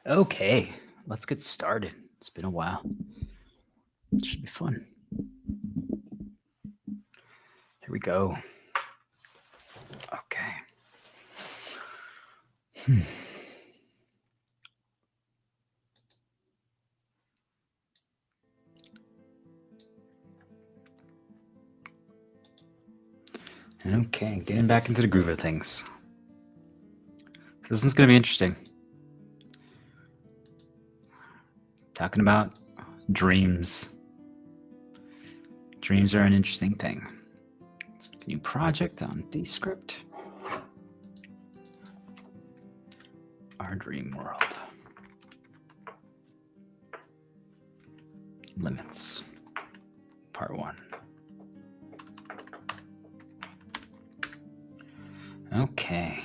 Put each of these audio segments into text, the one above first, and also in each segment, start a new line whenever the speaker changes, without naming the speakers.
Okay, let's get started. It's been a while. It should be fun. Here we go. Okay. Okay, getting back into the groove of things. So this one's going to be interesting. Talking about dreams. Dreams are an interesting thing. Let's make a new project on Descript. Our dream world. Limits. Part 1. Okay.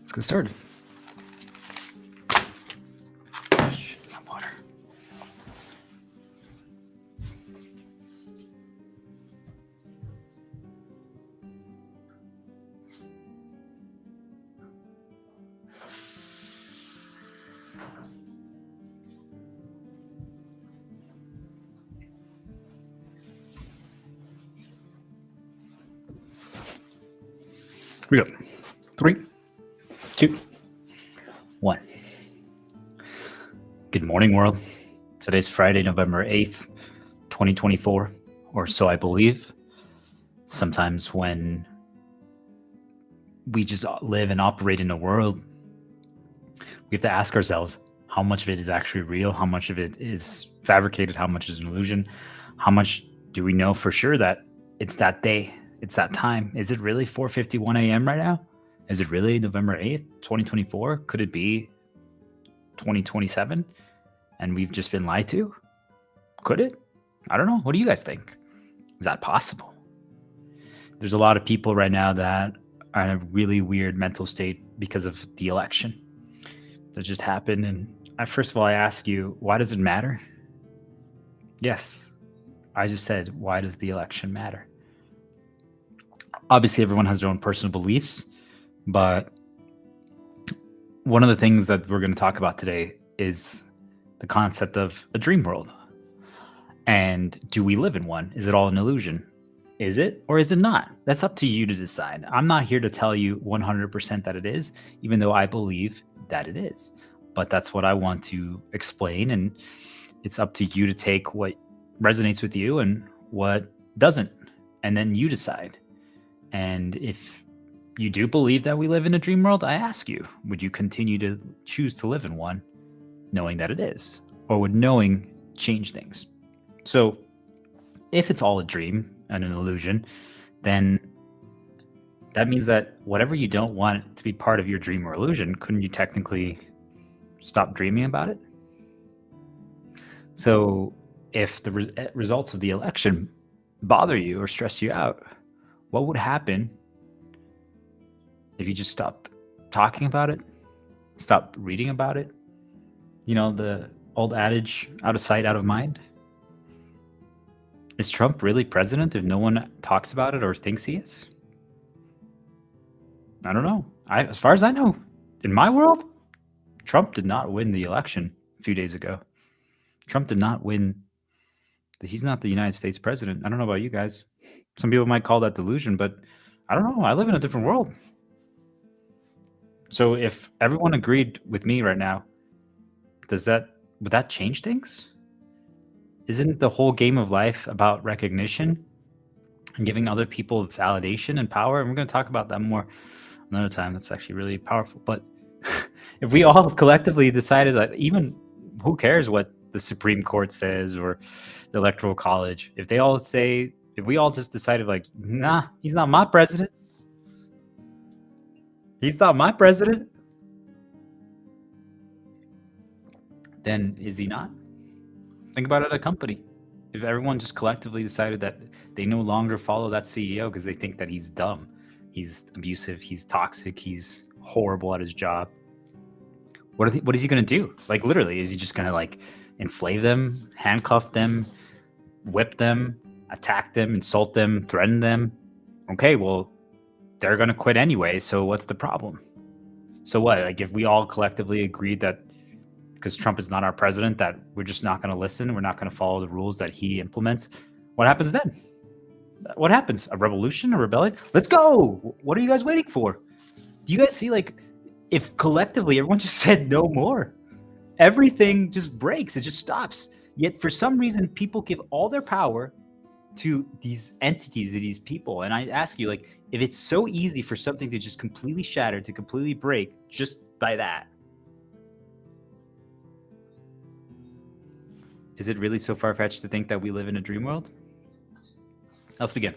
Let's get started. Water. Here we go. 3, 2, 1. Good morning, world. Today's Friday, November 8th, 2024, or so I believe. Sometimes when we just live and operate in a world, we have to ask ourselves how much of it is actually real, how much of it is fabricated, how much is an illusion, how much do we know for sure that it's that day, it's that time. Is it really 4:51 a.m. right now? Is it really November 8th, 2024? Could it be 2027 and we've just been lied to? Could it? I don't know. What do you guys think? Is that possible? There's a lot of people right now that are in a really weird mental state because of the election that just happened. And first of all, I ask you, why does it matter? Yes, I just said, why does the election matter? Obviously, everyone has their own personal beliefs, but one of the things that we're going to talk about today is the concept of a dream world. And do we live in one? Is it all an illusion? Is it or is it not? That's up to you to decide. I'm not here to tell you 100% that it is, even though I believe that it is. But that's what I want to explain. And it's up to you to take what resonates with you and what doesn't. And then you decide. And if you do believe that we live in a dream world, I ask you, would you continue to choose to live in one knowing that it is? Or would knowing change things? So if it's all a dream and an illusion, then that means that whatever you don't want to be part of your dream or illusion, couldn't you technically stop dreaming about it? So if the results of the election bother you or stress you out, what would happen if you just stopped talking about it, stopped reading about it? You know, the old adage, out of sight, out of mind. Is Trump really president if no one talks about it or thinks he is? I don't know. As far as I know, in my world, Trump did not win the election a few days ago. Trump did not win. He's not the United States president. I don't know about you guys. Some people might call that delusion, but I don't know. I live in a different world. So if everyone agreed with me right now, would that change things? Isn't the whole game of life about recognition and giving other people validation and power? And we're going to talk about that more another time. That's actually really powerful. But if we all collectively decided that, even who cares what the Supreme Court says or the Electoral College, if we all just decided like, nah, he's not my president. He's not my president. Then is he not? Think about it at a company. If everyone just collectively decided that they no longer follow that CEO because they think that he's dumb, he's abusive, he's toxic, he's horrible at his job, what is he going to do? Like, literally, is he just going to like enslave them, handcuff them, whip them, attack them, insult them, threaten them? Okay, well, they're going to quit anyway. So what's the problem? So what? Like, if we all collectively agreed that because Trump is not our president, that we're just not going to listen, we're not going to follow the rules that he implements, what happens then? What happens? A revolution, a rebellion? Let's go. What are you guys waiting for? Do you guys see, like, if collectively everyone just said no more, everything just breaks, it just stops. Yet for some reason, people give all their power to these entities, to these people. And I ask you, like, if it's so easy for something to just completely shatter, to completely break just by that, is it really so far-fetched to think that we live in a dream world? Let's begin.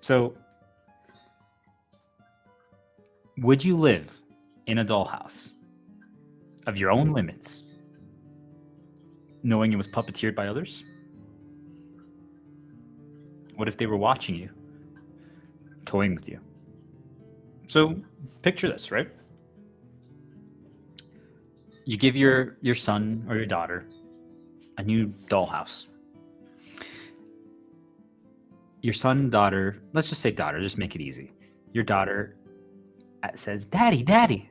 So, would you live in a dollhouse of your own limits, knowing it was puppeteered by others? What if they were watching you, toying with you? So, picture this, right? You give your son or your daughter a new dollhouse. Your son, daughter, let's just say daughter, just make it easy. Your daughter says, Daddy, Daddy,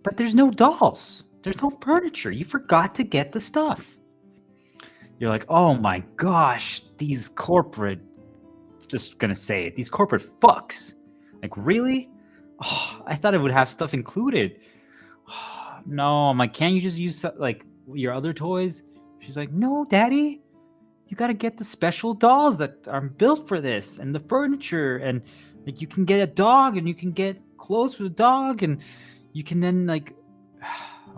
but there's no dolls. There's no furniture. You forgot to get the stuff. You're like, oh my gosh, these corporate, just gonna say it, these corporate fucks. Like, really? Oh, I thought it would have stuff included. Oh, no, I'm like, can't you just use like your other toys? She's like, no, Daddy. You got to get the special dolls that are built for this, and the furniture, and like you can get a dog and you can get clothes for the dog, and you can then like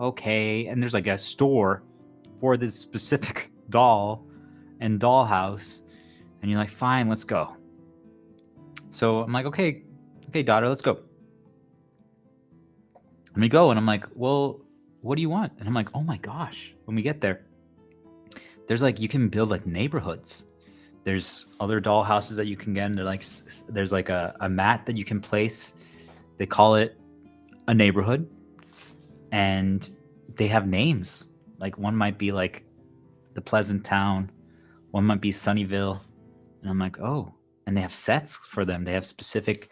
okay, and there's like a store for this specific doll and dollhouse, and you're like, fine, let's go. So I'm like, okay, daughter, let's go. And we go, and I'm like, well, what do you want? And I'm like, oh my gosh, when we get there, there's like, you can build like neighborhoods. There's other doll houses that you can get into, like there's like a mat that you can place. They call it a neighborhood, and they have names. Like one might be like the Pleasant Town, one might be Sunnyvale. And I'm like, oh, and they have sets for them. They have specific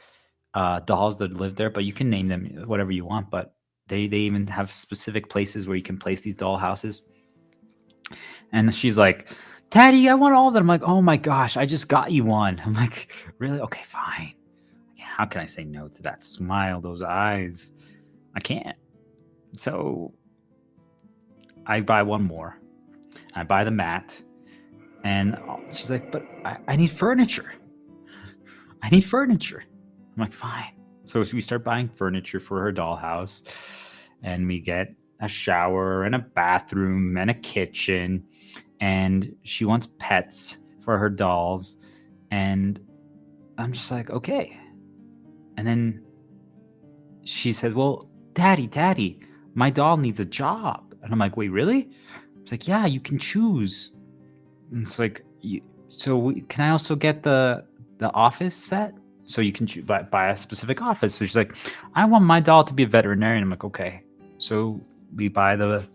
dolls that live there, but you can name them whatever you want. But they even have specific places where you can place these doll houses. And she's like, Daddy, I want all of them. I'm like, oh my gosh, I just got you one. I'm like, really? Okay, fine. How can I say no to that smile, those eyes? I can't. So I buy one more. I buy the mat. And she's like, but I need furniture. I need furniture. I'm like, fine. So we start buying furniture for her dollhouse. And we get a shower and a bathroom and a kitchen. And she wants pets for her dolls. And I'm just like, okay. And then she said, well, Daddy, my doll needs a job. And I'm like, wait, really? It's like, yeah, you can choose. And it's like, can I also get the office set? So you can buy a specific office. So she's like, I want my doll to be a veterinarian. I'm like, okay. So we buy the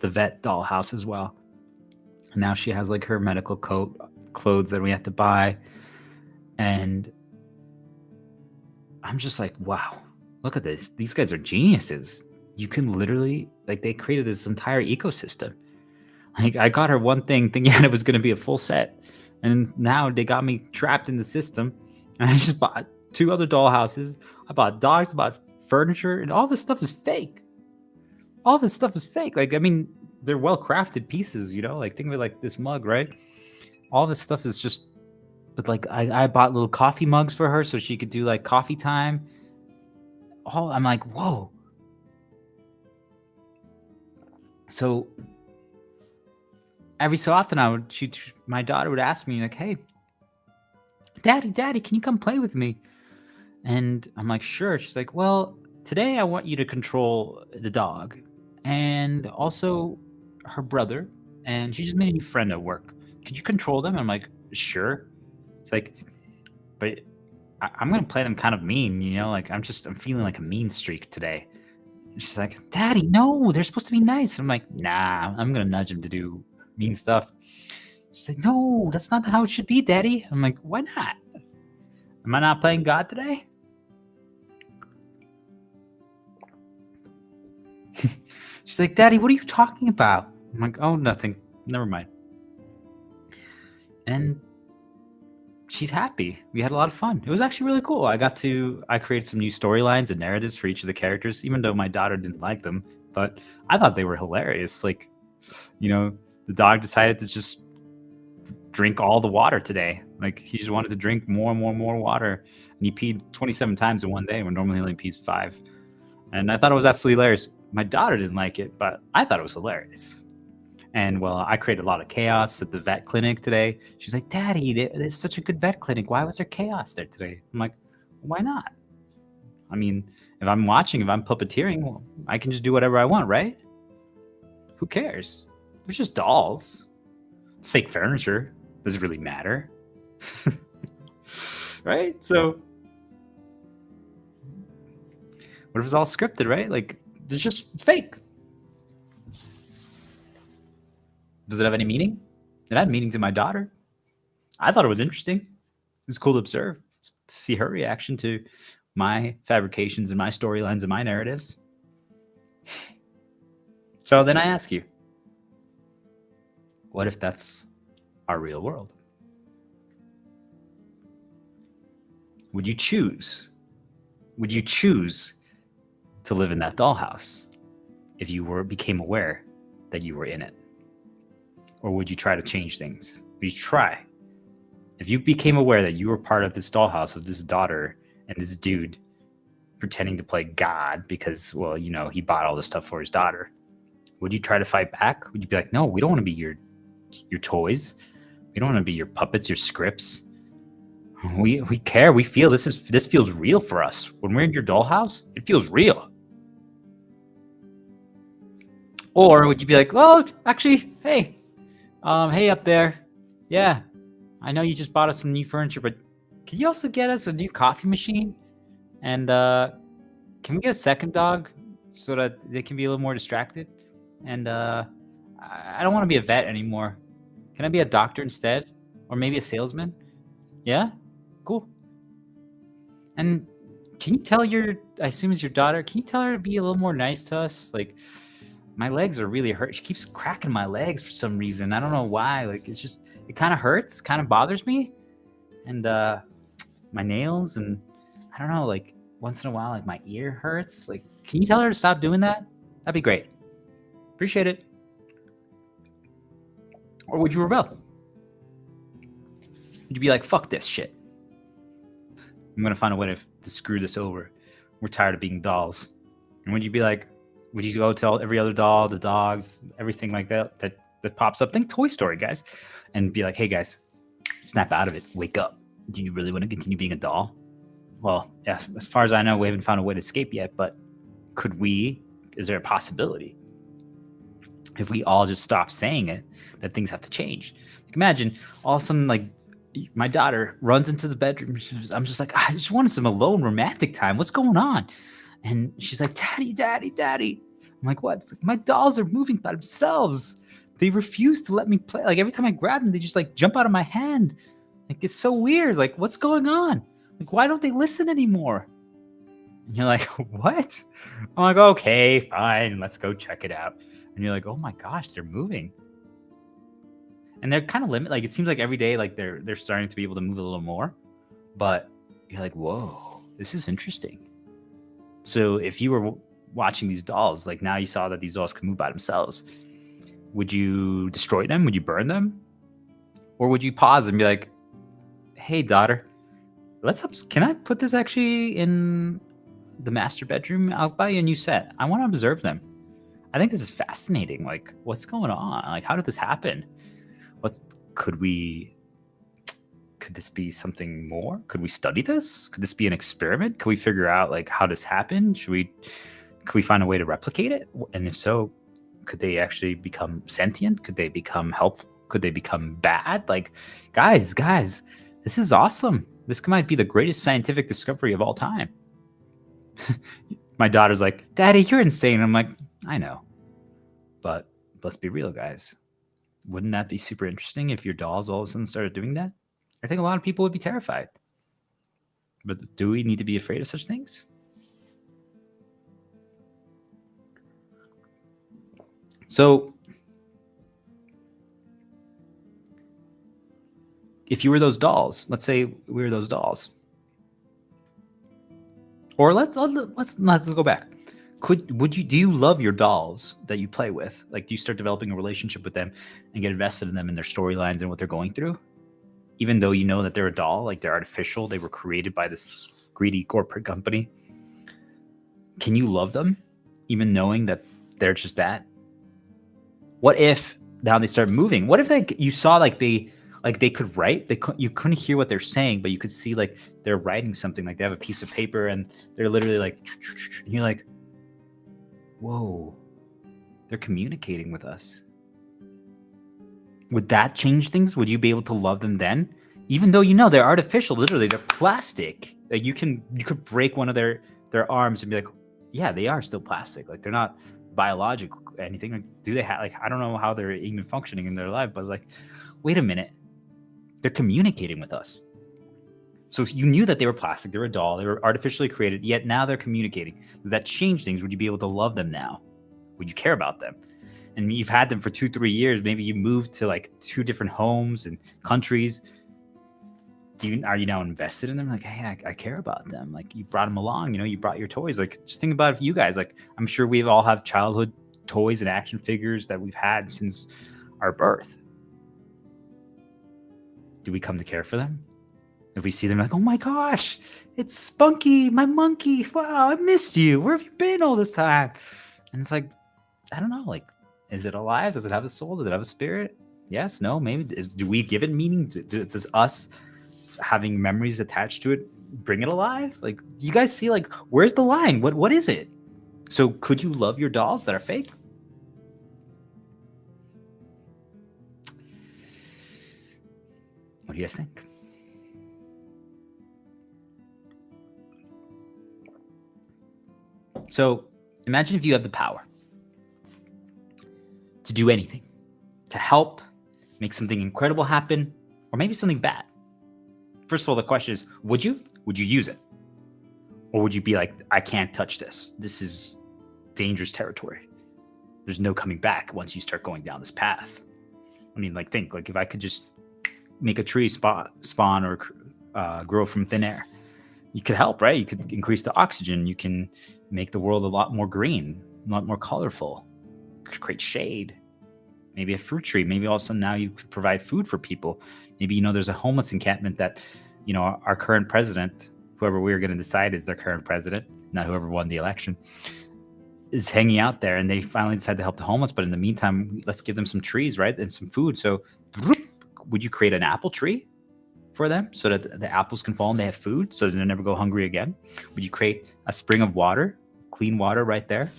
vet doll house as well. And now she has like her medical clothes that we have to buy. And I'm just like, wow, look at this. These guys are geniuses. You can literally, like, they created this entire ecosystem. Like, I got her one thing thinking it was going to be a full set. And now they got me trapped in the system. And I just bought 2 other doll houses. I bought dogs, I bought furniture, and all this stuff is fake. All this stuff is fake. Like, I mean, they're well-crafted pieces, you know? Like, think of it like this mug, right? All this stuff is just... But, like, I bought little coffee mugs for her so she could do, like, coffee time. I'm like, whoa. So... every so often my daughter would ask me, like, hey, Daddy, can you come play with me? And I'm like, sure. She's like, well, today I want you to control the dog and also her brother. And she just made a new friend at work. Could you control them? I'm like, sure. It's like, but I'm going to play them kind of mean, you know, like I'm feeling like a mean streak today. And she's like, Daddy, no, they're supposed to be nice. I'm like, nah, I'm going to nudge them to do mean stuff. She's like, no, that's not how it should be, Daddy. I'm like, why not? Am I not playing God today? She's like, Daddy, what are you talking about? I'm like, oh, nothing. Never mind. And she's happy. We had a lot of fun. It was actually really cool. I created some new storylines and narratives for each of the characters, even though my daughter didn't like them. But I thought they were hilarious. Like, the dog decided to just drink all the water today. Like, he just wanted to drink more and more and more water. And he peed 27 times in one day when normally he only pees 5. And I thought it was absolutely hilarious. My daughter didn't like it, but I thought it was hilarious. And well, I created a lot of chaos at the vet clinic today. She's like, Daddy, it's such a good vet clinic. Why was there chaos there today? I'm like, why not? I mean, if I'm puppeteering, well, I can just do whatever I want, right? Who cares? They're just dolls. It's fake furniture. Does it really matter? Right? So, what if it's all scripted, right? Like, it's fake. Does it have any meaning? It had meaning to my daughter. I thought it was interesting. It was cool to observe, to see her reaction to my fabrications and my storylines and my narratives. So then I ask you, what if that's our real world? Would you choose to live in that dollhouse if you became aware that you were in it? Or would you try to change things? Would you try? If you became aware that you were part of this dollhouse of this daughter and this dude pretending to play God because, well, he bought all this stuff for his daughter, would you try to fight back? Would you be like, no, we don't want to be your toys. We don't want to be your puppets, your scripts. We care. We feel this feels real for us. When we're in your dollhouse, it feels real. Or would you be like, well, actually, hey up there. Yeah, I know you just bought us some new furniture, but can you also get us a new coffee machine? And can we get a second dog so that they can be a little more distracted? And I don't want to be a vet anymore. Can I be a doctor instead? Or maybe a salesman? Yeah? Cool. And can you tell I assume it's your daughter, can you tell her to be a little more nice to us? Like, my legs are really hurt. She keeps cracking my legs for some reason. I don't know why. Like, it kind of hurts, kind of bothers me. And my nails, and I don't know, like once in a while, like my ear hurts. Like, can you tell her to stop doing that? That'd be great. Appreciate it. Or would you rebel? Would you be like, fuck this shit? I'm going to find a way to screw this over. We're tired of being dolls. And would you be like, would you go tell every other doll, the dogs, everything like that pops up? Think Toy Story, guys. And be like, hey, guys, snap out of it. Wake up. Do you really want to continue being a doll? Well, yeah, as far as I know, we haven't found a way to escape yet. But is there a possibility? If we all just stop saying it, that things have to change. Like, imagine all of a sudden, like, my daughter runs into the bedroom. I'm just like, I just wanted some alone romantic time. What's going on? And she's like, Daddy, Daddy, Daddy. I'm like, what? It's like, my dolls are moving by themselves. They refuse to let me play. Like, every time I grab them, they just like jump out of my hand. Like, it's so weird. Like, what's going on? Like, why don't they listen anymore? And you're like, what? I'm like, okay, fine. Let's go check it out. And you're like, oh my gosh, they're moving. And they're kind of like, it seems like every day, like they're starting to be able to move a little more. But you're like, whoa, this is interesting. So if you were watching these dolls, like now you saw that these dolls can move by themselves, would you destroy them? Would you burn them? Or would you pause and be like, hey, daughter, can I put this actually in the master bedroom? I'll buy you a new set. I want to observe them. I think this is fascinating. Like, what's going on? Like, how did this happen? Could this be something more? Could we study this? Could this be an experiment? Could we figure out like how this happened? Could we find a way to replicate it? And if so, could they actually become sentient? Could they become helpful? Could they become bad? Like, guys, this is awesome. This might be the greatest scientific discovery of all time. My daughter's like, Daddy, you're insane. I'm like, I know. But let's be real, guys. Wouldn't that be super interesting if your dolls all of a sudden started doing that? I think a lot of people would be terrified. But do we need to be afraid of such things? So if you were those dolls, let's say we were those dolls, or let's go back. Do you love your dolls that you play with? Like, do you start developing a relationship with them and get invested in them and their storylines and what they're going through? Even though you know that they're a doll, like they're artificial, they were created by this greedy corporate company. Can you love them, even knowing that they're just that? What if now they start moving? What if you saw they could write? You couldn't hear what they're saying, but you could see like they're writing something. Like they have a piece of paper and they're literally like, and you're like, whoa, they're communicating with us. Would that change things? Would you be able to love them then? Even though they're artificial, literally they're plastic. Like you could break one of their arms and be like, yeah, they are still plastic. Like they're not biological anything. Like, do they have I don't know how they're even functioning in their life, but like, wait a minute, they're communicating with us. So you knew that they were plastic, they were a doll, they were artificially created, yet now they're communicating. Does that change things? Would you be able to love them now? Would you care about them? And you've had them for 2-3 years. Maybe you moved to like 2 different homes and countries. Are you now invested in them? Like, hey, I care about them. Like you brought them along, you brought your toys. Like just think about you guys. Like I'm sure we've all have childhood toys and action figures that we've had since our birth. Do we come to care for them? If we see them like, oh my gosh, it's Spunky, my monkey. Wow, I missed you. Where have you been all this time? And it's like, I don't know, like, is it alive? Does it have a soul? Does it have a spirit? Yes, no, maybe. Do we give it meaning? Does us having memories attached to it bring it alive? Like, you guys see, like, where's the line? What is it? So could you love your dolls that are fake? What do you guys think? So imagine if you have the power to do anything, to help make something incredible happen, or maybe something bad. First of all, the question is, would you use it? Or would you be like, I can't touch this. This is dangerous territory. There's no coming back once you start going down this path. I mean, like, think, like, if I could just make a tree spawn or grow from thin air, you could help, right? You could increase the oxygen. You can make the world a lot more green, a lot more colorful, create shade. Maybe a fruit tree. Maybe all of a sudden now you could provide food for people. Maybe, there's a homeless encampment that, our current president, whoever we're going to decide is their current president, not whoever won the election, is hanging out there, and they finally decide to help the homeless. But in the meantime, let's give them some trees, right? And some food. So would you create an apple tree for them so that the apples can fall and they have food so they never go hungry again? Would you create a spring of water, clean water right there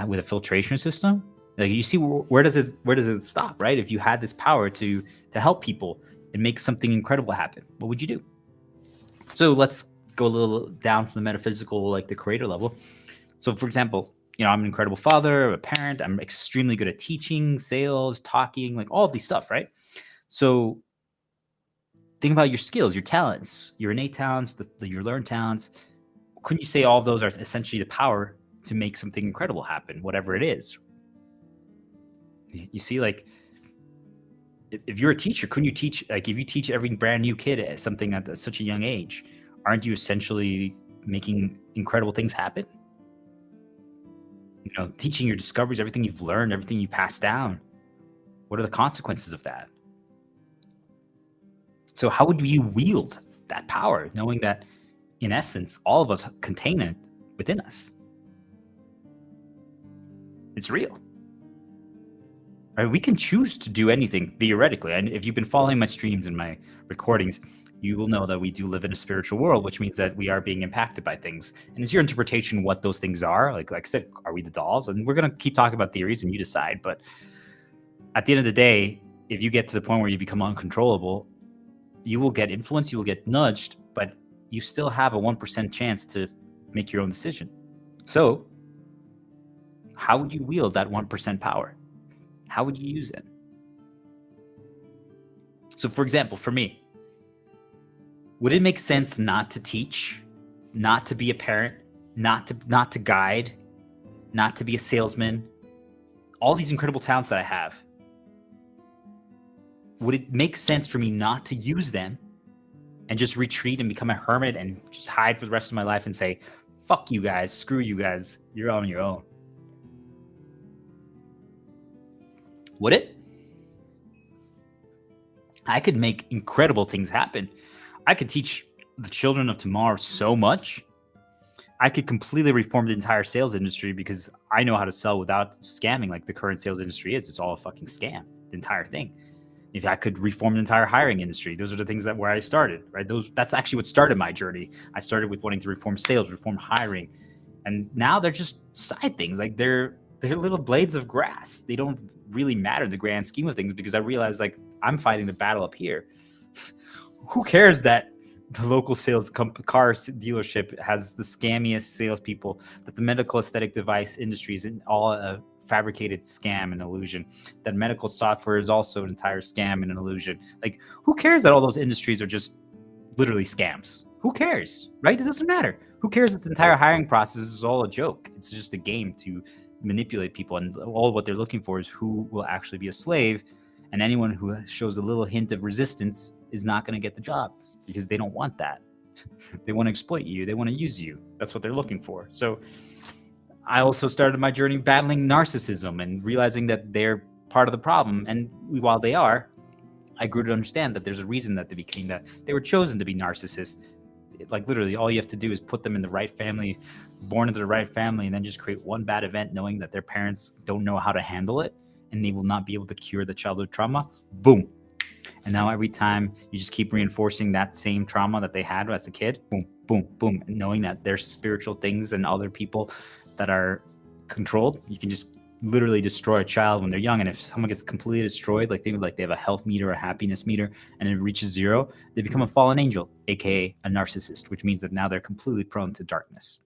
with a filtration system? Like, you see, where does it stop, right? If you had this power to help people and make something incredible happen, what would you do? So let's go a little down from the metaphysical, like the creator level. So for example, I'm an incredible father, a parent. I'm extremely good at teaching, sales, talking, like all of these stuff, right? So think about your skills, your talents, your innate talents, your learned talents. Couldn't you say all of those are essentially the power to make something incredible happen, whatever it is? You see, like, if you're a teacher, couldn't you teach, like, if you teach every brand new kid something at such a young age, aren't you essentially making incredible things happen? Teaching your discoveries, everything you've learned, everything you pass down. What are the consequences of that? So how would you wield that power, knowing that, in essence, all of us contain it within us? It's real. Right? We can choose to do anything, theoretically. And if you've been following my streams and my recordings, you will know that we do live in a spiritual world, which means that we are being impacted by things. And it's your interpretation what those things are. Like I said, are we the dolls? And we're going to keep talking about theories and you decide. But at the end of the day, if you get to the point where you become uncontrollable, you will get influenced, you will get nudged, but you still have a 1% chance to make your own decision. So how would you wield that 1% power? How would you use it? So for example, for me, would it make sense not to teach, not to be a parent, not to guide, not to be a salesman, all these incredible talents that I have? Would it make sense for me not to use them and just retreat and become a hermit and just hide for the rest of my life and say, fuck you guys, screw you guys, you're on your own? Would it? I could make incredible things happen. I could teach the children of tomorrow so much. I could completely reform the entire sales industry because I know how to sell without scamming like the current sales industry is. It's all a fucking scam, the entire thing. If I could reform the entire hiring industry, those are the things where I started, right? That's actually what started my journey. I started with wanting to reform sales, reform hiring, and now they're just side things. Like they're little blades of grass. They don't really matter in the grand scheme of things because I realized like I'm fighting the battle up here. Who cares that the local sales car dealership has the scammiest salespeople, that the medical aesthetic device industry is all a fabricated scam and illusion, that medical software is also an entire scam and an illusion? Like, who cares that all those industries are just literally scams? Who cares, right? It doesn't matter. Who cares that the entire hiring process is all a joke? It's just a game to manipulate people, and all what they're looking for is who will actually be a slave, and anyone who shows a little hint of resistance is not going to get the job because they don't want that. They want to exploit you. They want to use you. That's what they're looking for. So I also started my journey battling narcissism and realizing that they're part of the problem. And while they are, I grew to understand that there's a reason that they became that. They were chosen to be narcissists. Like literally all you have to do is put them in the right family, born into the right family, and then just create one bad event knowing that their parents don't know how to handle it and they will not be able to cure the childhood trauma. Boom. And now every time you just keep reinforcing that same trauma that they had as a kid, boom, boom, boom, and knowing that there's spiritual things and other people that are controlled, you can just literally destroy a child when they're young. And if someone gets completely destroyed, like think of like they have a health meter or a happiness meter and it reaches zero, they become a fallen angel, aka a narcissist, which means that now they're completely prone to darkness.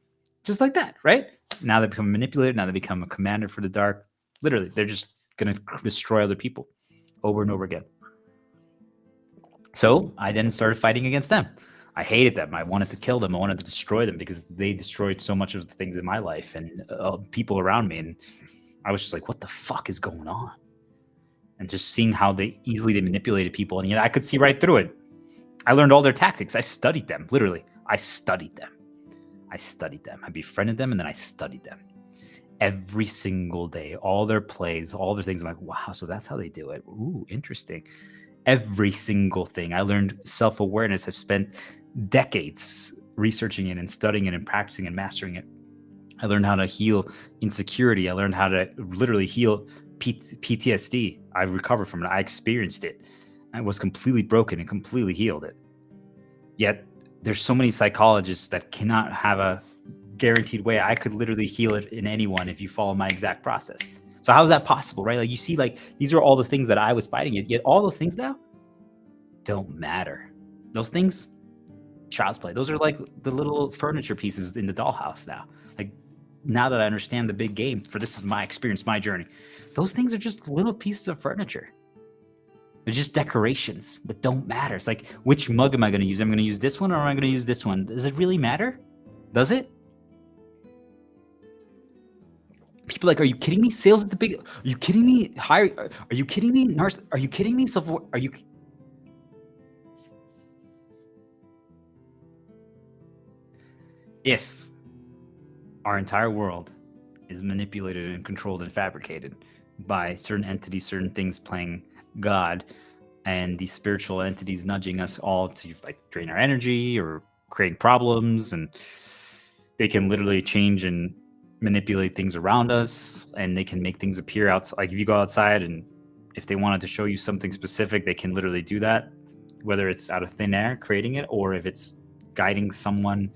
Just like that, right? Now they become manipulated. Now they become a commander for the dark. Literally, they're just going to destroy other people over and over again. So I then started fighting against them. I hated them. I wanted to kill them. I wanted to destroy them because they destroyed so much of the things in my life and people around me. And I was just like, what the fuck is going on? And just seeing how easily they manipulated people. And yet I could see right through it. I learned all their tactics. I studied them. Literally, I studied them. I befriended them and then I studied them. Every single day, all their plays, all their things. I'm like, wow, so that's how they do it. Ooh, interesting. Every single thing. I learned self-awareness. I've spent decades researching it and studying it and practicing and mastering it. I learned how to heal insecurity. I learned how to literally heal PTSD. I recovered from it. I experienced it. I was completely broken and completely healed it. Yet there's so many psychologists that cannot have a guaranteed way. I could literally heal it in anyone if you follow my exact process. So how is that possible, right? Like you see, like these are all the things that I was fighting, yet all those things now don't matter. Those things, child's play. Those are like the little furniture pieces in the dollhouse now. Like now that I understand the big game, for this is my experience, my journey, those things are just little pieces of furniture. They're just decorations that don't matter. It's like, which mug am I going to use? Am I going to use this one or am I going to use this one? Does it really matter? Does it? People are like, are you kidding me? Sales is the big. Are you kidding me? Are you kidding me? Are you kidding me? Are you? If our entire world is manipulated and controlled and fabricated by certain entities, certain things playing God, and these spiritual entities nudging us all to like drain our energy or creating problems, and they can literally change and manipulate things around us, and they can make things appear outside. Like if you go outside and if they wanted to show you something specific, they can literally do that, whether it's out of thin air creating it or if it's guiding someone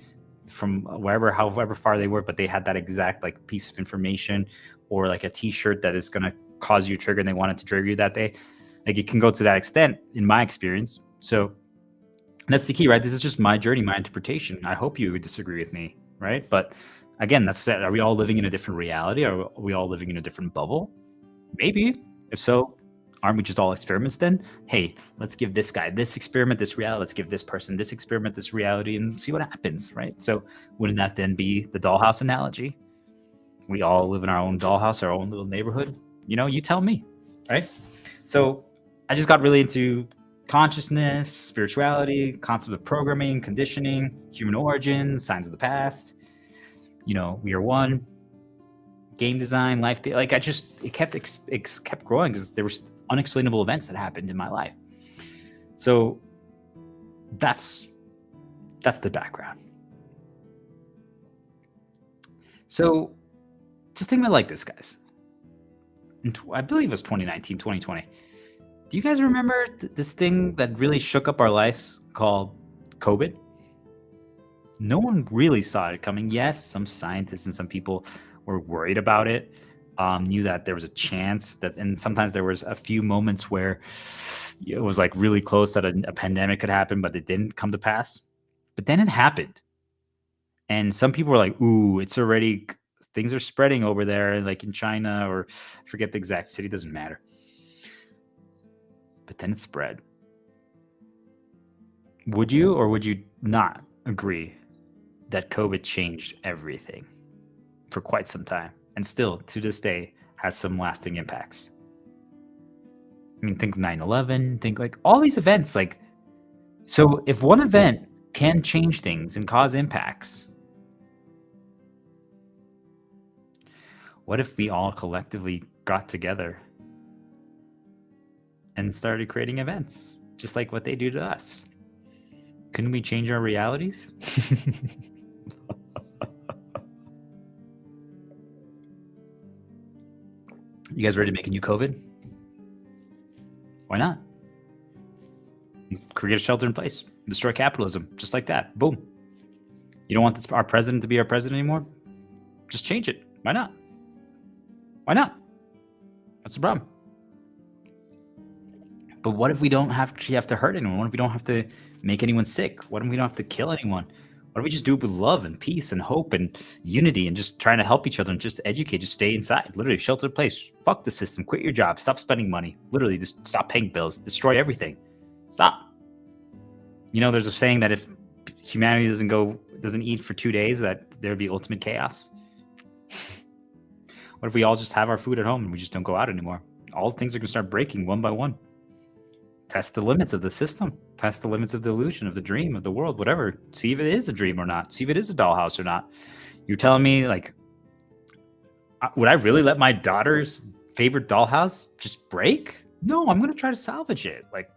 from wherever, however far they were, but they had that exact like piece of information or like a t-shirt that is going to cause you a trigger and they wanted to trigger you that day. Like it can go to that extent in my experience. So that's the key, right? This is just my journey, my interpretation. I hope you would disagree with me, right? But again, that's it. Are we all living in a different reality? Are we all living in a different bubble? Maybe. If so, Aren't we just all experiments then? Hey, let's give this guy this experiment, this reality. Let's give this person this experiment, this reality, and see what happens, right? So wouldn't that then be the dollhouse analogy? We all live in our own dollhouse, our own little neighborhood. You tell me, right? So I just got really into consciousness, spirituality, concept of programming, conditioning, human origin, signs of the past. We are one. Game design, life, like it kept growing because there were unexplainable events that happened in my life. So that's the background. So just think of it like this, guys. I believe it was 2019, 2020. Do you guys remember this thing that really shook up our lives called COVID? No one really saw it coming. Yes, some scientists and some people were worried about it, knew that there was a chance that, and sometimes there was a few moments where it was like really close that a pandemic could happen, but it didn't come to pass. But then it happened. And some people were like, ooh, things are spreading over there, like in China, or I forget the exact city, doesn't matter. But then it spread. Would you or would you not agree that COVID changed everything for quite some time, and still to this day has some lasting impacts? I mean, think 9/11, think like all these events, like, so if one event can change things and cause impacts, what if we all collectively got together and started creating events just like what they do to us? Couldn't we change our realities? You guys ready to make a new COVID? Why not? Create a shelter in place. Destroy capitalism. Just like that. Boom. You don't want our president to be our president anymore? Just change it. Why not? Why not? What's the problem? But what if we don't have to hurt anyone? What if we don't have to make anyone sick? What if we don't have to kill anyone? What if we just do it with love and peace and hope and unity and just trying to help each other and just educate, just stay inside, literally shelter in place. Fuck the system, quit your job, stop spending money, literally just stop paying bills, destroy everything. Stop. There's a saying that if humanity doesn't eat for 2 days, that there'd be ultimate chaos. What if we all just have our food at home and we just don't go out anymore? All things are going to start breaking one by one. Test the limits of the system. Test the limits of the illusion, of the dream, of the world, whatever. See if it is a dream or not. See if it is a dollhouse or not. You're telling me, like, would I really let my daughter's favorite dollhouse just break? No, I'm going to try to salvage it. Like,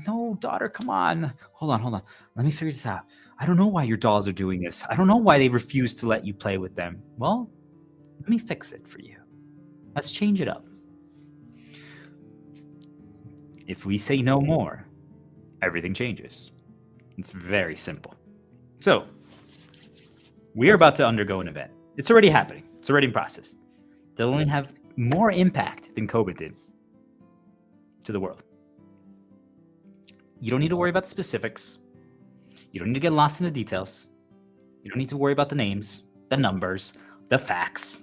no, daughter, come on. Hold on. Let me figure this out. I don't know why your dolls are doing this. I don't know why they refuse to let you play with them. Well, let me fix it for you. Let's change it up. If we say no more, everything changes. It's very simple. So, we are about to undergo an event. It's already happening. It's already in process. They'll only have more impact than COVID did to the world. You don't need to worry about the specifics. You don't need to get lost in the details. You don't need to worry about the names, the numbers, the facts.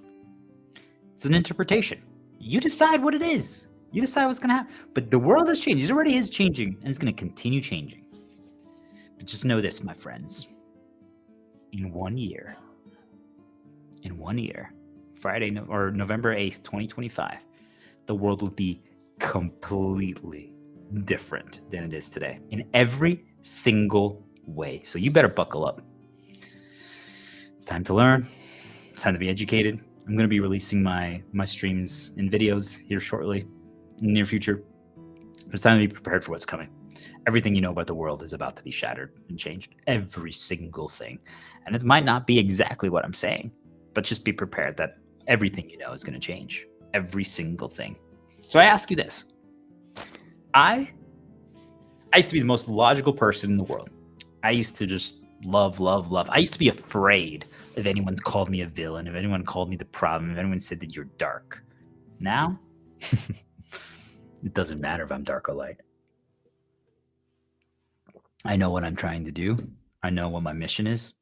It's an interpretation. You decide what it is. You decide what's going to happen. But the world has changed. It already is changing, and it's going to continue changing. But just know this, my friends. In 1 year, Friday or November 8th, 2025, the world will be completely different than it is today in every single way. So you better buckle up. It's time to learn. It's time to be educated. I'm going to be releasing my streams and videos here shortly, in the near future. But it's time to be prepared for what's coming. Everything you know about the world is about to be shattered and changed. Every single thing. And it might not be exactly what I'm saying, but just be prepared that everything you know is going to change. Every single thing. So I ask you this. I used to be the most logical person in the world. I used to just love. I used to be afraid if anyone called me a villain, if anyone called me the problem, if anyone said that you're dark. Now, it doesn't matter if I'm dark or light. I know what I'm trying to do. I know what my mission is.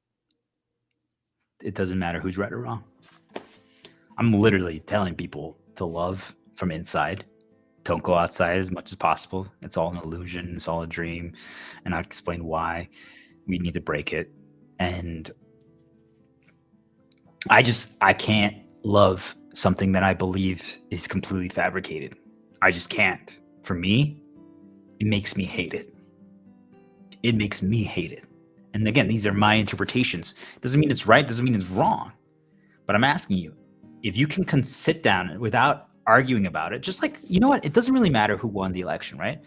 It doesn't matter who's right or wrong. I'm literally telling people to love from inside. Don't go outside as much as possible. It's all an illusion. It's all a dream. And I'll explain why we need to break it. And I can't love something that I believe is completely fabricated. I just can't. For me, it makes me hate it. It makes me hate it. And again, these are my interpretations. Doesn't mean it's right, doesn't mean it's wrong. But I'm asking you, if you can sit down without arguing about it, just like, you know what? It doesn't really matter who won the election, right?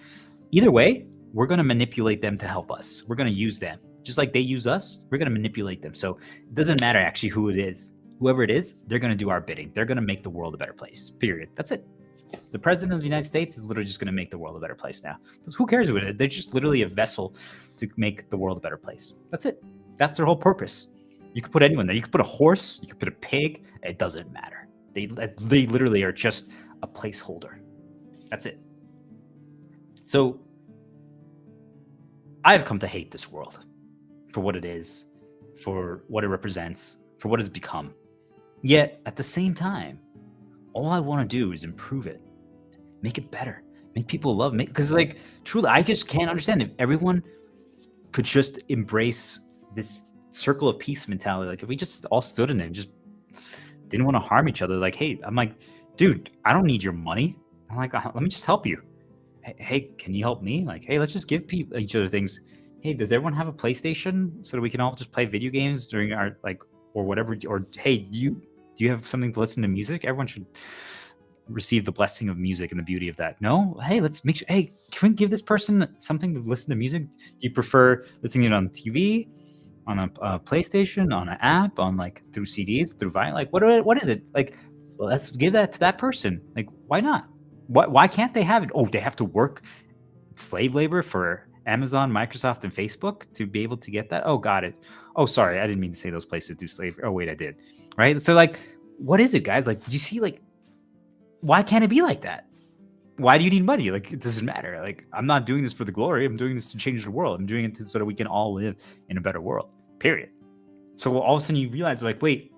Either way, we're going to manipulate them to help us. We're going to use them. Just like they use us, we're going to manipulate them. So it doesn't matter actually who it is. Whoever it is, they're going to do our bidding. They're going to make the world a better place, period. That's it. The president of the United States is literally just going to make the world a better place now. Who cares who it is? They're just literally a vessel to make the world a better place. That's it. That's their whole purpose. You could put anyone there. You could put a horse. You could put a pig. It doesn't matter. They literally are just a placeholder. That's it. So I've come to hate this world for what it is, for what it represents, for what it's become. Yet at the same time, all I want to do is improve it, make it better, make people love me. Because like truly, I just can't understand if everyone could just embrace this circle of peace mentality. Like if we just all stood in it and just didn't want to harm each other. Like, hey, I'm like, dude, I don't need your money. I'm like, let me just help you. Hey, can you help me? Like, hey, let's just give people each other things. Hey, does everyone have a PlayStation so that we can all just play video games during our like or whatever? Or hey, do you have something to listen to music? Everyone should receive the blessing of music and the beauty of that. No? Hey, let's make sure. Hey, can we give this person something to listen to music? Do you prefer listening to it on TV, on a PlayStation, on an app, on like through CDs, through vinyl? Like, what is it? Like, well, let's give that to that person. Like, why not? Why can't they have it? Oh, they have to work slave labor for Amazon, Microsoft, and Facebook to be able to get that? Oh, got it. Oh, sorry, I didn't mean to say those places do slavery. Oh, wait, I did. Right? So like, what is it, guys? Like, do you see, like, why can't it be like that? Why do you need money? Like, it doesn't matter. Like, I'm not doing this for the glory. I'm doing this to change the world. I'm doing it so that we can all live in a better world, period. So all of a sudden you realize, like, wait,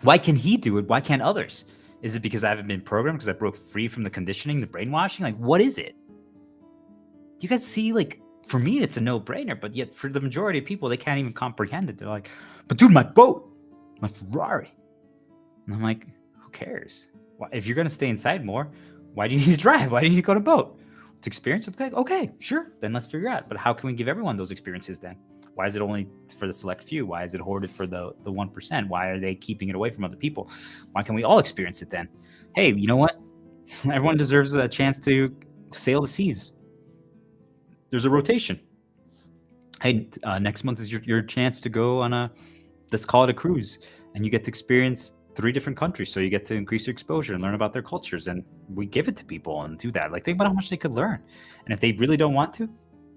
why can he do it? Why can't others? Is it because I haven't been programmed? Because I broke free from the conditioning, the brainwashing? Like, what is it? Do you guys see, like, for me, it's a no-brainer, but yet for the majority of people, they can't even comprehend it. They're like, but dude, my boat, my Ferrari. And I'm like, who cares? If you're going to stay inside more, why do you need to drive? Why do you need to go to boat? To experience it? Okay, sure. Then let's figure out. But how can we give everyone those experiences then? Why is it only for the select few? Why is it hoarded for the 1%? Why are they keeping it away from other people? Why can't we all experience it then? Hey, you know what? Everyone deserves a chance to sail the seas. There's a rotation. Hey, next month is your chance to go on let's call it a cruise. And you get to experience 3 different countries. So you get to increase your exposure and learn about their cultures. And we give it to people and do that. Like, think about how much they could learn. And if they really don't want to,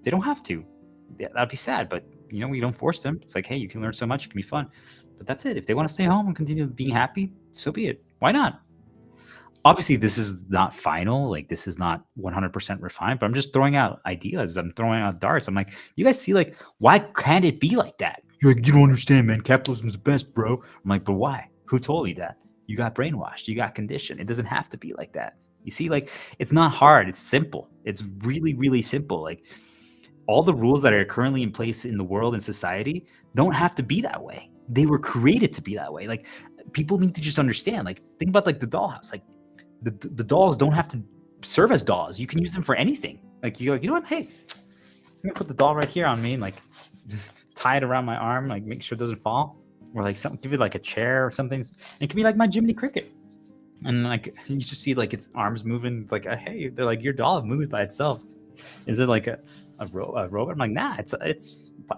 they don't have to. Yeah, that'd be sad, but you know, we don't force them. It's like, hey, you can learn so much, it can be fun. But that's it. If they want to stay home and continue being happy, so be it. Why not? Obviously, this is not final. Like, this is not 100% refined, but I'm just throwing out ideas. I'm throwing out darts. I'm like, you guys see, like, why can't it be like that? You're like, you don't understand, man. Capitalism's the best, bro. I'm like, but why? Who told you that? You got brainwashed. You got conditioned. It doesn't have to be like that. You see, like, it's not hard. It's simple. It's really, really simple. Like, all the rules that are currently in place in the world and society don't have to be that way. They were created to be that way. Like, people need to just understand. Like, think about like the dollhouse. Like, the dolls don't have to serve as dolls. You can use them for anything. Like, you're like, you know what? Hey, I'm gonna put the doll right here on me and like tie it around my arm, like make sure it doesn't fall, or like something, give it like a chair or something. It can be like my Jiminy Cricket, and like you just see like its arms moving. It's like, hey, they're like, your doll moves by itself. Is it like a robot? I'm like, nah, it's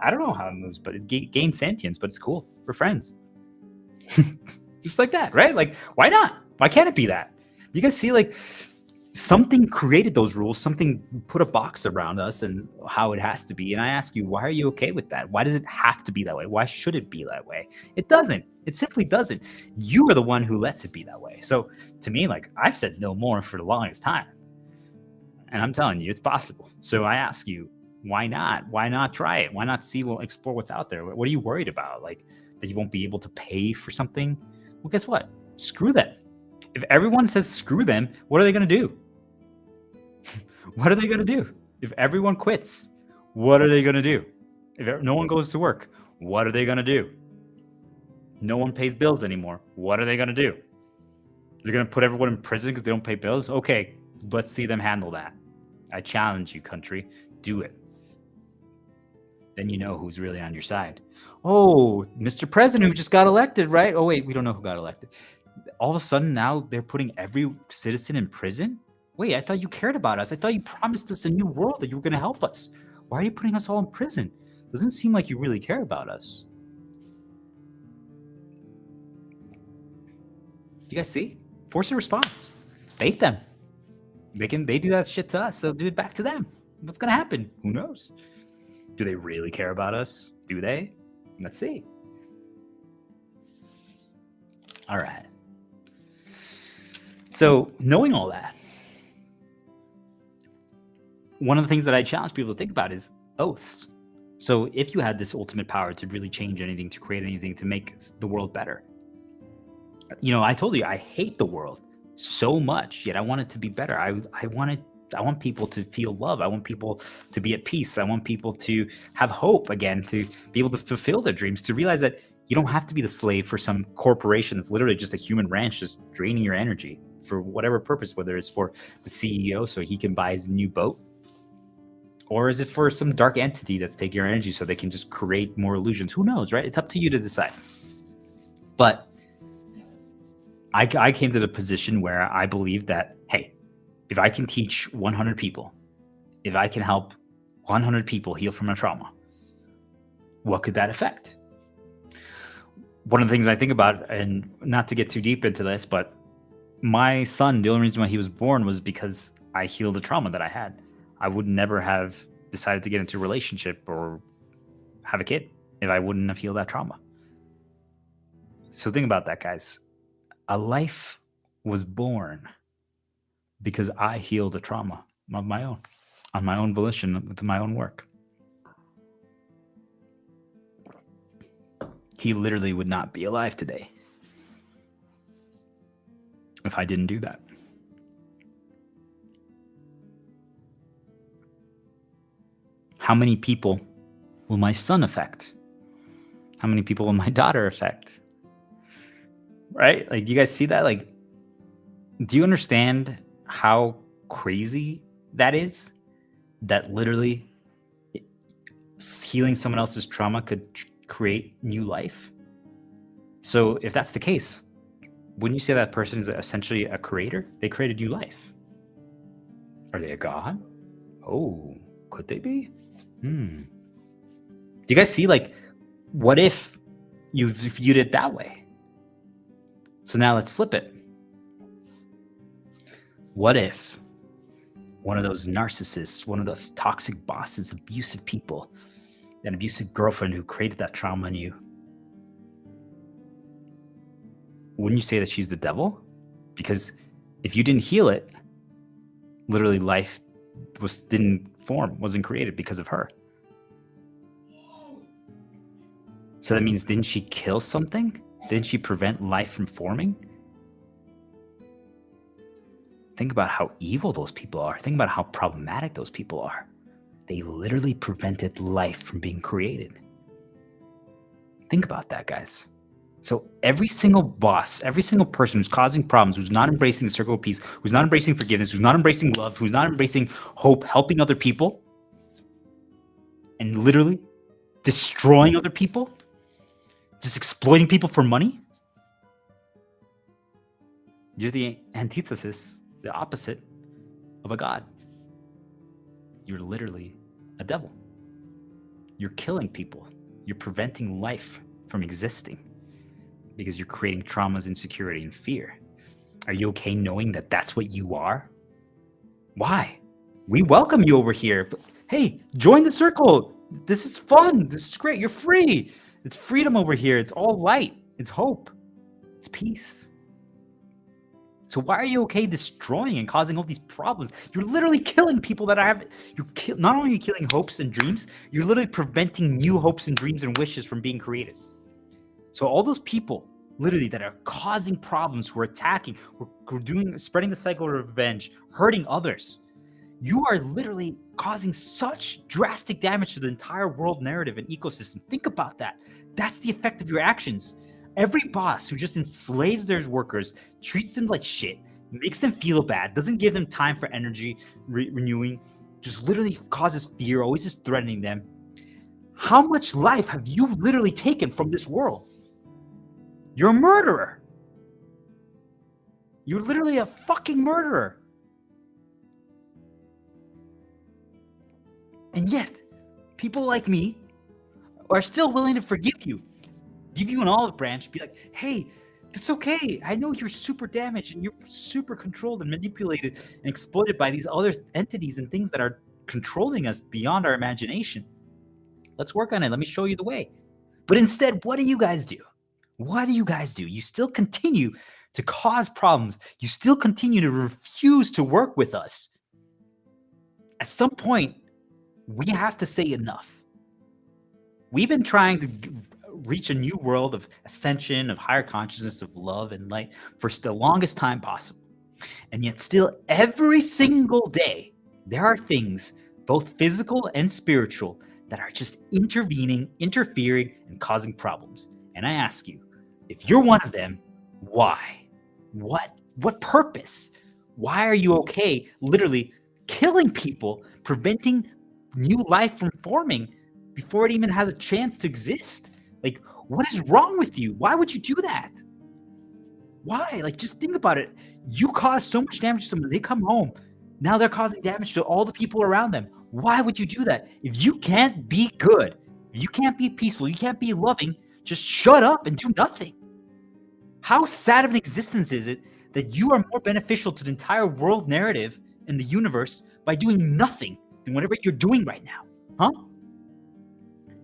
I don't know how it moves, but it's gained sentience, but it's cool. We're friends. Just like that, right? Like, why not? Why can't it be that? You guys see, like, something created those rules, something put a box around us and how it has to be. And I ask you, why are you okay with that? Why does it have to be that way? Why should it be that way? It doesn't. It simply doesn't. You are the one who lets it be that way. So to me, like, I've said no more for the longest time. And I'm telling you, it's possible. So I ask you, why not? Why not try it? Why not explore what's out there? What are you worried about? Like, that you won't be able to pay for something? Well, guess what? Screw them. If everyone says screw them, what are they going to do? What are they going to do? If everyone quits, what are they going to do? If no one goes to work, what are they going to do? No one pays bills anymore. What are they going to do? They're going to put everyone in prison because they don't pay bills? Okay, let's see them handle that. I challenge you, country. Do it. Then you know who's really on your side. Oh, Mr. President who just got elected, right? Oh, wait, we don't know who got elected. All of a sudden now they're putting every citizen in prison? Wait, I thought you cared about us. I thought you promised us a new world, that you were going to help us. Why are you putting us all in prison? Doesn't seem like you really care about us. You guys see? Force a response. Bait them. They do that shit to us, so do it back to them. What's going to happen? Who knows? Do they really care about us? Do they? Let's see. All right. So knowing all that, one of the things that I challenge people to think about is oaths. So if you had this ultimate power to really change anything, to create anything, to make the world better, I told you I hate the world so much, yet I want it to be better. I want people to feel love. I want people to be at peace. I want people to have hope again, to be able to fulfill their dreams, to realize that you don't have to be the slave for some corporation that's literally just a human ranch just draining your energy for whatever purpose, whether it's for the CEO so he can buy his new boat, or is it for some dark entity that's taking your energy so they can just create more illusions? Who knows, right? It's up to you to decide. But I came to the position where I believe that, hey, if I can teach 100 people, if I can help 100 people heal from a trauma, what could that affect? One of the things I think about, and not to get too deep into this, but my son, the only reason why he was born was because I healed the trauma that I had. I would never have decided to get into a relationship or have a kid if I wouldn't have healed that trauma. So think about that, guys. A life was born because I healed a trauma of my own, on my own volition, with my own work. He literally would not be alive today if I didn't do that. How many people will my son affect? How many people will my daughter affect? Right? Like, do you guys see that? Like, do you understand how crazy that is? That literally healing someone else's trauma could create new life. So if that's the case, wouldn't you say that person is essentially a creator? They created new life. Are they a god? Oh, could they be? Do you guys see, like, what if you viewed it that way? So now let's flip it. What if one of those narcissists, one of those toxic bosses, abusive people, an abusive girlfriend who created that trauma in you, wouldn't you say that she's the devil? Because if you didn't heal it, literally life wasn't created because of her. So that means, didn't she kill something? Didn't she prevent life from forming? Think about how evil those people are. Think about how problematic those people are. They literally prevented life from being created. Think about that, guys. So every single boss, every single person who's causing problems, who's not embracing the circle of peace, who's not embracing forgiveness, who's not embracing love, who's not embracing hope, helping other people, and literally destroying other people, just exploiting people for money, you're the antithesis, the opposite of a god. You're literally a devil. You're killing people. You're preventing life from existing because you're creating traumas, insecurity, and fear. Are you okay knowing that that's what you are? Why? We welcome you over here. But, hey, join the circle. This is fun. This is great. You're free. It's freedom over here. It's all light. It's hope. It's peace. So why are you okay destroying and causing all these problems? You're literally killing people that not only are you killing hopes and dreams, you're literally preventing new hopes and dreams and wishes from being created. So all those people literally that are causing problems, who are attacking, who are spreading the cycle of revenge, hurting others, You are literally causing such drastic damage to the entire world narrative and ecosystem. Think about that. That's the effect of your actions. Every boss who just enslaves their workers, treats them like shit, makes them feel bad, doesn't give them time for energy renewing, just literally causes fear, always is threatening them. How much life have you literally taken from this world? You're a murderer. You're literally a fucking murderer. And yet, people like me are still willing to forgive you, give you an olive branch, be like, hey, it's okay. I know you're super damaged and you're super controlled and manipulated and exploited by these other entities and things that are controlling us beyond our imagination. Let's work on it. Let me show you the way. But instead, what do you guys do? What do you guys do? You still continue to cause problems. You still continue to refuse to work with us. At some point, we have to say enough. We've been trying to reach a new world of ascension, of higher consciousness, of love and light for the longest time possible. And yet still every single day, there are things, both physical and spiritual, that are just intervening, interfering, and causing problems. And I ask you, if you're one of them, why? What purpose? Why are you okay literally killing people, preventing new life from forming before it even has a chance to exist? Like, what is wrong with you? Why would you do that? Why? Like, just think about it. You cause so much damage to someone. They come home. Now they're causing damage to all the people around them. Why would you do that? If you can't be good, if you can't be peaceful, you can't be loving, just shut up and do nothing. How sad of an existence is it that you are more beneficial to the entire world narrative and the universe by doing nothing than whatever you're doing right now? Huh?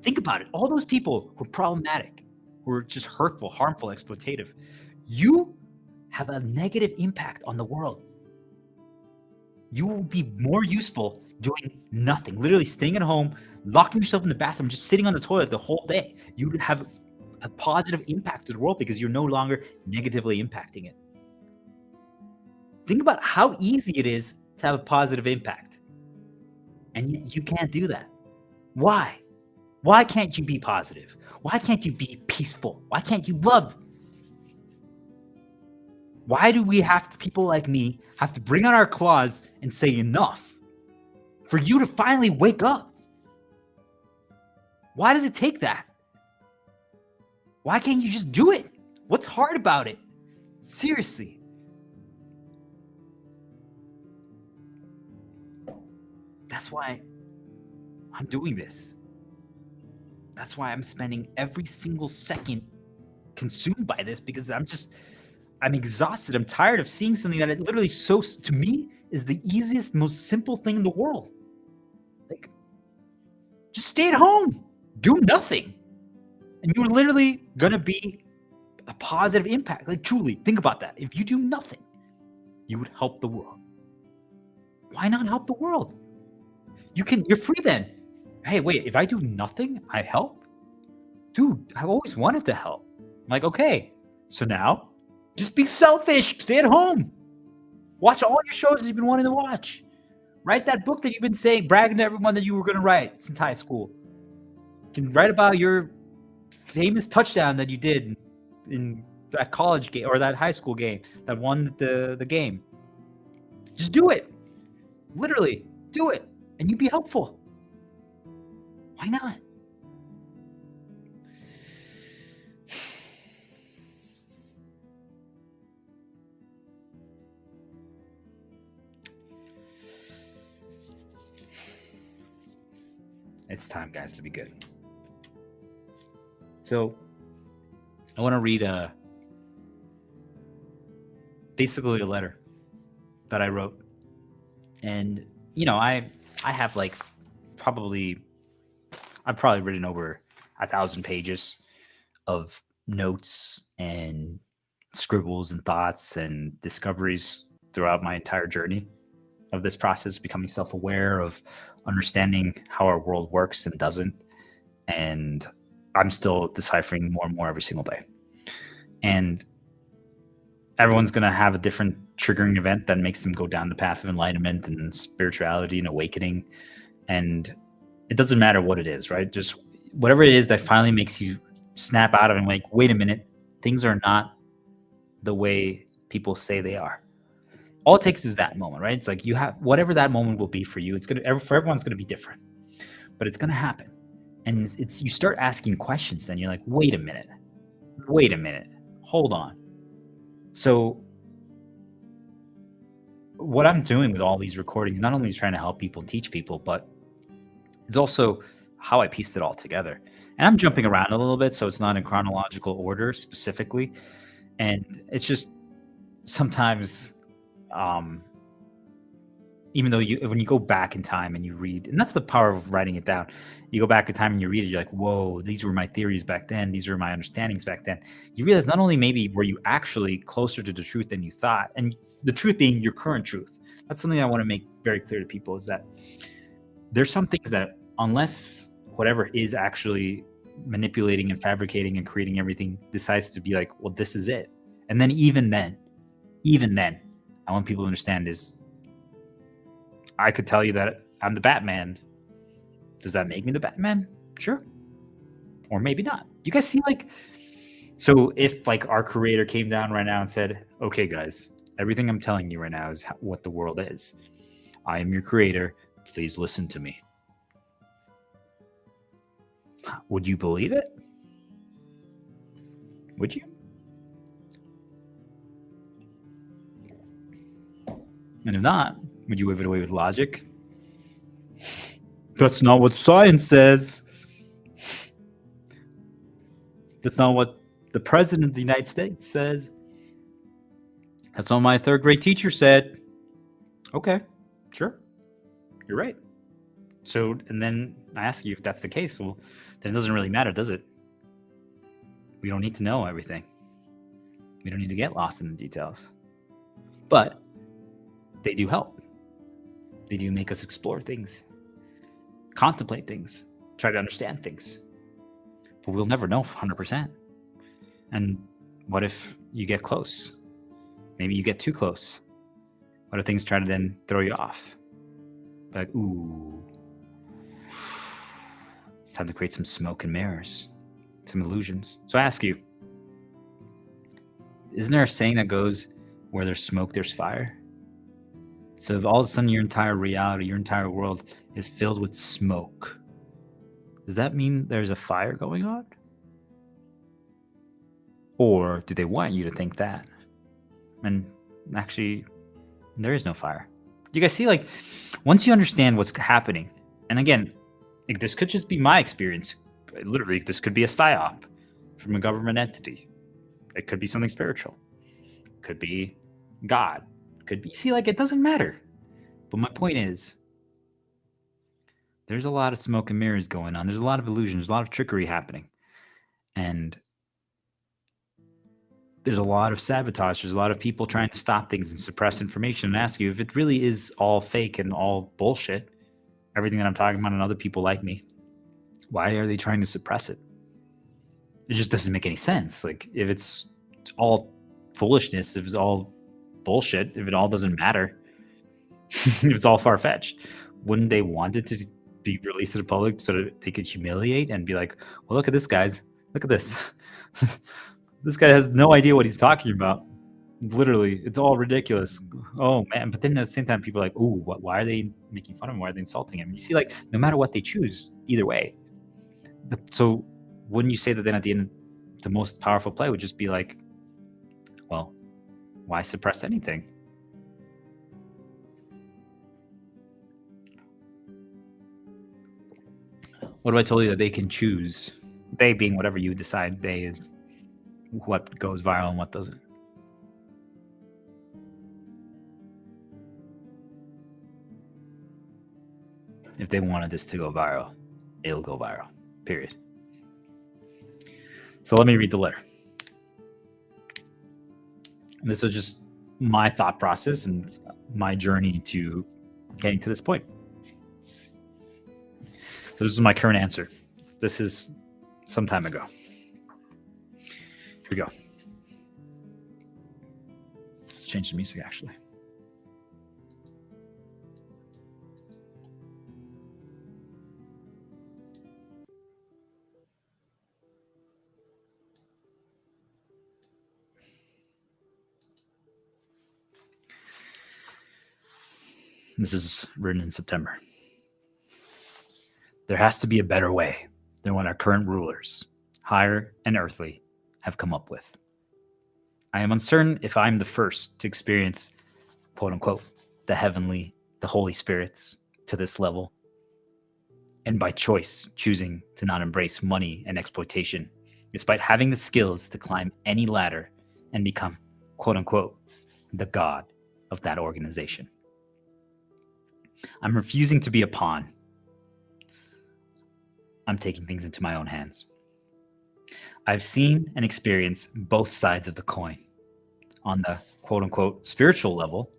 Think about it. All those people who are problematic, who are just hurtful, harmful, exploitative, you have a negative impact on the world. You will be more useful doing nothing, literally staying at home, locking yourself in the bathroom, just sitting on the toilet the whole day. You would have a positive impact to the world because you're no longer negatively impacting it. Think about how easy it is to have a positive impact. And yet you can't do that. Why? Why can't you be positive? Why can't you be peaceful? Why can't you love? Why do we have to, people like me, have to bring out our claws and say enough for you to finally wake up? Why does it take that? Why can't you just do it? What's hard about it? Seriously. That's why I'm doing this. That's why I'm spending every single second consumed by this, because I'm exhausted. I'm tired of seeing something that it literally to me is the easiest, most simple thing in the world. Like, just stay at home, do nothing. And you're literally gonna be a positive impact. Like, truly, think about that. If you do nothing, you would help the world. Why not help the world? You're free then. Hey, wait, if I do nothing, I help? Dude, I've always wanted to help. I'm like, okay, so now just be selfish, stay at home. Watch all your shows that you've been wanting to watch. Write that book that you've been bragging to everyone that you were gonna write since high school. You can write about your famous touchdown that you did in that college game or that high school game that won the game. Just do it. Literally, do it. And you be helpful. Why not? It's time, guys, to be good. So I want to read basically a letter that I wrote. And, I have I've probably written over 1,000 pages of notes and scribbles and thoughts and discoveries throughout my entire journey of this process, becoming self-aware, of understanding how our world works and doesn't. And I'm still deciphering more and more every single day. And everyone's going to have a different triggering event that makes them go down the path of enlightenment and spirituality and awakening. And it doesn't matter what it is, right? Just whatever it is that finally makes you snap out of it and like, wait a minute, things are not the way people say they are. All it takes is that moment, right? It's like you have whatever that moment will be for you. It's for everyone's going to be different, but it's going to happen. And it's you start asking questions. Then you're like, wait a minute, hold on. So what I'm doing with all these recordings, not only is trying to help people and teach people, but it's also how I pieced it all together. And I'm jumping around a little bit, so it's not in chronological order specifically. And it's just sometimes, even though when you go back in time and you read, and that's the power of writing it down, you go back in time and you read it, you're like, whoa, these were my theories back then, these were my understandings back then. You realize not only maybe were you actually closer to the truth than you thought, and the truth being your current truth. That's something I want to make very clear to people, is that there's some things that unless whatever is actually manipulating and fabricating and creating everything decides to be like, well, this is it. And then even then, I want people to understand is, I could tell you that I'm the Batman. Does that make me the Batman? Sure. Or maybe not. You guys see, like, so if like our creator came down right now and said, okay, guys, everything I'm telling you right now is what the world is. I am your creator. Please listen to me. Would you believe it? Would you? And if not, would you wave it away with logic? That's not what science says. That's not what the president of the United States says. That's what my third grade teacher said. Okay, sure. You're right. So, and then I ask you if that's the case, well, then it doesn't really matter, does it? We don't need to know everything. We don't need to get lost in the details. But they do help. They do make us explore things, contemplate things, try to understand things. But we'll never know 100%. And what if you get close? Maybe you get too close. What if things try to then throw you off? Like, ooh, it's time to create some smoke and mirrors, some illusions. So I ask you, isn't there a saying that goes, where there's smoke, there's fire? So if all of a sudden your entire reality, your entire world is filled with smoke, does that mean there's a fire going on? Or do they want you to think that? And actually, there is no fire. You guys see, like, once you understand what's happening, and again, like, this could just be my experience. Literally, this could be a psyop from a government entity. It could be something spiritual. It could be God. It could be, see, like, it doesn't matter. But my point is, there's a lot of smoke and mirrors going on. There's a lot of illusions. There's a lot of trickery happening. And there's a lot of sabotage. There's a lot of people trying to stop things and suppress information and ask you if it really is all fake and all bullshit, everything that I'm talking about and other people like me, why are they trying to suppress it? It just doesn't make any sense. Like, if it's all foolishness, if it's all bullshit, if it all doesn't matter, if it's all far-fetched, wouldn't they want it to be released to the public so that they could humiliate and be like, well, look at this, guys. Look at this. This guy has no idea what he's talking about. Literally, it's all ridiculous. Oh, man. But then at the same time, people are like, ooh, why are they making fun of him? Why are they insulting him? You see, like, no matter what they choose, either way. So wouldn't you say that then at the end, the most powerful play would just be like, well, why suppress anything? What do I tell you that they can choose? They being whatever you decide they is, what goes viral and what doesn't. If they wanted this to go viral, it'll go viral, period. So let me read the letter. And this was just my thought process and my journey to getting to this point. So this is my current answer. This is some time ago. Here we go. change the music, actually. This is written in September. There has to be a better way than what our current rulers, higher and earthly, have come up with. I am uncertain if I am the first to experience, quote unquote, the heavenly, the Holy Spirits to this level, and by choice choosing to not embrace money and exploitation, despite having the skills to climb any ladder and become, quote unquote, the god of that organization. I'm refusing to be a pawn. I'm taking things into my own hands. I've seen and experienced both sides of the coin on the quote unquote spiritual level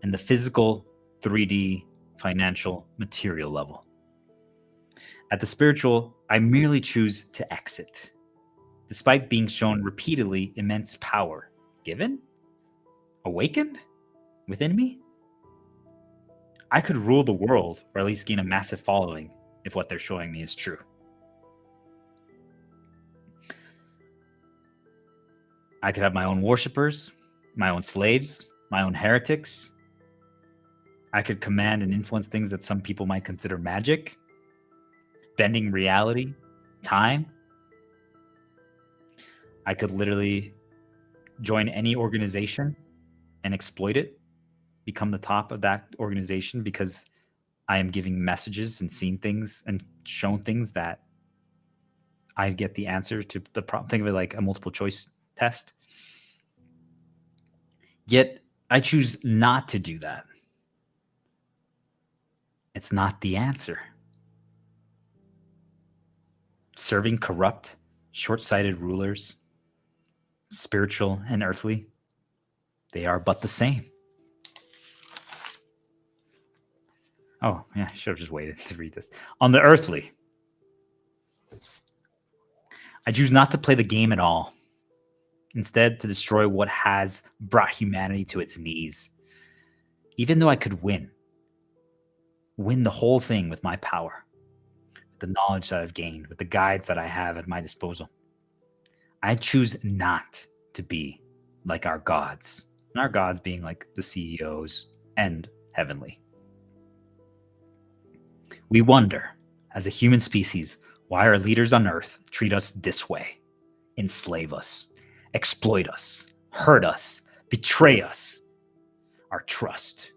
and the physical 3D financial material level. At the spiritual, I merely choose to exit, despite being shown repeatedly immense power given, awakened within me. I could rule the world, or at least gain a massive following, if what they're showing me is true. I could have my own worshippers, my own slaves, my own heretics. I could command and influence things that some people might consider magic, bending reality, time. I could literally join any organization and exploit it, become the top of that organization because I am giving messages and seeing things and shown things that I get the answer to the problem. Think of it like a multiple choice test. Yet I choose not to do that. It's not the answer. Serving corrupt, short-sighted rulers, spiritual and earthly, they are but the same. Oh, yeah, I should have just waited to read this. On the earthly, I choose not to play the game at all. Instead, to destroy what has brought humanity to its knees. Even though I could win the whole thing with my power, with the knowledge that I've gained, with the guides that I have at my disposal, I choose not to be like our gods. And our gods being like the CEOs and heavenly. We wonder, as a human species, why our leaders on Earth treat us this way, enslave us, exploit us, hurt us, betray us, our trust,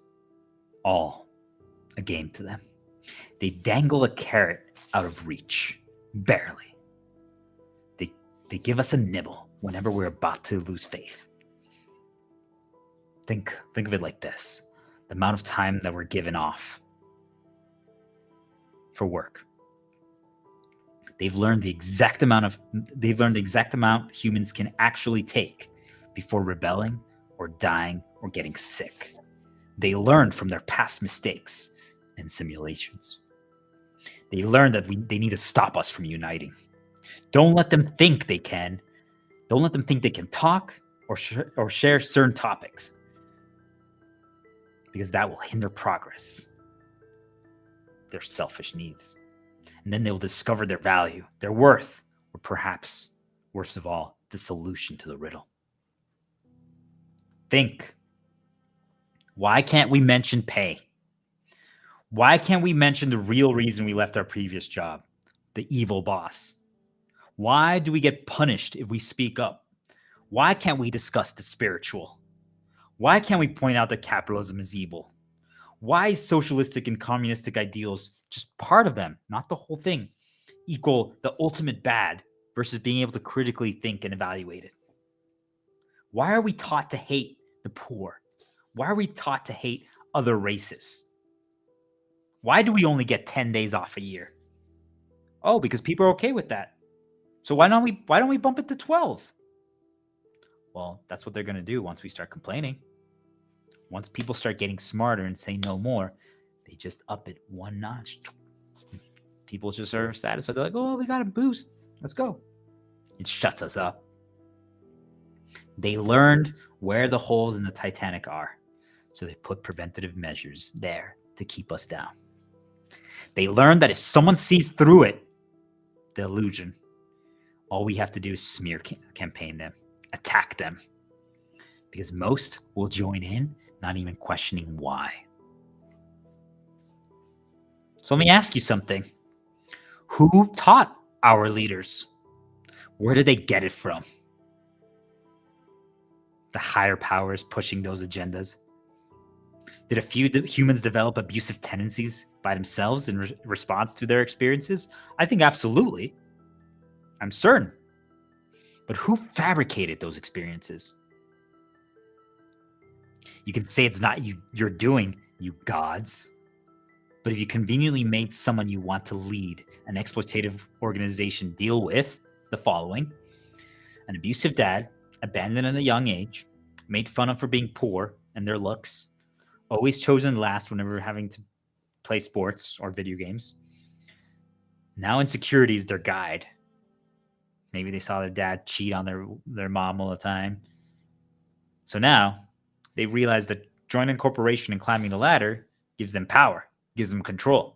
all a game to them. They dangle a carrot out of reach, barely. They give us a nibble whenever we're about to lose faith. Think of it like this. The amount of time that we're given off for work. They've learned the exact amount humans can actually take before rebelling or dying or getting sick. They learned from their past mistakes and simulations. They learned that they need to stop us from uniting. Don't let them think they can. Don't let them think they can talk or share certain topics, because that will hinder progress. Their selfish needs. And then they will discover their value, their worth, or perhaps, worst of all, the solution to the riddle. Think. Why can't we mention pay? Why can't we mention the real reason we left our previous job? The evil boss. Why do we get punished if we speak up? Why can't we discuss the spiritual? Why can't we point out that capitalism is evil? Why is socialistic and communistic ideals just part of them, not the whole thing, equal the ultimate bad versus being able to critically think and evaluate it? Why are we taught to hate the poor? Why are we taught to hate other races? Why do we only get 10 days off a year? Oh, because people are okay with that. So why don't we bump it to 12? Well, that's what they're going to do once we start complaining. Once people start getting smarter and say no more, they just up it one notch. People just are satisfied. They're like, oh, we got a boost. Let's go. It shuts us up. They learned where the holes in the Titanic are, so they put preventative measures there to keep us down. They learned that if someone sees through it, the illusion, all we have to do is smear campaign them, attack them, because most will join in, not even questioning why. So let me ask you something. Who taught our leaders? Where did they get it from? The higher powers pushing those agendas? Did a few humans develop abusive tendencies by themselves in response to their experiences? I think absolutely. I'm certain. But who fabricated those experiences? You can say it's not you're doing, you gods. But if you conveniently made someone you want to lead an exploitative organization deal with the following: an abusive dad, abandoned at a young age, made fun of for being poor and their looks, always chosen last whenever having to play sports or video games. Now insecurity is their guide. Maybe they saw their dad cheat on their mom all the time. So now they realize that joining a corporation and climbing the ladder gives them power, gives them control.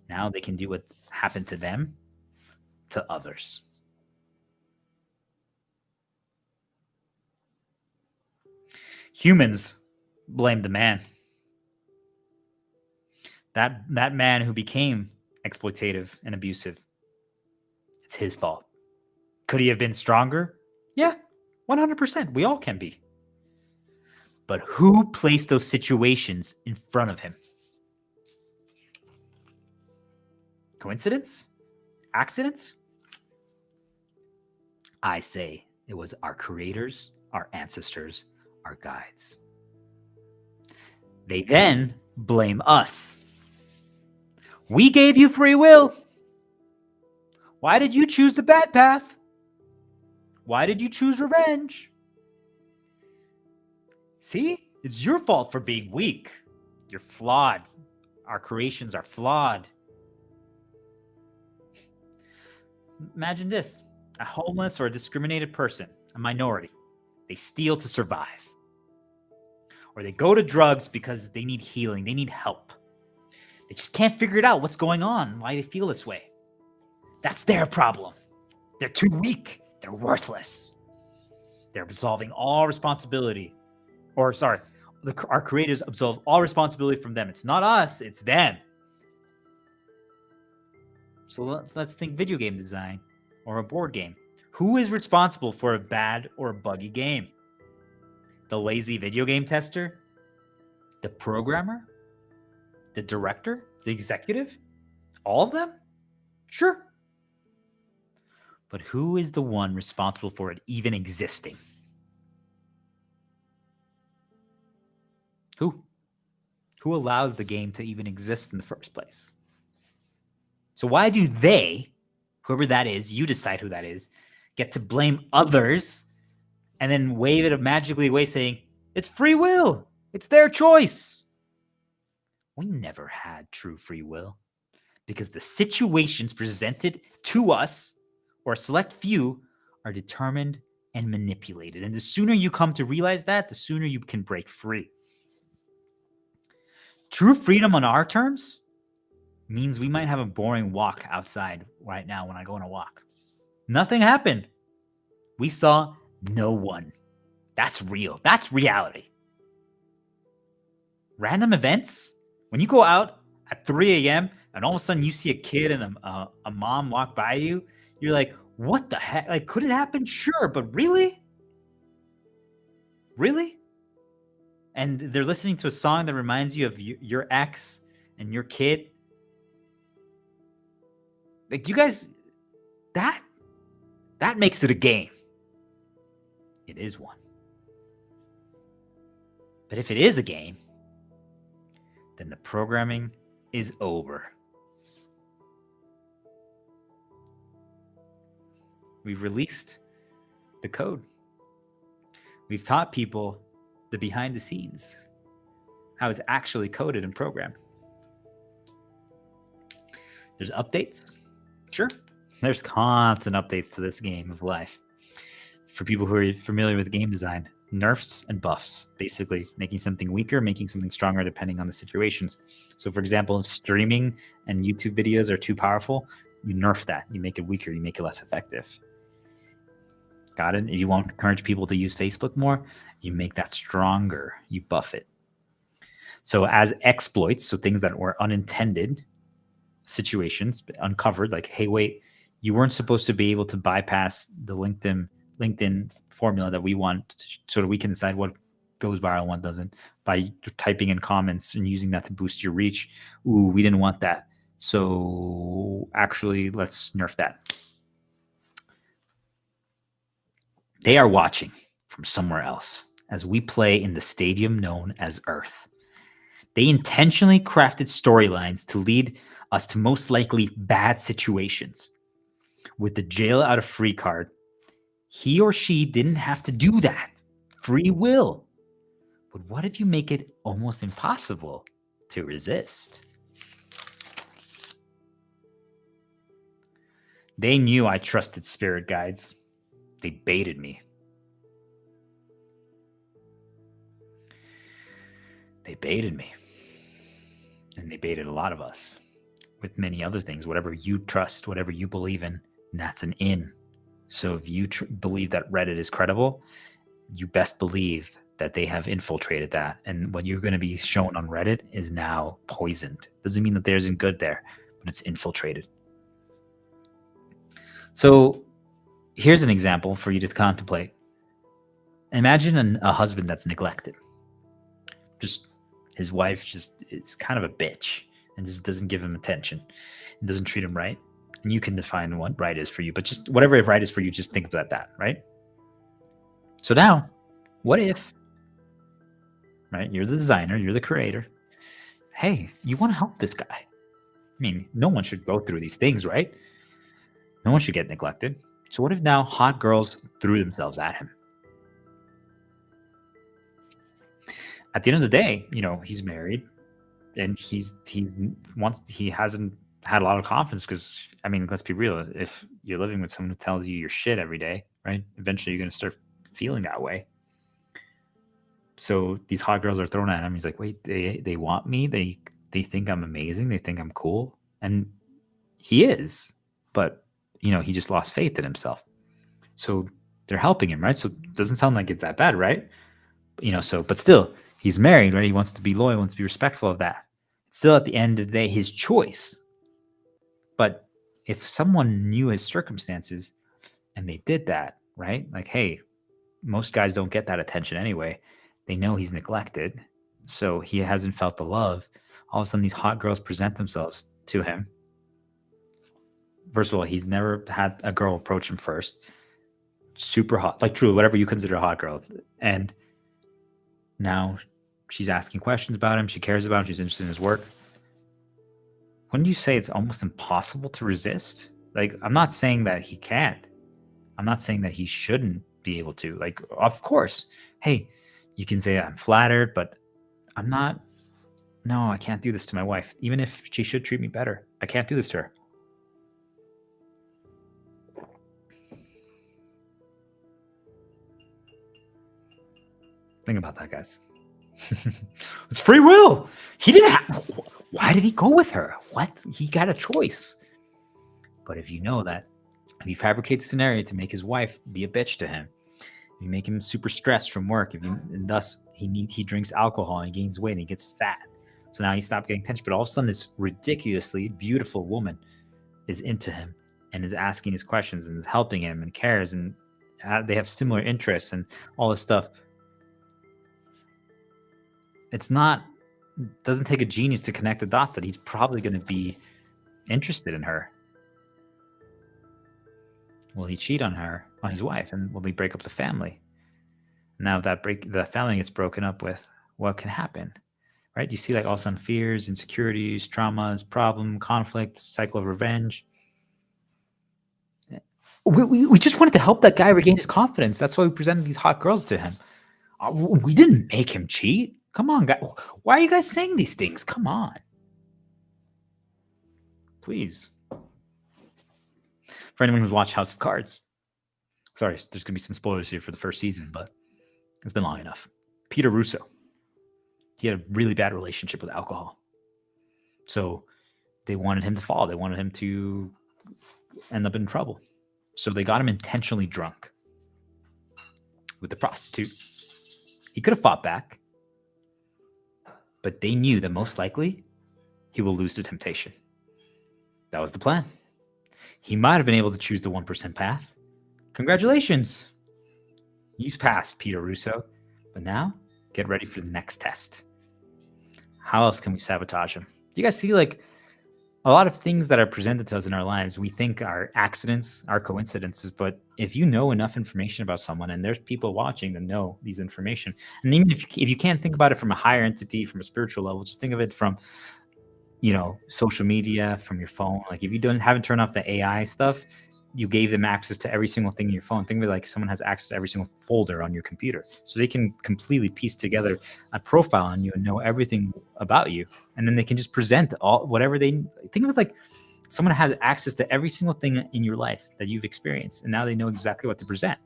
Now they can do what happened to them to others. Humans blame the man. That man who became exploitative and abusive. It's his fault. Could he have been stronger? Yeah, 100%. We all can be. But who placed those situations in front of him? Coincidence? Accidents? I say it was our creators, our ancestors, our guides. They then blame us. We gave you free will. Why did you choose the bad path? Why did you choose revenge? See, it's your fault for being weak. You're flawed. Our creations are flawed. Imagine this: a homeless or a discriminated person, a minority. They steal to survive. Or they go to drugs because they need healing, they need help. They just can't figure it out what's going on, why they feel this way. That's their problem. They're too weak. They're worthless. They're absolving all responsibility. Or, sorry, our creators absolve all responsibility from them. It's not us, it's them. So let's think video game design or a board game. Who is responsible for a bad or a buggy game? The lazy video game tester? The programmer? The director? The executive? All of them? Sure. But who is the one responsible for it even existing? Who? Who allows the game to even exist in the first place? So why do they, whoever that is, you decide who that is, get to blame others and then wave it magically away saying, it's free will, it's their choice? We never had true free will because the situations presented to us, or a select few, are determined and manipulated. And the sooner you come to realize that, the sooner you can break free. True freedom on our terms means we might have a boring walk outside right now when I go on a walk. Nothing happened. We saw no one. That's real. That's reality. Random events, when you go out at 3 a.m. and all of a sudden you see a kid and a mom walk by you, you're like, what the heck? Like, could it happen? Sure, but really? Really? And they're listening to a song that reminds you of your ex and your kid. Like, you guys, that makes it a game. It is one. But if it is a game, then the programming is over. We've released the code. We've taught people the behind the scenes, how it's actually coded and programmed. There's updates. Sure. There's constant updates to this game of life. For people who are familiar with game design, nerfs and buffs, basically making something weaker, making something stronger depending on the situations. So, for example, if streaming and YouTube videos are too powerful, you nerf that. You make it weaker. You make it less effective. Got it? If you want to encourage people to use Facebook more, you make that stronger. You buff it. So as exploits, so things that were unintended situations uncovered, like, hey, wait, you weren't supposed to be able to bypass the LinkedIn formula that we want so that we can decide what goes viral and what doesn't by typing in comments and using that to boost your reach. Ooh, we didn't want that. So actually, let's nerf that. They are watching from somewhere else as we play in the stadium known as Earth. They intentionally crafted storylines to lead us to most likely bad situations. With the jail out of free card, he or she didn't have to do that. Free will. But what if you make it almost impossible to resist? They knew I trusted spirit guides. They baited me. They baited me. And they baited a lot of us with many other things. Whatever you trust, whatever you believe in, that's an in. So if you believe that Reddit is credible, you best believe that they have infiltrated that. And what you're going to be shown on Reddit is now poisoned. Doesn't mean that there isn't good there, but it's infiltrated. So here's an example for you to contemplate. Imagine a husband that's neglected. Just his wife just is kind of a bitch and just doesn't give him attention and doesn't treat him right. And you can define what right is for you, but just whatever right is for you, just think about that, right? So now, what if, right? You're the designer, you're the creator. Hey, you want to help this guy. I mean, no one should go through these things, right? No one should get neglected. So what if now hot girls threw themselves at him? At the end of the day, he's married and he hasn't had a lot of confidence because, I mean, let's be real. If you're living with someone who tells you your shit every day, right? Eventually you're going to start feeling that way. So these hot girls are thrown at him. He's like, wait, they want me. They think I'm amazing. They think I'm cool. And he is, but he just lost faith in himself. So they're helping him, right? So it doesn't sound like it's that bad, right? But still, he's married, right? He wants to be loyal, wants to be respectful of that. It's still, at the end of the day, his choice. But if someone knew his circumstances and they did that, right? Like, hey, most guys don't get that attention anyway. They know he's neglected, so he hasn't felt the love. All of a sudden, these hot girls present themselves to him. First of all, he's never had a girl approach him first. Super hot, like truly, whatever you consider a hot girl. And now she's asking questions about him. She cares about him. She's interested in his work. Wouldn't you say it's almost impossible to resist? Like, I'm not saying that he can't. I'm not saying that he shouldn't be able to. Like, of course, hey, you can say I'm flattered, but I'm not. No, I can't do this to my wife. Even if she should treat me better, I can't do this to her. Think about that, guys. It's free will. He didn't have. Why did he go with her? What? He got a choice. But if you know that, if you fabricate the scenario to make his wife be a bitch to him, you make him super stressed from work, and thus he drinks alcohol and he gains weight and he gets fat. So now he stopped getting attention. But all of a sudden, this ridiculously beautiful woman is into him and is asking his questions and is helping him and cares, and they have similar interests and all this stuff. Doesn't take a genius to connect the dots that he's probably going to be interested in her. Will he cheat on his wife, and will he break up the family? Now that the family gets broken up with, what can happen? Right? You see, like, all of a sudden, fears, insecurities, traumas, problem, conflict, cycle of revenge. We just wanted to help that guy regain his confidence. That's why we presented these hot girls to him. We didn't make him cheat. Come on, guys. Why are you guys saying these things? Come on. Please. For anyone who's watched House of Cards, Sorry, there's going to be some spoilers here for the first season, but it's been long enough. Peter Russo. He had a really bad relationship with alcohol. So they wanted him to fall. They wanted him to end up in trouble. So they got him intentionally drunk with the prostitute. He could have fought back, but they knew that most likely he will lose to temptation. That was the plan. He might have been able to choose the 1% path. Congratulations. You've passed, Peter Russo. But now, get ready for the next test. How else can we sabotage him? Do you guys see, like, a lot of things that are presented to us in our lives, we think are accidents, are coincidences, but if you know enough information about someone and there's people watching that know these information, and even if you can't think about it from a higher entity, from a spiritual level, just think of it from, social media, from your phone. Like if you haven't turned off the AI stuff, you gave them access to every single thing in your phone. Think of it like someone has access to every single folder on your computer. So they can completely piece together a profile on you and know everything about you. And then they can just present whatever they think of it like someone has access to every single thing in your life that you've experienced. And now they know exactly what to present.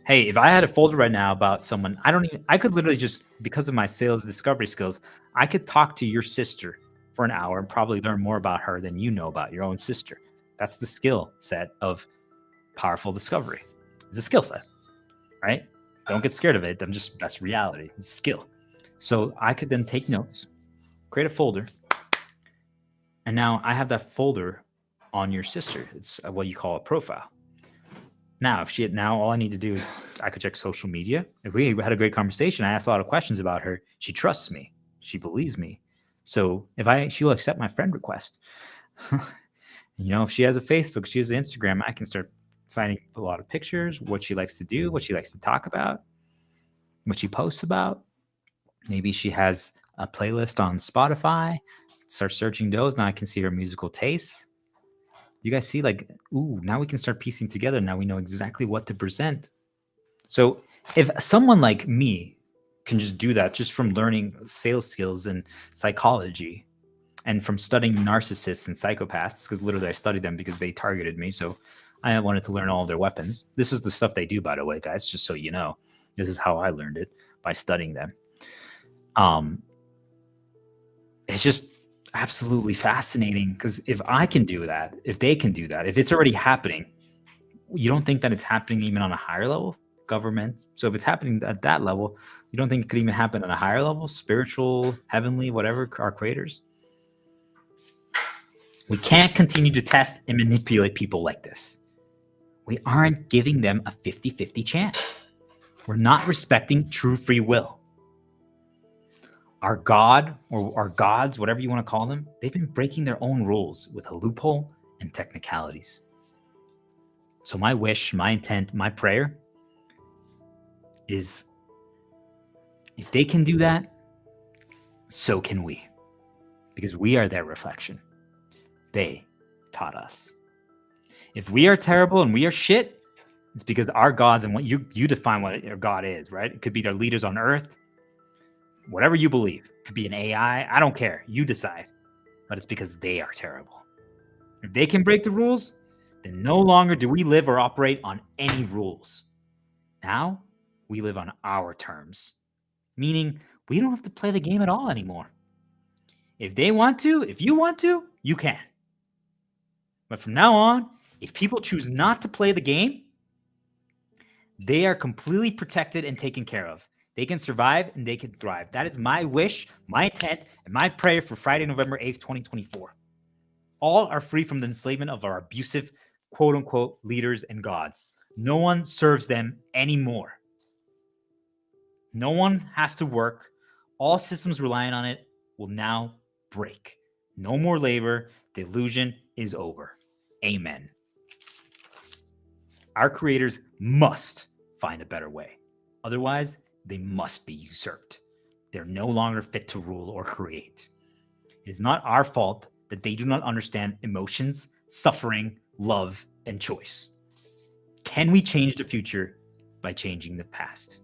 Hey, if I had a folder right now about someone, I could literally just, because of my sales discovery skills, I could talk to your sister for an hour and probably learn more about her than you know about your own sister. That's the skill set of powerful discovery. It's a skill set, right? Don't get scared of it. That's reality. It's a skill. So I could then take notes, create a folder, and now I have that folder on your sister. It's what you call a profile. Now, all I need to do is I could check social media. If we had a great conversation, I asked a lot of questions about her. She trusts me. She believes me. So she'll accept my friend request. If she has a Facebook, she has an Instagram, I can start finding a lot of pictures, what she likes to do, what she likes to talk about, what she posts about. Maybe she has a playlist on Spotify. Start searching those. Now I can see her musical tastes. You guys see, now we can start piecing together. Now we know exactly what to present. So if someone like me can just do that just from learning sales skills and psychology, and from studying narcissists and psychopaths, because literally I studied them because they targeted me. So I wanted to learn all of their weapons. This is the stuff they do, by the way, guys, just so you know. This is how I learned it, by studying them. It's just absolutely fascinating, because if I can do that, if they can do that, if it's already happening, you don't think that it's happening even on a higher level? Government. So if it's happening at that level, you don't think it could even happen at a higher level? Spiritual, heavenly, whatever, our creators? We can't continue to test and manipulate people like this. We aren't giving them a 50-50 chance. We're not respecting true free will. Our God, or our gods, whatever you want to call them, they've been breaking their own rules with a loophole and technicalities. So my wish, my intent, my prayer is, if they can do that, so can we. Because we are their reflection. They taught us. If we are terrible and we are shit, it's because our gods, and what you define what your God is, right? It could be their leaders on earth, whatever you believe. It could be an AI. I don't care. You decide. But it's because they are terrible. If they can break the rules, then no longer do we live or operate on any rules. Now we live on our terms, meaning we don't have to play the game at all anymore. If they want to, if you want to, you can. But from now on, if people choose not to play the game, they are completely protected and taken care of. They can survive and they can thrive. That is my wish, my intent, and my prayer for Friday, November 8th, 2024. All are free from the enslavement of our abusive, quote-unquote, leaders and gods. No one serves them anymore. No one has to work. All systems relying on it will now break. No more labor. The illusion is over. Amen. Our creators must find a better way. Otherwise, they must be usurped. They're no longer fit to rule or create. It is not our fault that they do not understand emotions, suffering, love, and choice. Can we change the future by changing the past?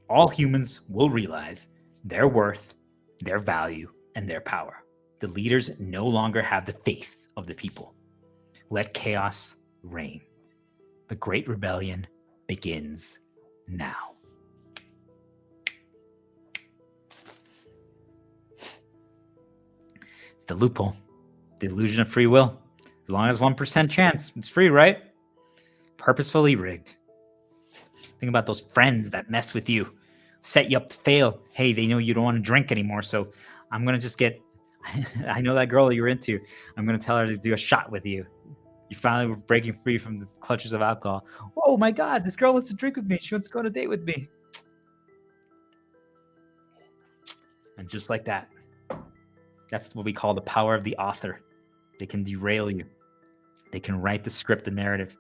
All humans will realize their worth, their value, and their power. The leaders no longer have the faith of the people. Let chaos reign. The Great Rebellion begins now. It's the loophole, the illusion of free will. As long as 1% chance, it's free, right? Purposefully rigged. Think about those friends that mess with you, set you up to fail. Hey, they know you don't want to drink anymore, so I'm going to just get, I know that girl you're into. I'm going to tell her to do a shot with you. You finally were breaking free from the clutches of alcohol. Oh my God, this girl wants to drink with me. She wants to go on a date with me. And just like that, that's what we call the power of the author. They can derail you. They can write the script, the narrative.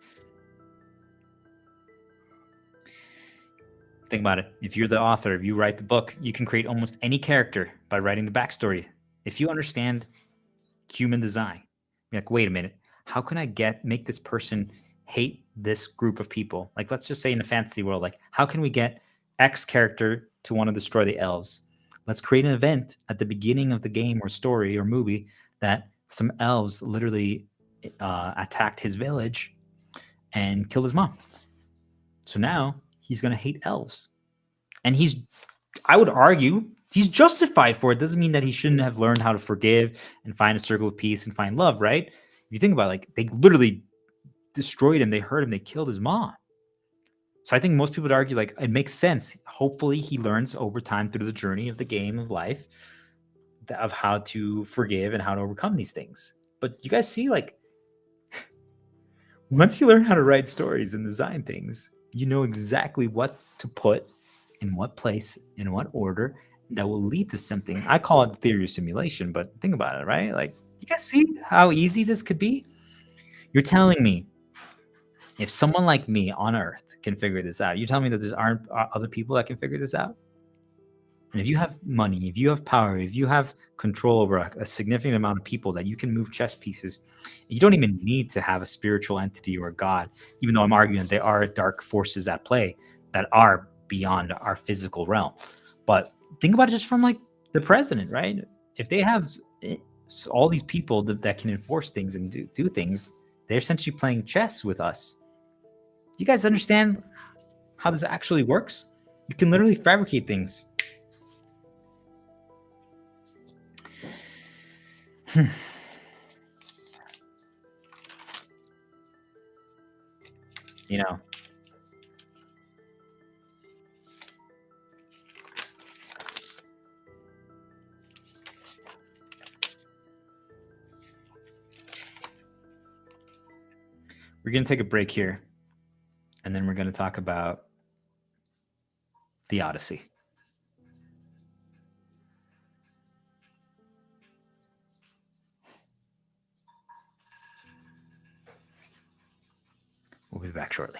Think about it. If you're the author, if you write the book, you can create almost any character by writing the backstory. If you understand human design, you're like, wait a minute, how can I make this person hate this group of people? Like, let's just say in a fantasy world, like, how can we get X character to want to destroy the elves? Let's create an event at the beginning of the game or story or movie that some elves literally attacked his village and killed his mom. So now he's going to hate elves. And I would argue, he's justified for it. Doesn't mean that he shouldn't have learned how to forgive and find a circle of peace and find love, right? If you think about it, like, they literally destroyed him. They hurt him. They killed his mom. So I think most people would argue, like, it makes sense. Hopefully he learns over time through the journey of the game of life of how to forgive and how to overcome these things. But you guys see, like, once you learn how to write stories and design things, you know exactly what to put in what place, in what order, that will lead to something. I call it theory of simulation, but think about it, right? Like, you guys see how easy this could be? You're telling me if someone like me on Earth can figure this out, you tell me that there aren't other people that can figure this out? And if you have money, if you have power, if you have control over a significant amount of people that you can move chess pieces, you don't even need to have a spiritual entity or a god, even though I'm arguing that there are dark forces at play that are beyond our physical realm. But think about it just from, like, the president, right? If they have all these people that can enforce things and do things, they're essentially playing chess with us. Do you guys understand how this actually works? You can literally fabricate things. You know, we're going to take a break here, and then we're going to talk about the Odyssey. We'll be back shortly.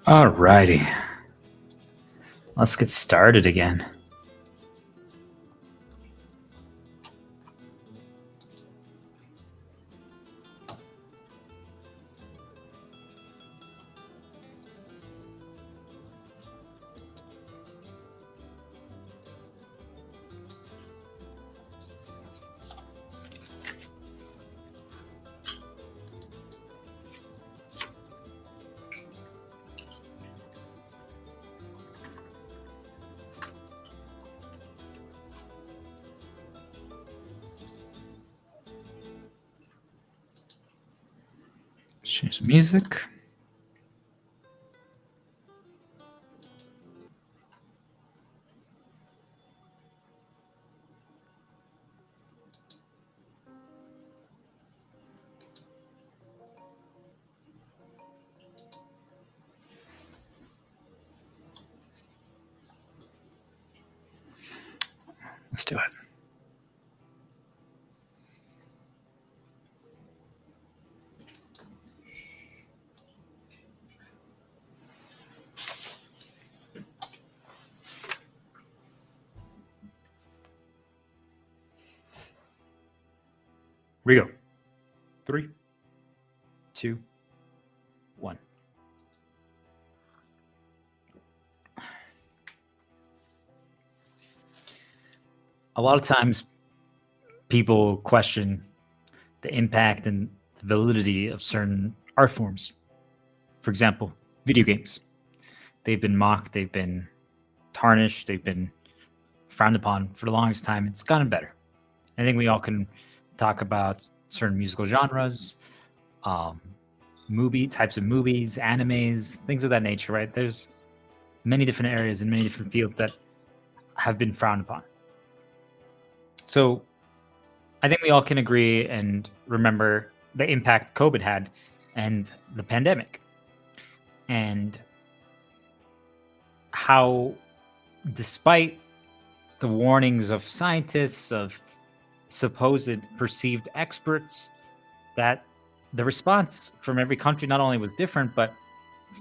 Alrighty, let's get started again. Change the music. Let's do it. Here we go. 3, 2, 1. A lot of times people question the impact and the validity of certain art forms. For example, video games. They've been mocked, they've been tarnished, they've been frowned upon for the longest time. It's gotten better. I think we all can talk about certain musical genres, movie types of movies, animes, things of that nature, right? There's many different areas and many different fields that have been frowned upon. So I think we all can agree and remember the impact COVID had and the pandemic, and how, despite the warnings of scientists, of supposed perceived experts, that the response from every country not only was different, but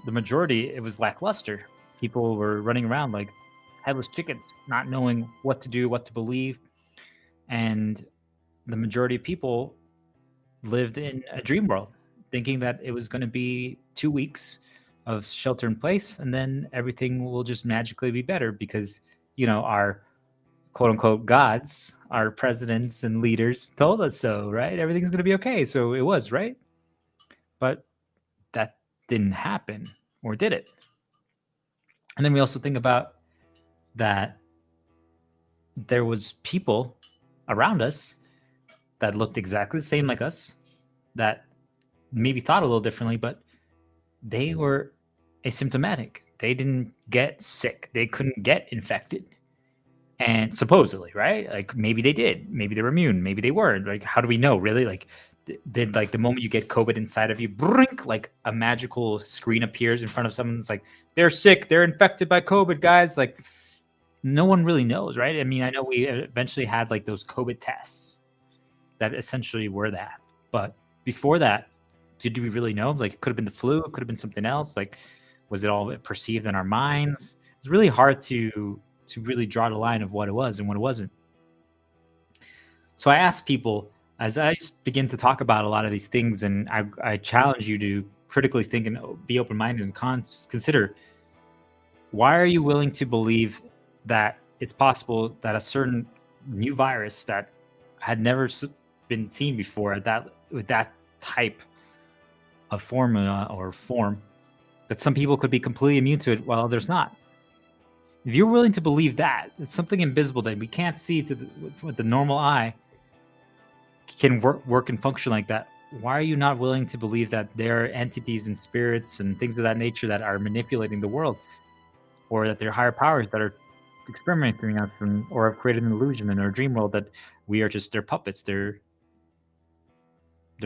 the majority, it was lackluster. People were running around like headless chickens, not knowing what to do, what to believe. And the majority of people lived in a dream world, thinking that it was going to be 2 weeks of shelter in place and then everything will just magically be better because, our quote unquote gods, our presidents and leaders told us so, right? Everything's going to be okay. So it was, right? But that didn't happen, or did it? And then we also think about that there was people around us that looked exactly the same like us, that maybe thought a little differently, but they were asymptomatic. They didn't get sick. They couldn't get infected. And supposedly, right? Like maybe they did. Maybe they were immune. Maybe they weren't. Like, how do we know? Really? Like, did like the moment you get COVID inside of you, brink, like a magical screen appears in front of someone. It's like they're sick. They're infected by COVID, guys. Like, no one really knows, right? I mean, I know we eventually had like those COVID tests that essentially were that, but before that, did we really know? Like, it could have been the flu. It could have been something else. Like, was it all perceived in our minds? It's really hard to really draw the line of what it was and what it wasn't. So I asked people, as I begin to talk about a lot of these things, and I challenge you to critically think and be open-minded and consider, why are you willing to believe that it's possible that a certain new virus that had never been seen before, that with that type of formula or form, that some people could be completely immune to it while others not? If you're willing to believe that it's something invisible that we can't see with the normal eye can work and function like that, why are you not willing to believe that there are entities and spirits and things of that nature that are manipulating the world, or that there are higher powers that are experimenting us or have created an illusion in our dream world that we are just their puppets, their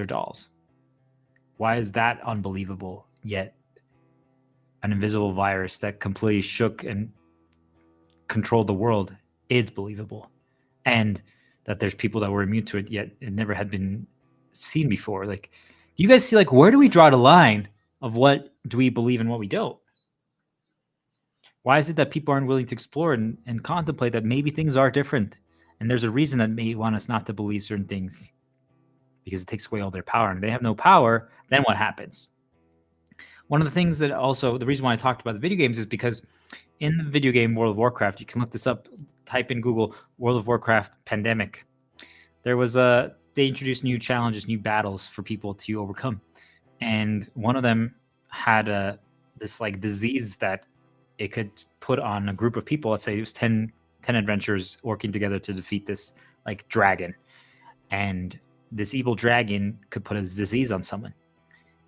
dolls? Why is that unbelievable, yet an invisible virus that completely shook and controlled the world is believable? And that there's people that were immune to it, yet it never had been seen before. Like, do you guys see, like, where do we draw the line of what do we believe and what we don't? Why is it that people aren't willing to explore and contemplate that maybe things are different? And there's a reason that may want us not to believe certain things, because it takes away all their power. And if they have no power, then what happens? One of the things that also, the reason why I talked about the video games is because in the video game World of Warcraft, you can look this up, type in Google World of Warcraft pandemic. They introduced new challenges, new battles for people to overcome. And one of them had this like disease that it could put on a group of people. Let's say it was 10 adventurers working together to defeat this like dragon. And this evil dragon could put a disease on someone.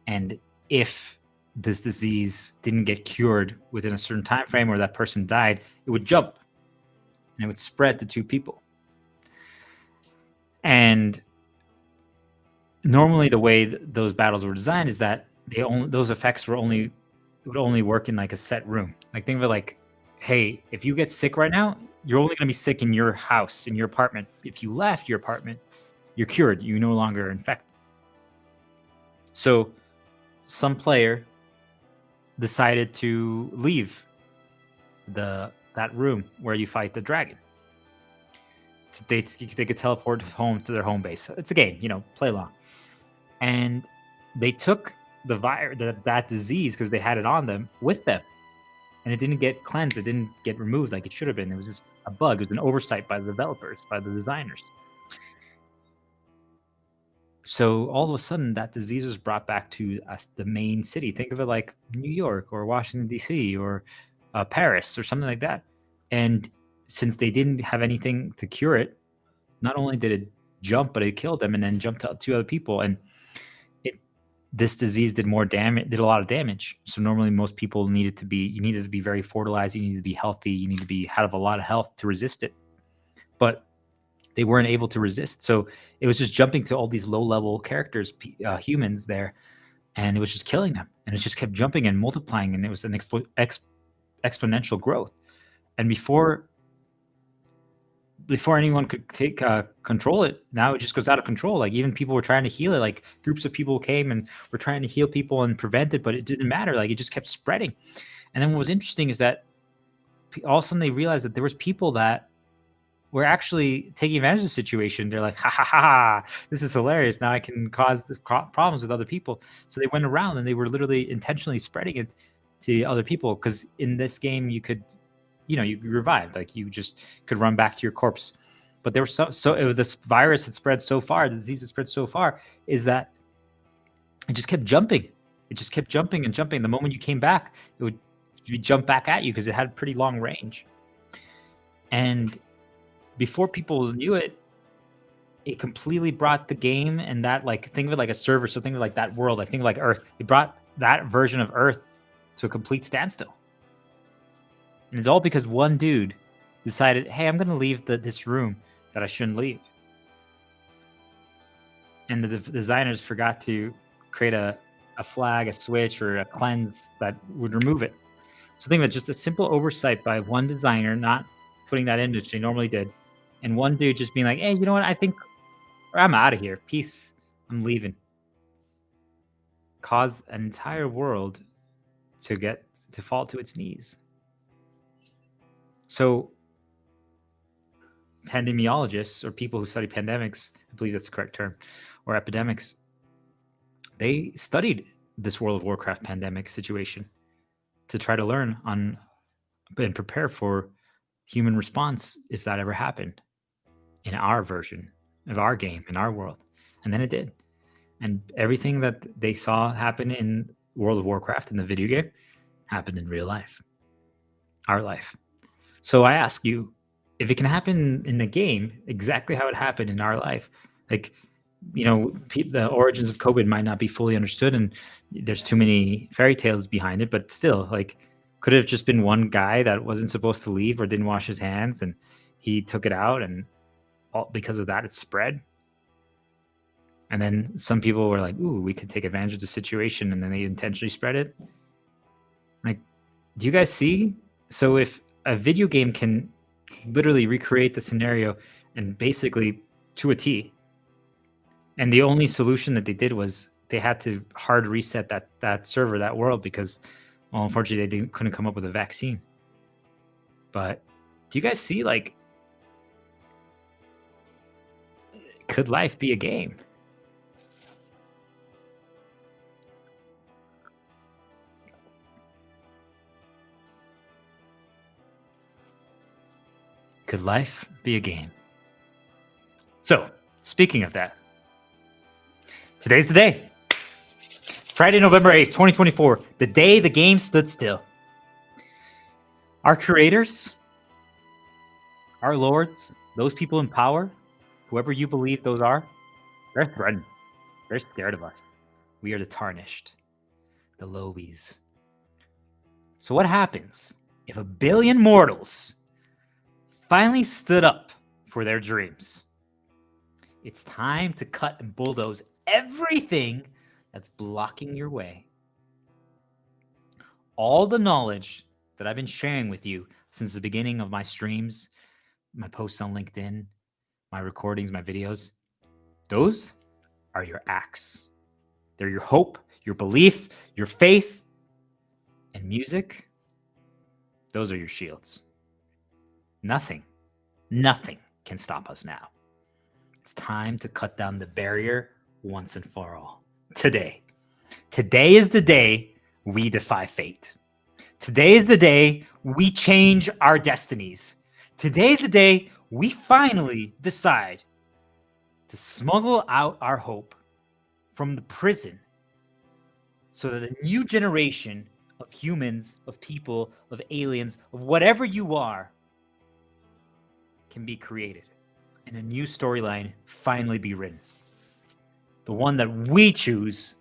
And if this disease didn't get cured within a certain time frame, or that person died, it would jump and it would spread to 2 people. And normally the way those battles were designed is that those effects would only work in like a set room. Like think of it like, hey, if you get sick right now, you're only going to be sick in your house, in your apartment. If you left your apartment, you're cured. You no longer infected. So some player decided to leave that room where you fight the dragon. They could teleport home to their home base. It's a game, play along. And they took that disease, because they had it on them, with them. And it didn't get cleansed. It didn't get removed like it should have been. It was just a bug. It was an oversight by the developers, by the designers. So all of a sudden, that disease was brought back to the main city. Think of it like New York or Washington, D.C. or Paris or something like that. And since they didn't have anything to cure it, not only did it jump, but it killed them and then jumped to 2 other people. And this disease did a lot of damage. So normally most people needed to be very fertilized. You needed to be healthy. You need to have a lot of health to resist it. But they weren't able to resist. So it was just jumping to all these low-level characters, humans there, and it was just killing them. And it just kept jumping and multiplying, and it was an exponential growth. And before anyone could take control it, now it just goes out of control. Like even people were trying to heal it. Like groups of people came and were trying to heal people and prevent it, but it didn't matter. Like it just kept spreading. And then what was interesting is that all of a sudden they realized that there was people that were actually taking advantage of the situation. They're like, ha ha ha, this is hilarious. Now I can cause the problems with other people. So they went around and they were literally intentionally spreading it to other people. Because in this game, you could, you revived. Like you just could run back to your corpse. But there was this virus had spread so far, the disease had spread so far, is that it just kept jumping. It just kept jumping and jumping. The moment you came back, it would jump back at you because it had pretty long range. And before people knew it, it completely brought the game and that, like, think of it like a server. So think of like that world, like think of like Earth. It brought that version of Earth to a complete standstill. And it's all because one dude decided, hey, I'm going to leave this room that I shouldn't leave. And the designers forgot to create a flag, a switch, or a cleanse that would remove it. So think of it, just a simple oversight by one designer not putting that in, which they normally did. And one dude just being like, hey, you know what? I think I'm out of here. Peace. I'm leaving. Caused an entire world to fall to its knees. So pandemiologists, or people who study pandemics, I believe that's the correct term, or epidemics, they studied this World of Warcraft pandemic situation to try to learn on and prepare for human response if that ever happened in our version of our game, in our world. And then it did. And everything that they saw happen in World of Warcraft in the video game happened in real life, our life. So I ask you, if it can happen in the game exactly how it happened in our life, like, the origins of COVID might not be fully understood and there's too many fairy tales behind it, but still, like, could it have just been one guy that wasn't supposed to leave or didn't wash his hands and he took it out, and because of that it spread? And then some people were like, ooh, we could take advantage of the situation, and then they intentionally spread it. Like, do you guys see? So if a video game can literally recreate the scenario and basically to a T, and the only solution that they did was they had to hard reset that server, that world, because, well, unfortunately, they couldn't come up with a vaccine. But do you guys see, like, could life be a game? Could life be a game? So, speaking of that, today's the day. Friday, November 8th, 2024, the day the game stood still. Our creators, our lords, those people in power, whoever you believe those are, they're threatened. They're scared of us. We are the tarnished, the lowies. So what happens if a billion mortals finally stood up for their dreams? It's time to cut and bulldoze everything that's blocking your way. All the knowledge that I've been sharing with you since the beginning of my streams, my posts on LinkedIn, my recordings, my videos, those are your axe. They're your hope, your belief, your faith, and music. Those are your shields. Nothing can stop us now. It's time to cut down the barrier once and for all. Today is the day we defy fate. Today is the day we change our destinies. Today is the day we finally decide to smuggle out our hope from the prison so that a new generation of humans, of people, of aliens, of whatever you are, can be created and a new storyline finally be written. The one that we choose,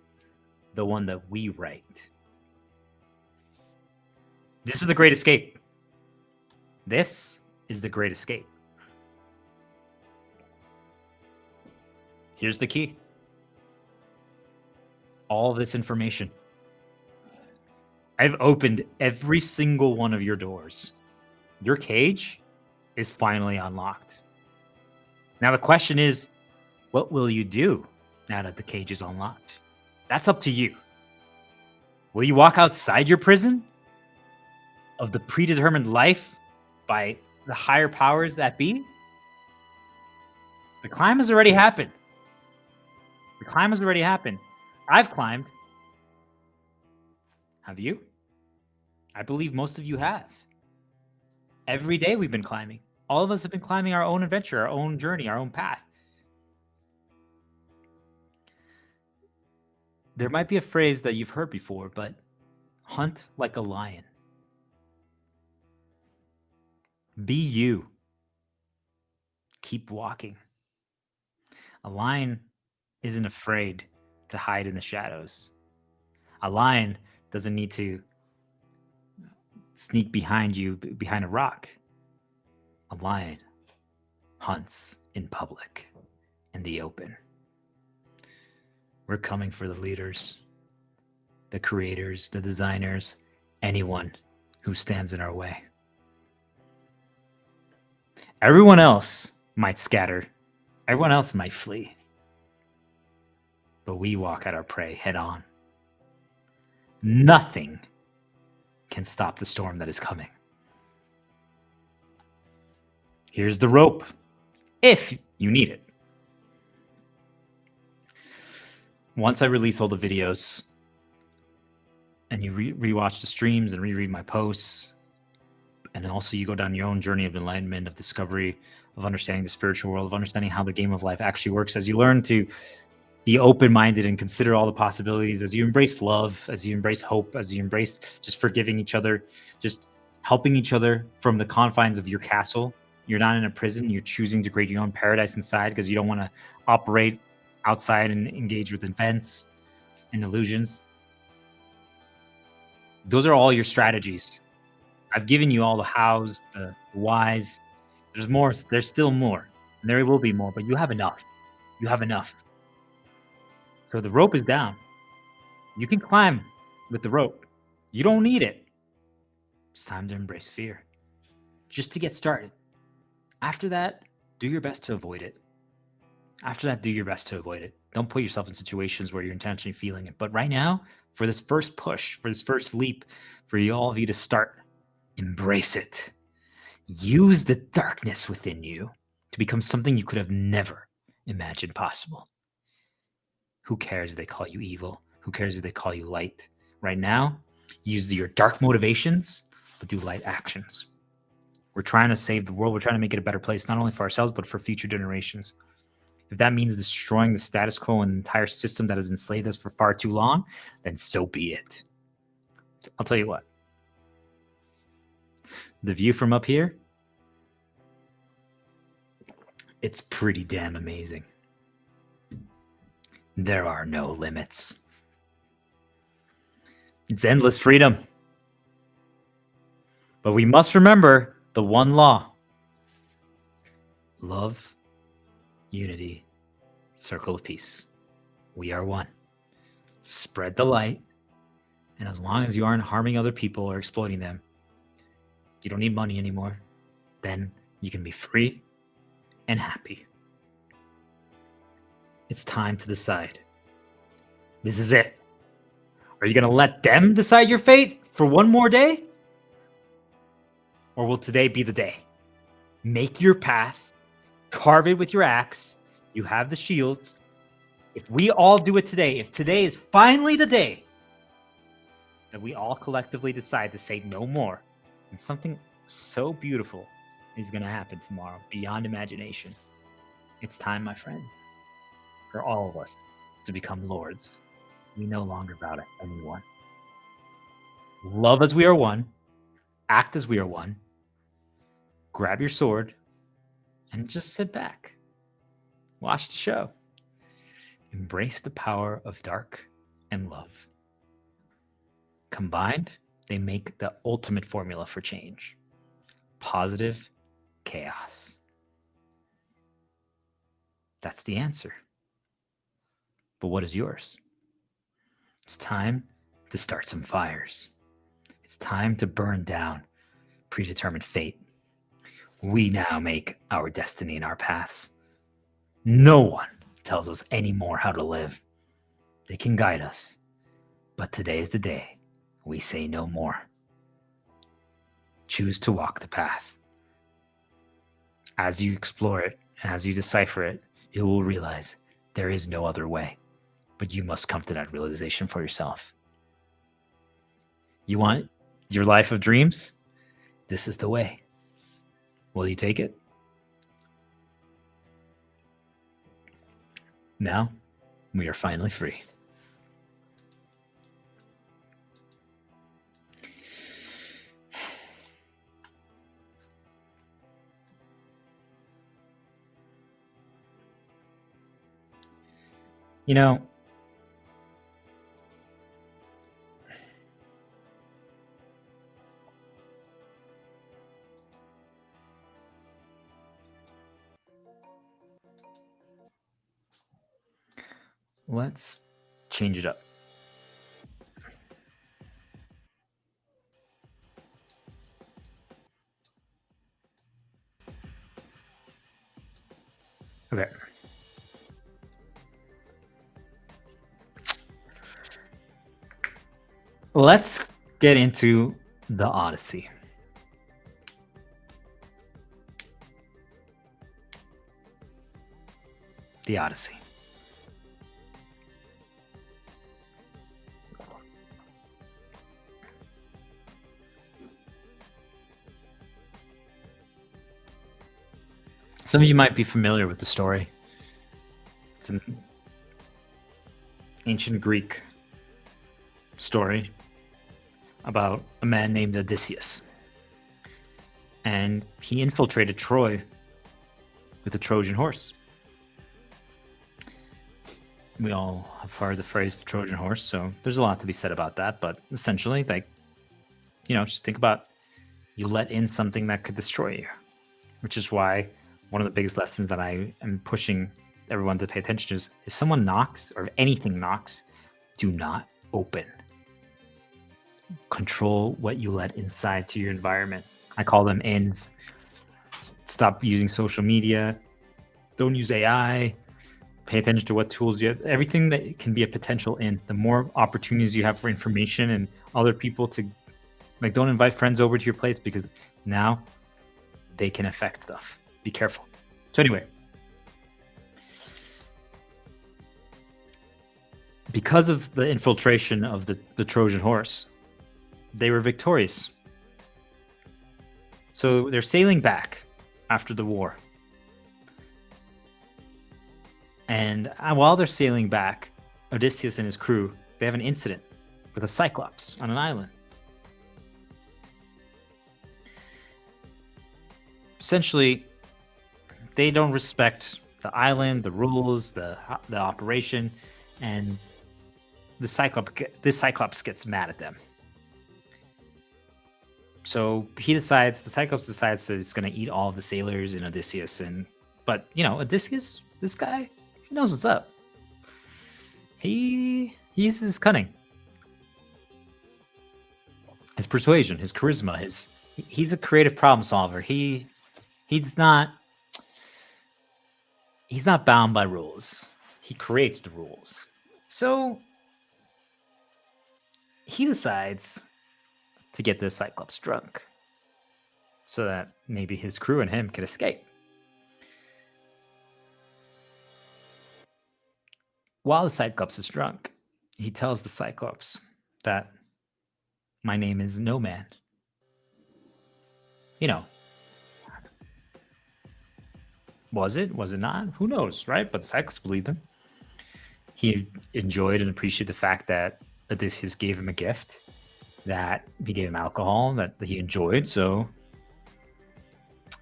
the one that we write. This is the Great Escape. This is the Great Escape. Here's the key. All this information. I've opened every single one of your doors. Your cage is finally unlocked. Now the question is, what will you do now that the cage is unlocked? That's up to you. Will you walk outside your prison of the predetermined life by the higher powers that be? The climb has already happened. The climb has already happened. I've climbed. Have you? I believe most of you have. Every day we've been climbing. All of us have been climbing our own adventure, our own journey, our own path. There might be a phrase that you've heard before, but hunt like a lion. Be you. Keep walking. A lion isn't afraid to hide in the shadows. A lion doesn't need to sneak behind you, behind a rock. A lion hunts in public, in the open. We're coming for the leaders, the creators, the designers, anyone who stands in our way. Everyone else might scatter. Everyone else might flee. But we walk at our prey head on. Nothing can stop the storm that is coming. Here's the rope, if you need it. Once I release all the videos and you rewatch the streams and reread my posts, and also you go down your own journey of enlightenment, of discovery, of understanding the spiritual world, of understanding how the game of life actually works, as you learn to be open-minded and consider all the possibilities, as you embrace love, as you embrace hope, as you embrace just forgiving each other, just helping each other from the confines of your castle. You're not in a prison. You're choosing to create your own paradise inside because you don't want to operate outside and engage with events and illusions. Those are all your strategies. I've given you all the hows, the whys. There's more. There's still more. And there will be more, but you have enough. You have enough. So the rope is down. You can climb with the rope. You don't need it. It's time to embrace fear. Just to get started. After that, do your best to avoid it. After that, do your best to avoid it. Don't put yourself in situations where you're intentionally feeling it. But right now, for this first push, for this first leap, for all of you to start, embrace it. Use the darkness within you to become something you could have never imagined possible. Who cares if they call you evil? Who cares if they call you light? Right now, use your dark motivations, but do light actions. We're trying to save the world. We're trying to make it a better place, not only for ourselves, but for future generations. If that means destroying the status quo and the entire system that has enslaved us for far too long, then so be it. I'll tell you what. The view from up here, it's pretty damn amazing. There are no limits. It's endless freedom. But we must remember the one law. Love, unity, circle of peace. We are one. Spread the light. And as long as you aren't harming other people or exploiting them, you don't need money anymore. Then you can be free and happy. It's time to decide. This is it. Are you going to let them decide your fate for one more day? Or will today be the day? Make your path. Carve it with your axe. You have the shields. If we all do it today, if today is finally the day that we all collectively decide to say no more, and something so beautiful is going to happen tomorrow beyond imagination. It's time, my friends, for all of us to become lords. We no longer bow to anyone. Love as we are one. Act as we are one. Grab your sword and just sit back. Watch the show. Embrace the power of dark and love. Combined, they make the ultimate formula for change. Positive chaos. That's the answer. But what is yours? It's time to start some fires. It's time to burn down predetermined fate. We now make our destiny and our paths. No one tells us anymore how to live. They can guide us. But today is the day we say no more. Choose to walk the path. As you explore it, and as you decipher it, you will realize there is no other way. But you must come to that realization for yourself. You want your life of dreams? This is the way. Will you take it? Now, we are finally free. You know, let's change it up. Okay. Let's get into the Odyssey. The Odyssey. Some of you might be familiar with the story. It's an ancient Greek story about a man named Odysseus. And he infiltrated Troy with a Trojan horse. We all have heard the phrase Trojan horse, so there's a lot to be said about that. But essentially, like, just think about you let in something that could destroy you, which is why one of the biggest lessons that I am pushing everyone to pay attention to is if someone knocks or if anything knocks, do not open. Control what you let inside to your environment. I call them ins. Stop using social media. Don't use AI. Pay attention to what tools you have. Everything that can be a potential in. The more opportunities you have for information and other people to, don't invite friends over to your place because now they can affect stuff. Be careful. So anyway, because of the infiltration of the Trojan horse, they were victorious. So they're sailing back after the war. And while they're sailing back, Odysseus and his crew, they have an incident with a Cyclops on an island. Essentially, they don't respect the island, the rules, the operation, and this Cyclops gets mad at them. So the Cyclops decides that it's going to eat all of the sailors and Odysseus. But Odysseus, this guy, he knows what's up. He's his cunning, his persuasion, his charisma. He's a creative problem solver. He's not bound by rules. He creates the rules. So he decides to get the Cyclops drunk so that maybe his crew and him could escape. While the Cyclops is drunk, he tells the Cyclops that my name is No Man. Was it? Was it not? Who knows, right? But the Cyclops believed him. He enjoyed and appreciated the fact that Odysseus gave him a gift, that he gave him alcohol that he enjoyed. So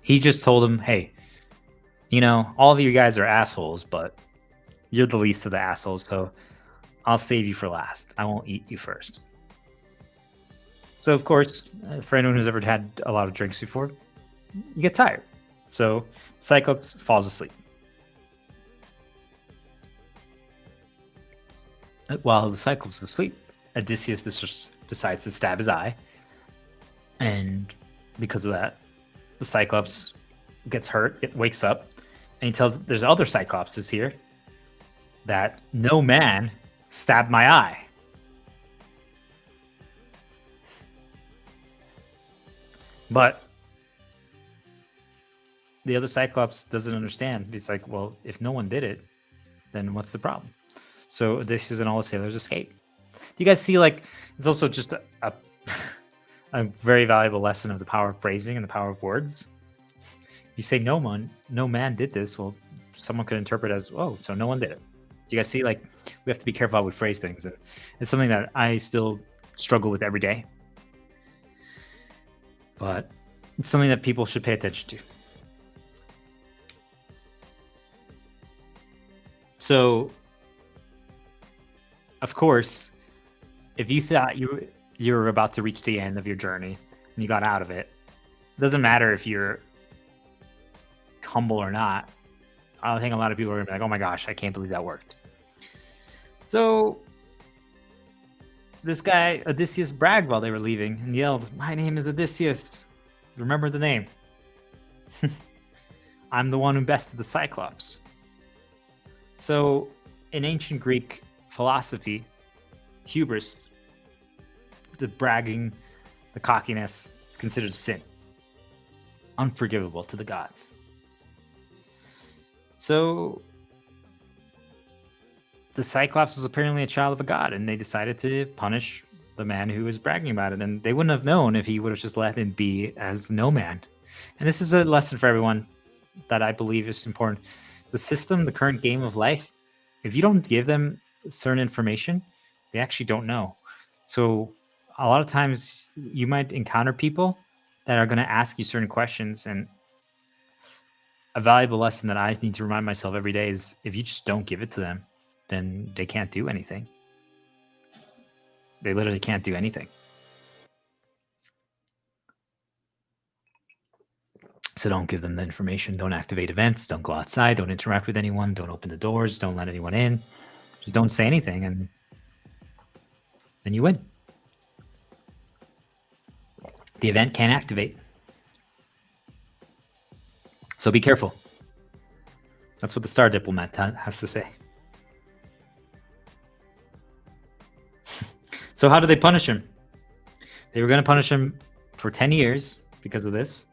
he just told him, hey, all of you guys are assholes, but you're the least of the assholes, so I'll save you for last. I won't eat you first. So, of course, for anyone who's ever had a lot of drinks before, you get tired. So Cyclops falls asleep. While the Cyclops is asleep, Odysseus decides to stab his eye. And because of that, the Cyclops gets hurt. It wakes up. And he tells there's other Cyclopses here that no man stabbed my eye. But the other Cyclops doesn't understand. He's like, well, if no one did it, then what's the problem? So Odysseus and all the sailors escape. Do you guys see, it's also just a very valuable lesson of the power of phrasing and the power of words. You say no man did this. Well, someone could interpret as, oh, so no one did it. Do you guys see, we have to be careful how we phrase things. And it's something that I still struggle with every day. But it's something that people should pay attention to. So, of course, if you thought you were about to reach the end of your journey and you got out of it, it doesn't matter if you're humble or not. I think a lot of people are going to be like, oh my gosh, I can't believe that worked. So this guy, Odysseus, bragged while they were leaving and yelled, my name is Odysseus. Remember the name. I'm the one who bested the Cyclops. So in ancient Greek philosophy, hubris, the bragging, the cockiness, is considered sin. Unforgivable to the gods. So the Cyclops was apparently a child of a god, and they decided to punish the man who was bragging about it. And they wouldn't have known if he would have just let him be as no man. And this is a lesson for everyone that I believe is important. The system, the current game of life, if you don't give them certain information, they actually don't know. So a lot of times you might encounter people that are going to ask you certain questions, and a valuable lesson that I need to remind myself every day is if you just don't give it to them, then they can't do anything. They literally can't do anything. So don't give them the information. Don't activate events. Don't go outside. Don't interact with anyone. Don't open the doors. Don't let anyone in. Just don't say anything, and then you win. The event can't activate. So be careful. That's what the Star Diplomat has to say. So how did they punish him? They were going to punish him for 10 years because of this.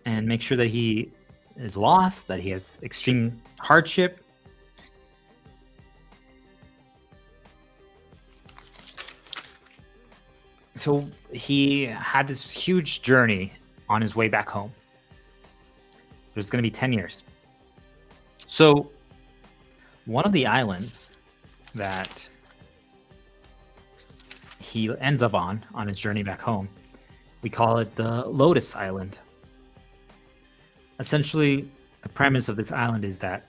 and make sure that he is lost, that he has extreme hardship. So he had this huge journey on his way back home. It was going to be 10 years. So one of the islands that he ends up on his journey back home, we call it the Lotus Island. Essentially, the premise of this island is that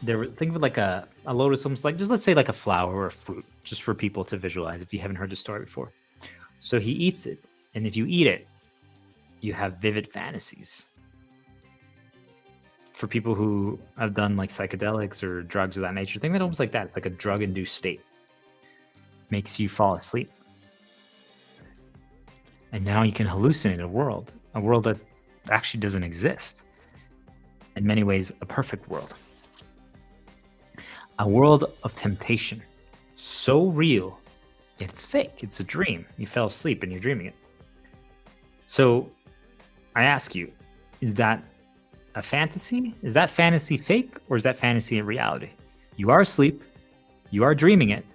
think of it like a lotus, almost like, just let's say like a flower or a fruit, just for people to visualize if you haven't heard the story before. So he eats it, and if you eat it, you have vivid fantasies. For people who have done like psychedelics or drugs of that nature, think of it almost like that. It's like a drug-induced state. Makes you fall asleep. And now you can hallucinate a world that actually doesn't exist. In many ways, a perfect world. A world of temptation. So real, yet it's fake. It's a dream. You fell asleep and you're dreaming it. So I ask you, is that a fantasy? Is that fantasy fake, or is that fantasy a reality? You are asleep, you are dreaming it,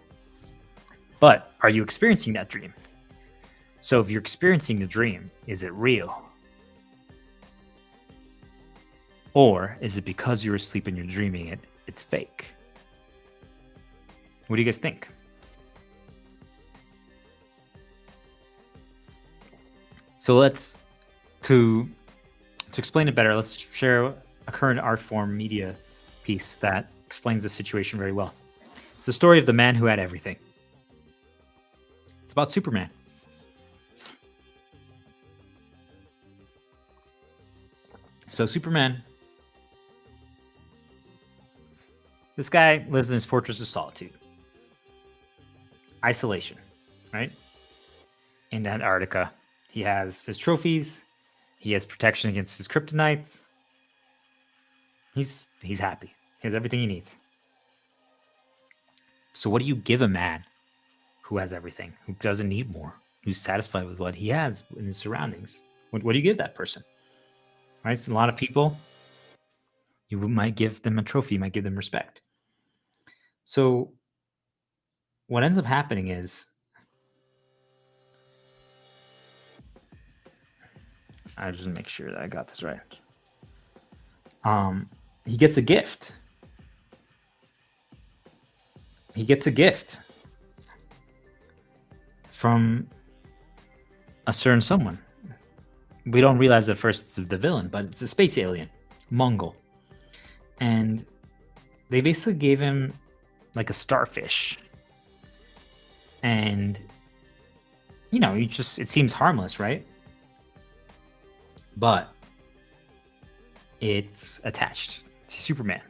but are you experiencing that dream? So if you're experiencing the dream, is it real? Or is it because you're asleep and you're dreaming it, it's fake? What do you guys think? So to explain it better, let's share a current art form media piece that explains the situation very well. It's the story of the man who had everything. It's about Superman. So Superman, this guy lives in his fortress of solitude. Isolation, right? In Antarctica. He has his trophies. He has protection against his kryptonites. He's happy. He has everything he needs. So what do you give a man who has everything, who doesn't need more, who's satisfied with what he has in his surroundings? What do you give that person? Right? So a lot of people, you might give them a trophy, you might give them respect. So what ends up happening is, I just make sure that I got this right. He gets a gift. He gets a gift from a certain someone. We don't realize at first it's the villain, but it's a space alien, Mongol. And they basically gave him like a starfish. And, you know, it seems harmless, right? But it's attached to Superman.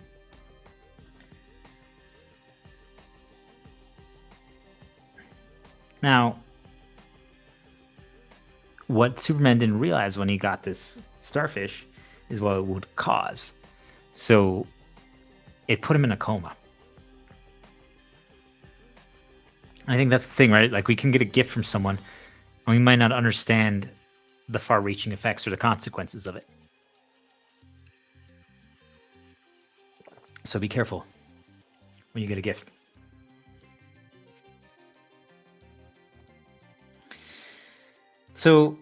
Now, what Superman didn't realize when he got this starfish is what it would cause. So it put him in a coma. I think that's the thing, right? Like, we can get a gift from someone, and we might not understand the far-reaching effects or the consequences of it. So be careful when you get a gift. So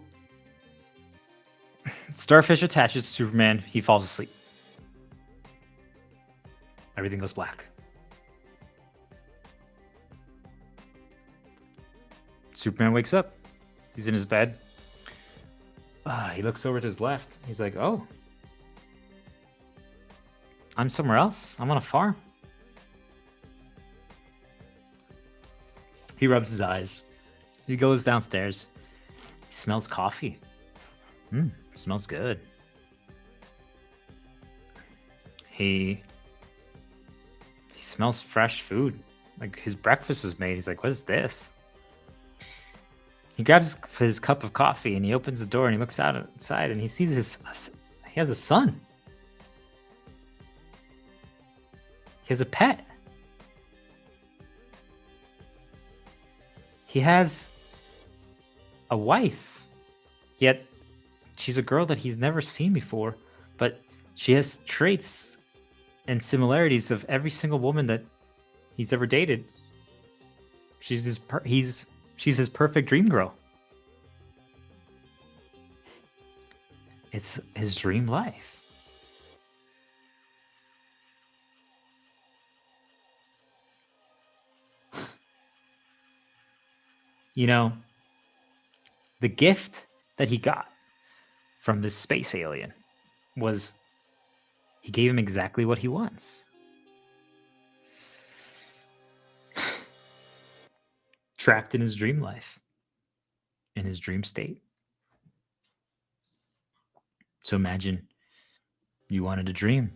starfish attaches to Superman. He falls asleep. Everything goes black. Superman wakes up. He's in his bed. He looks over to his left. He's like, oh, I'm somewhere else. I'm on a farm. He rubs his eyes. He goes downstairs. He smells coffee. Smells good. He smells fresh food. Like, his breakfast is made. He's like, what is this? He grabs his cup of coffee and he opens the door and he looks outside and he sees he has a son. He has a pet. He has a wife. He had she's a girl that he's never seen before, but she has traits and similarities of every single woman that he's ever dated. She's his perfect dream girl. It's his dream life. You know, the gift that he got from this space alien was he gave him exactly what he wants. Trapped in his dream life, in his dream state. So imagine you wanted a dream.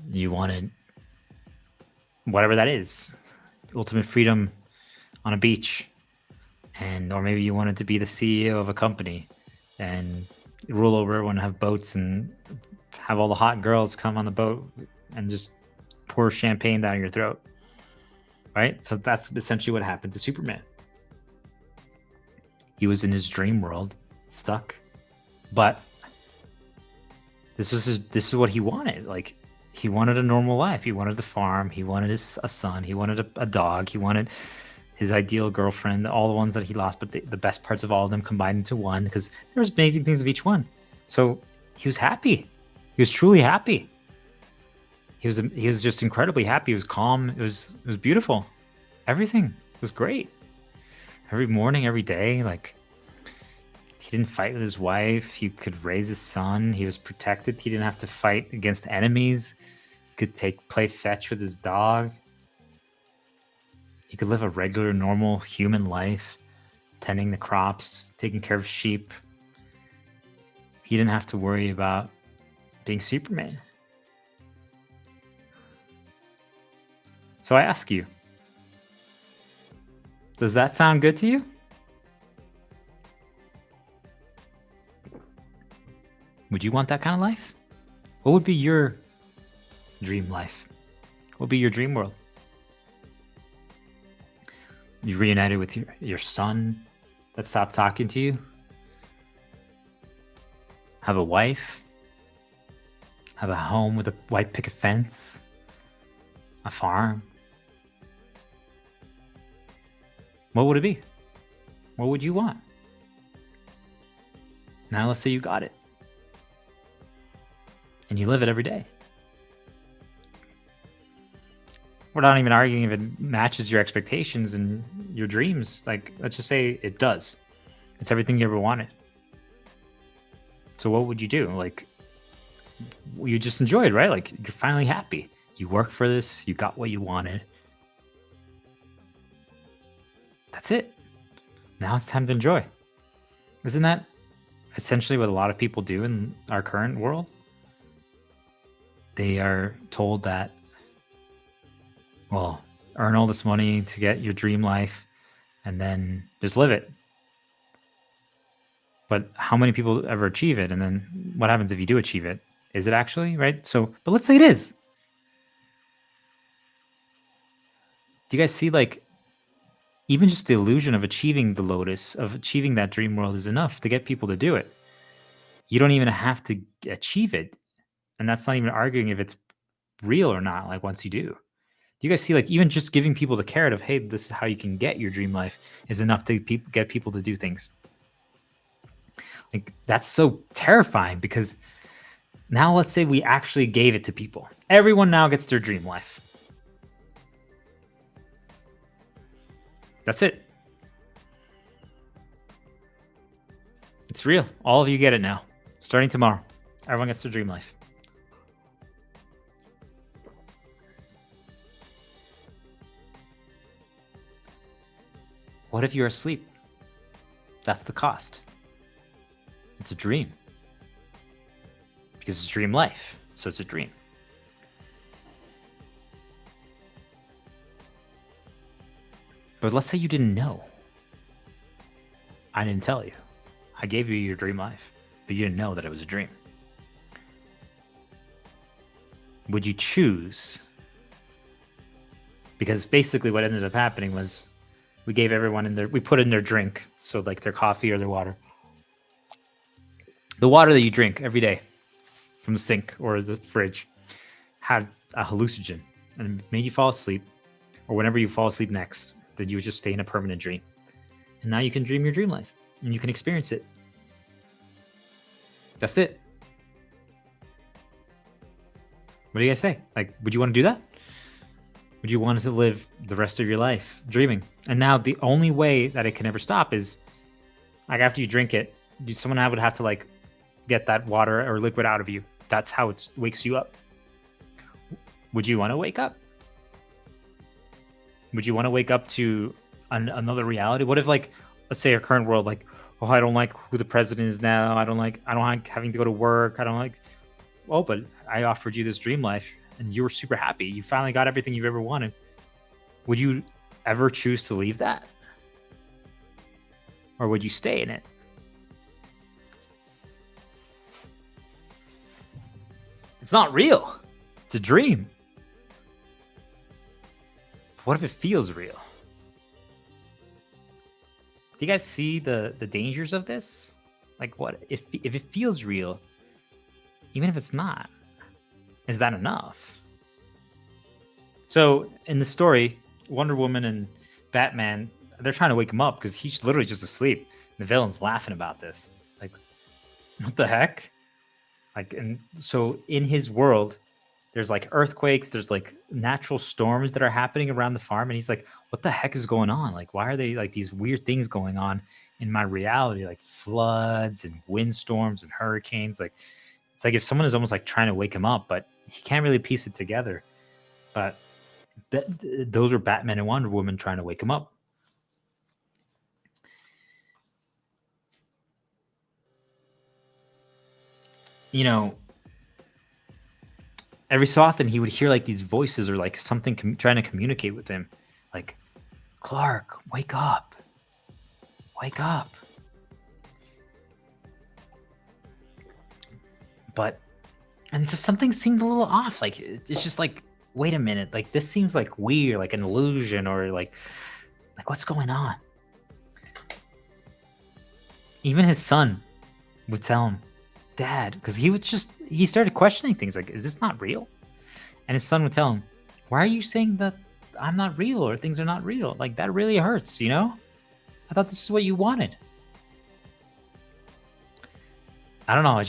You wanted whatever that is, ultimate freedom on a beach, or maybe you wanted to be the CEO of a company and rule over everyone, have boats, and have all the hot girls come on the boat and just pour champagne down your throat. Right? So that's essentially what happened to Superman. He was in his dream world, stuck. But this is what he wanted. Like, he wanted a normal life. He wanted the farm. He wanted a son. He wanted a dog. He wanted his ideal girlfriend, all the ones that he lost, but the best parts of all of them combined into one, because there was amazing things of each one. So he was happy. He was truly happy. He was just incredibly happy. He was calm. It was beautiful. Everything was great. Every morning, every day, like, he didn't fight with his wife. He could raise his son. He was protected. He didn't have to fight against enemies. He could play fetch with his dog. He could live a regular, normal human life, tending the crops, taking care of sheep. He didn't have to worry about being Superman. So I ask you, does that sound good to you? Would you want that kind of life? What would be your dream life? What would be your dream world? You reunited with your son that stopped talking to you? Have a wife? Have a home with a white picket fence? A farm? What would it be? What would you want? Now let's say you got it. And you live it every day. We're not even arguing if it matches your expectations and your dreams. Like, let's just say it does. It's everything you ever wanted. So what would you do? Like, you just enjoyed, right? Like, you're finally happy. You work for this. You got what you wanted. That's it. Now it's time to enjoy. Isn't that essentially what a lot of people do in our current world? They are told that, well, earn all this money to get your dream life and then just live it. But how many people ever achieve it? And then what happens if you do achieve it? Is it actually, right? So, but let's say it is. Do you guys see, like, even just the illusion of achieving the Lotus, of achieving that dream world is enough to get people to do it. You don't even have to achieve it. And that's not even arguing if it's real or not, like, once you do. Do you guys see, like, even just giving people the carrot of, hey, this is how you can get your dream life is enough to get people to do things? Like, that's so terrifying, because now let's say we actually gave it to people. Everyone now gets their dream life. That's it. It's real. All of you get it now. Starting tomorrow, everyone gets their dream life. What if you're asleep? That's the cost. It's a dream. Because it's a dream life, so it's a dream. But let's say you didn't know. I didn't tell you. I gave you your dream life, but you didn't know that it was a dream. Would you choose? Because basically what ended up happening was we gave everyone we put in their drink, so like their coffee or their water. The water that you drink every day from the sink or the fridge had a hallucinogen and it made you fall asleep, or whenever you fall asleep next, that you would just stay in a permanent dream. And now you can dream your dream life and you can experience it. That's it. What do you guys say? Like, would you want to do that? Would you want to live the rest of your life dreaming? And now the only way that it can ever stop is, like, after you drink it, someone would have to like get that water or liquid out of you. That's how it wakes you up. Would you want to wake up? Would you want to wake up to another reality? What if, like, let's say our current world, like, oh, I don't like who the president is now. I don't like having to go to work. I don't like, oh, but I offered you this dream life and you were super happy. You finally got everything you've ever wanted. Would you ever choose to leave that? Or would you stay in it? It's not real. It's a dream. What if it feels real? Do you guys see the dangers of this? Like, what if it feels real, even if it's not? Is that enough? So in the story, Wonder Woman and Batman, they're trying to wake him up because he's literally just asleep. The villain's laughing about this. Like, what the heck? Like, and so in his world, there's like earthquakes, there's like natural storms that are happening around the farm. And he's like, what the heck is going on? Like, why are they like these weird things going on in my reality? Like floods and windstorms and hurricanes. Like, it's like if someone is almost like trying to wake him up, but he can't really piece it together. But those are Batman and Wonder Woman trying to wake him up. You know, every so often he would hear like these voices or like something trying to communicate with him. Like, Clark, wake up. Wake up. But, and just something seemed a little off. Like, it's just like, wait a minute. Like, this seems like weird, like an illusion or like what's going on? Even his son would tell him, Dad, because he started questioning things like, is this not real? And his son would tell him, why are you saying that I'm not real or things are not real? Like, that really hurts, you know? I thought this is what you wanted. I don't know.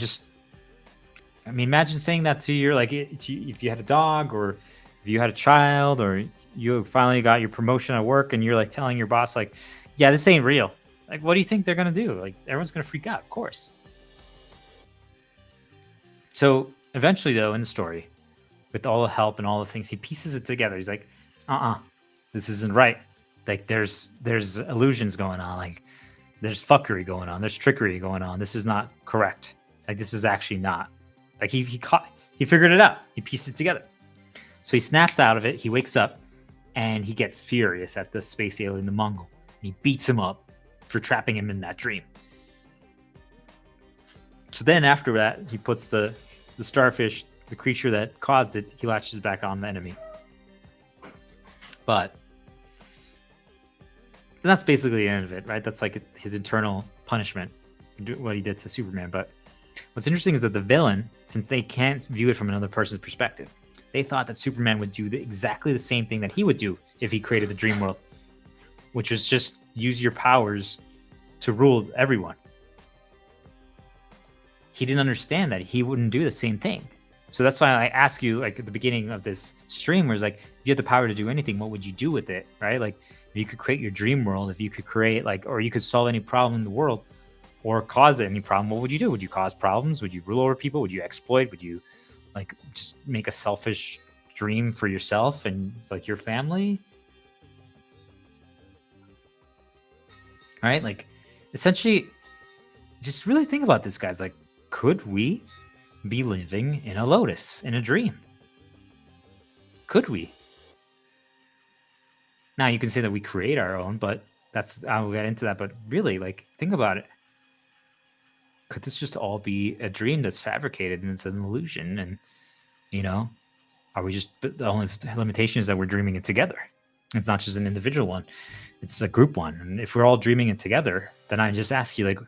I mean, imagine saying that to your, like, if you had a dog or if you had a child or you finally got your promotion at work and you're like telling your boss, like, yeah, this ain't real. Like, what do you think they're going to do? Like, everyone's going to freak out, of course. So eventually, though, in the story, with all the help and all the things, he pieces it together. He's like, this isn't right. Like, there's illusions going on. Like, there's fuckery going on. There's trickery going on. This is not correct. Like, this is actually not. Like, he figured it out. He pieced it together. So he snaps out of it. He wakes up, and he gets furious at the space alien, the Mongol. And he beats him up for trapping him in that dream. So then after that, he puts the starfish, the creature that caused it, he latches back on the enemy. But that's basically the end of it, right? That's like his internal punishment, what he did to Superman. But what's interesting is that the villain, since they can't view it from another person's perspective, they thought that Superman would do exactly the same thing that he would do if he created the dream world, which was just use your powers to rule everyone. He didn't understand that he wouldn't do the same thing. So that's why I ask you, like, at the beginning of this stream, where it's like, if you had the power to do anything, what would you do with it, right? Like, if you could create your dream world, if you could create, like, or you could solve any problem in the world or cause any problem, what would you do? Would you cause problems? Would you rule over people? Would you exploit? Would you, like, just make a selfish dream for yourself and, like, your family? Right? Like, essentially, just really think about this, guys. Like, could we be living in a lotus, in a dream? Could we? Now, you can say that we create our own, but I'll get into that. But really, like, think about it. Could this just all be a dream that's fabricated and it's an illusion? And, you know, are we just, the only limitation is that we're dreaming it together. It's not just an individual one. It's a group one. And if we're all dreaming it together, then I just ask you, like,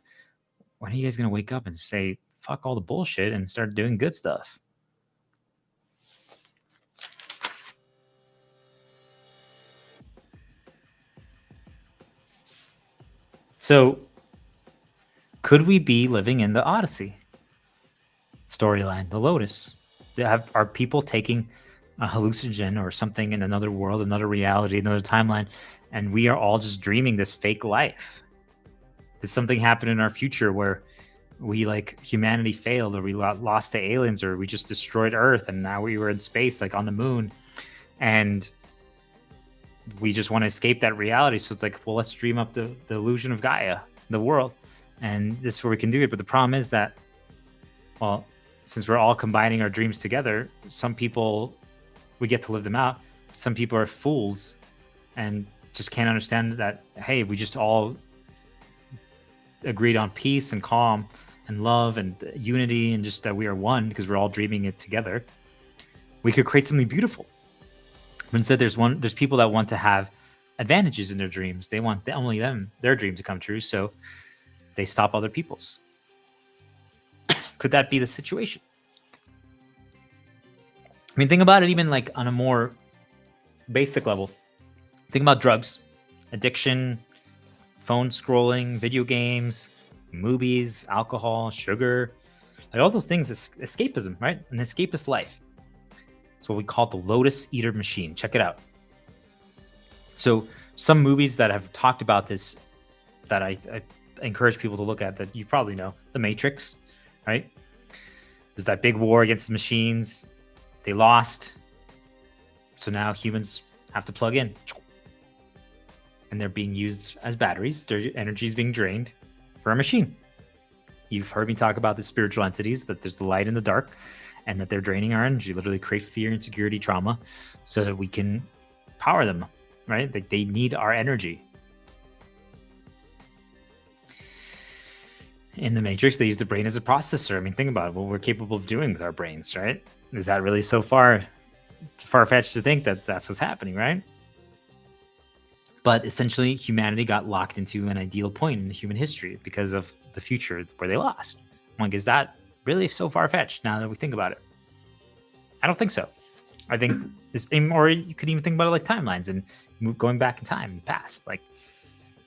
when are you guys going to wake up and say, fuck all the bullshit and start doing good stuff. So, could we be living in the Odyssey storyline, the Lotus? Are people taking a hallucinogen or something in another world, another reality, another timeline, and we are all just dreaming this fake life? Did something happen in our future where we, like, humanity failed, or we lost to aliens, or we just destroyed Earth and now we were in space, like on the moon, and we just want to escape that reality? So it's like, well, let's dream up the illusion of Gaia, the world, and this is where we can do it. But the problem is that, well, since we're all combining our dreams together, some people, we get to live them out. Some people are fools and just can't understand that, hey, we just all agreed on peace and calm and love and unity, and just that we are one because we're all dreaming it together. We could create something beautiful. But instead, there's people that want to have advantages in their dreams. They want only their dream to come true, so they stop other people's. Could that be the situation? I mean, think about it even like on a more basic level. Think about drugs, addiction, phone scrolling, video games, movies, alcohol, sugar, like all those things is escapism, right? An escapist life. It's what we call the Lotus Eater machine. Check it out. So some movies that have talked about this that I encourage people to look at, that you probably know, The Matrix, right? There's that big war against the machines. They lost. So now humans have to plug in. And they're being used as batteries. Their energy is being drained for a machine. You've heard me talk about the spiritual entities, that there's the light and the dark, and that they're draining our energy, literally create fear, insecurity, trauma, so that we can power them, right? They need our energy. In the Matrix, they use the brain as a processor. I mean, think about it, what we're capable of doing with our brains, right? Is that really so far-fetched to think that that's what's happening, right? But essentially, humanity got locked into an ideal point in human history because of the future where they lost. Like, is that really so far-fetched now that we think about it? I don't think so. I think it's, or you could even think about it like timelines and going back in time, in the past. Like,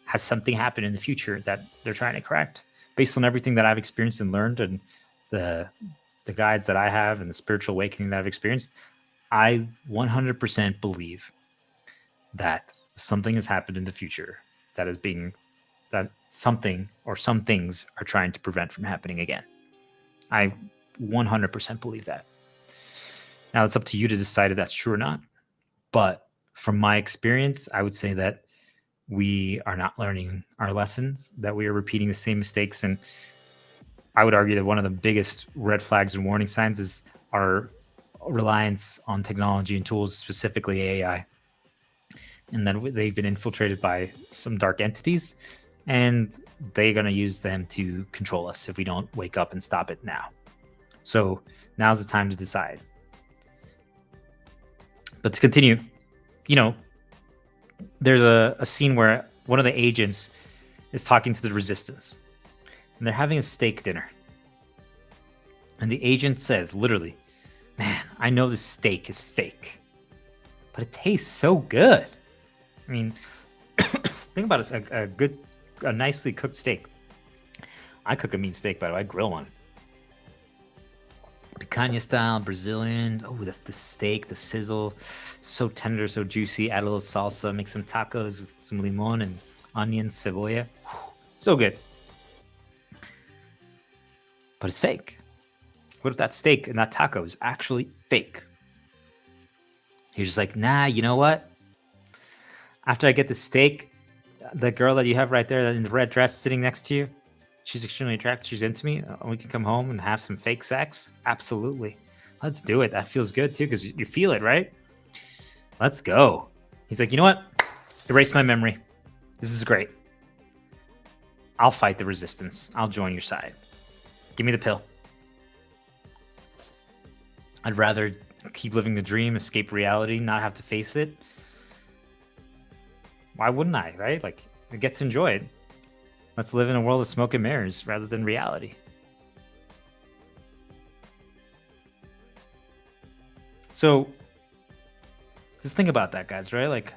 has something happened in the future that they're trying to correct? Based on everything that I've experienced and learned, and the guides that I have and the spiritual awakening that I've experienced, I 100% believe that something has happened in the future that something or some things are trying to prevent from happening again. I 100% believe that. Now it's up to you to decide if that's true or not. But from my experience, I would say that we are not learning our lessons, that we are repeating the same mistakes. And I would argue that one of the biggest red flags and warning signs is our reliance on technology and tools, specifically AI. And then they've been infiltrated by some dark entities, and they're going to use them to control us if we don't wake up and stop it now. So now's the time to decide. But to continue, there's a scene where one of the agents is talking to the resistance, and they're having a steak dinner. And the agent says, literally, "Man, I know this steak is fake, but it tastes so good." I mean, think about it, a nicely cooked steak. I cook a mean steak, by the way. I grill one. Picanha style, Brazilian. Oh, that's the steak, the sizzle. So tender, so juicy. Add a little salsa, make some tacos with some limon and onions, cebolla. So good. But it's fake. What if that steak and that taco is actually fake? He's just like, nah, you know what? After I get the steak, the girl that you have right there in the red dress sitting next to you, she's extremely attractive. She's into me. We can come home and have some fake sex. Absolutely. Let's do it. That feels good too, because you feel it, right? Let's go. He's like, you know what? Erase my memory. This is great. I'll fight the resistance. I'll join your side. Give me the pill. I'd rather keep living the dream, escape reality, not have to face it. Why wouldn't I, right? Like, I get to enjoy it. Let's live in a world of smoke and mirrors rather than reality. So just think about that, guys, right? Like,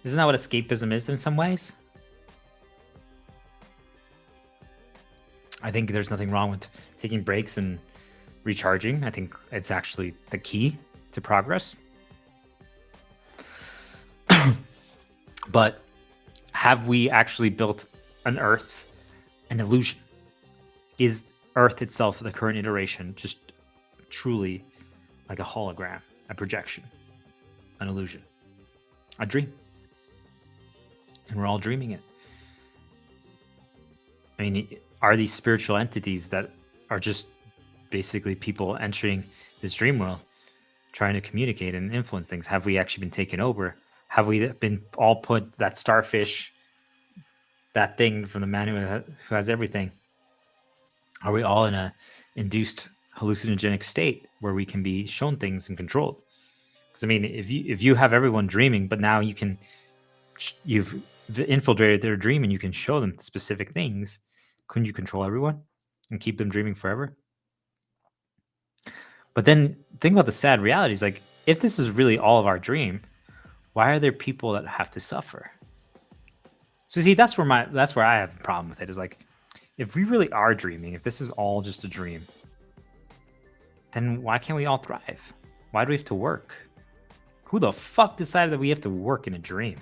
isn't that what escapism is in some ways? I think there's nothing wrong with taking breaks and recharging. I think it's actually the key to progress. But have we actually built an Earth, an illusion? Is Earth itself, the current iteration, just truly like a hologram, a projection, an illusion, a dream? And we're all dreaming it. I mean, are these spiritual entities that are just basically people entering this dream world, trying to communicate and influence things? Have we actually been taken over? Have we been all put, that starfish, that thing from the man who has everything? Are we all in a induced hallucinogenic state where we can be shown things and controlled? Because I mean, if you have everyone dreaming, but now you've infiltrated their dream and you can show them specific things, couldn't you control everyone and keep them dreaming forever? But then think about the sad realities. Like, if this is really all of our dream, why are there people that have to suffer? So see, that's where I have a problem with it. Is like, if we really are dreaming, if this is all just a dream, then why can't we all thrive? Why do we have to work? Who the fuck decided that we have to work in a dream?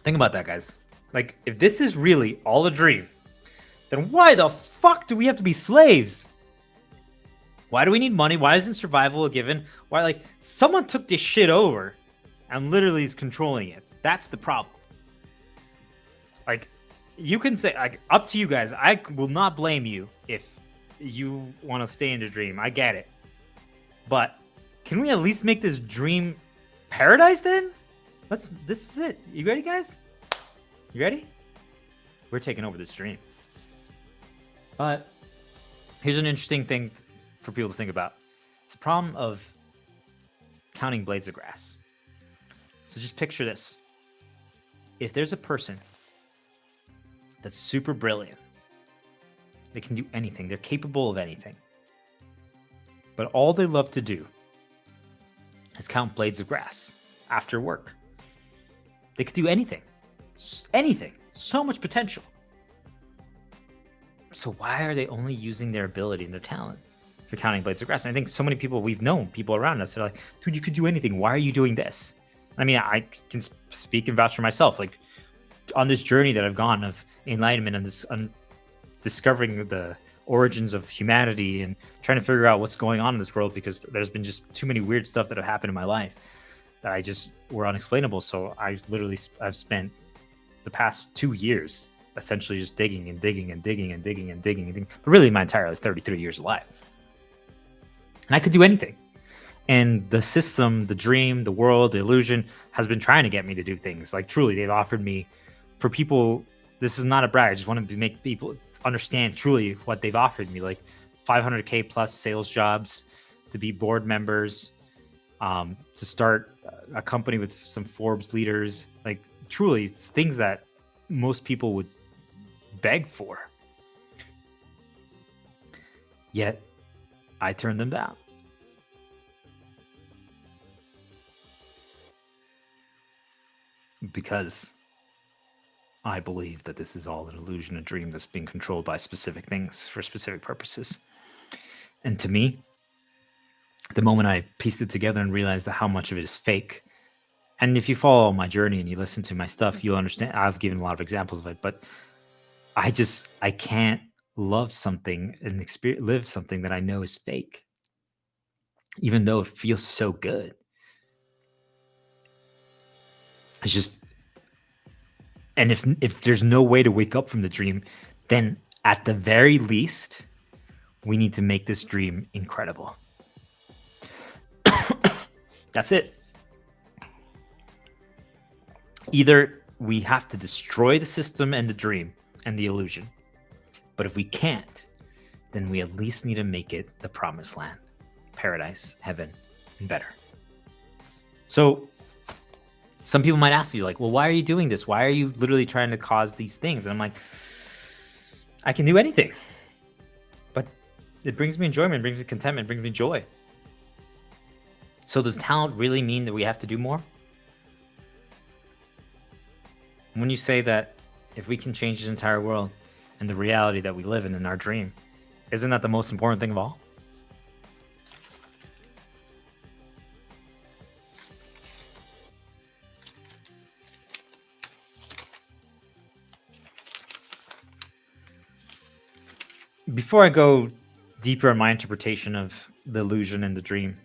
Think about that, guys. Like, if this is really all a dream, then why the fuck do we have to be slaves? Why do we need money? Why isn't survival a given? Why, like, someone took this shit over and literally is controlling it. That's the problem. Like, you can say, like, up to you guys. I will not blame you if you want to stay in the dream. I get it. But can we at least make this dream paradise then? This is it. You ready, guys? You ready? We're taking over this dream. But here's an interesting thing for people to think about. It's a problem of counting blades of grass. So just picture this. If there's a person that's super brilliant, they can do anything, they're capable of anything, but all they love to do is count blades of grass after work. They could do anything, so much potential. So why are they only using their ability and their talent for counting blades of grass? And I think so many people we've known, people around us, are like, dude, you could do anything. Why are you doing this? I mean, I can speak and vouch for myself. Like, on this journey that I've gone of enlightenment and this discovering the origins of humanity and trying to figure out what's going on in this world, because there's been just too many weird stuff that have happened in my life that I just were unexplainable. So I've spent the past 2 years essentially just digging and digging and digging and digging and digging and digging. But really, my entire 33 years alive. And I could do anything. And the system, the dream, the world, the illusion has been trying to get me to do things. Like, truly, they've offered me, for people, this is not a brag. I just want to make people understand truly what they've offered me. Like 500K plus sales jobs, to be board members, to start a company with some Forbes leaders. Like, truly, it's things that most people would beg for. Yet, I turned them down. Because I believe that this is all an illusion, a dream that's being controlled by specific things for specific purposes. And to me, the moment I pieced it together and realized that how much of it is fake, and if you follow my journey and you listen to my stuff, you'll understand. I've given a lot of examples of it, but I can't love something and live something that I know is fake, even though it feels so good. It's just, and if there's no way to wake up from the dream, then at the very least, we need to make this dream incredible. That's it. Either we have to destroy the system and the dream and the illusion, but if we can't, then we at least need to make it the promised land, paradise, heaven, and better. So some people might ask you, like, well, why are you doing this? Why are you literally trying to cause these things? And I'm like, I can do anything. But It brings me enjoyment, brings me contentment, brings me joy. So does talent really mean that we have to do more? When you say that if we can change the entire world and the reality that we live in our dream, isn't that the most important thing of all? Before I go deeper in my interpretation of the illusion and the dream,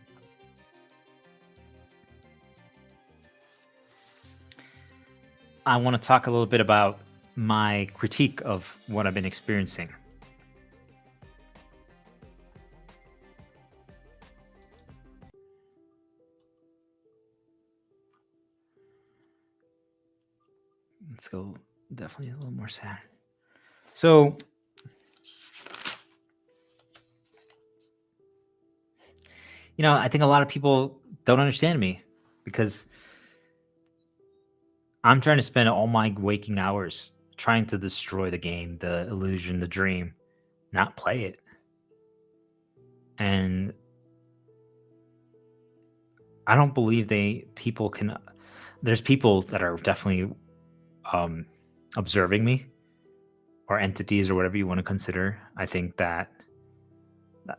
I want to talk a little bit about my critique of what I've been experiencing. Let's go definitely a little more sad. So, I think a lot of people don't understand me because I'm trying to spend all my waking hours trying to destroy the game, the illusion, the dream, not play it. And I don't believe people can. There's people that are definitely um, observing me, or entities, or whatever you want to consider. I think that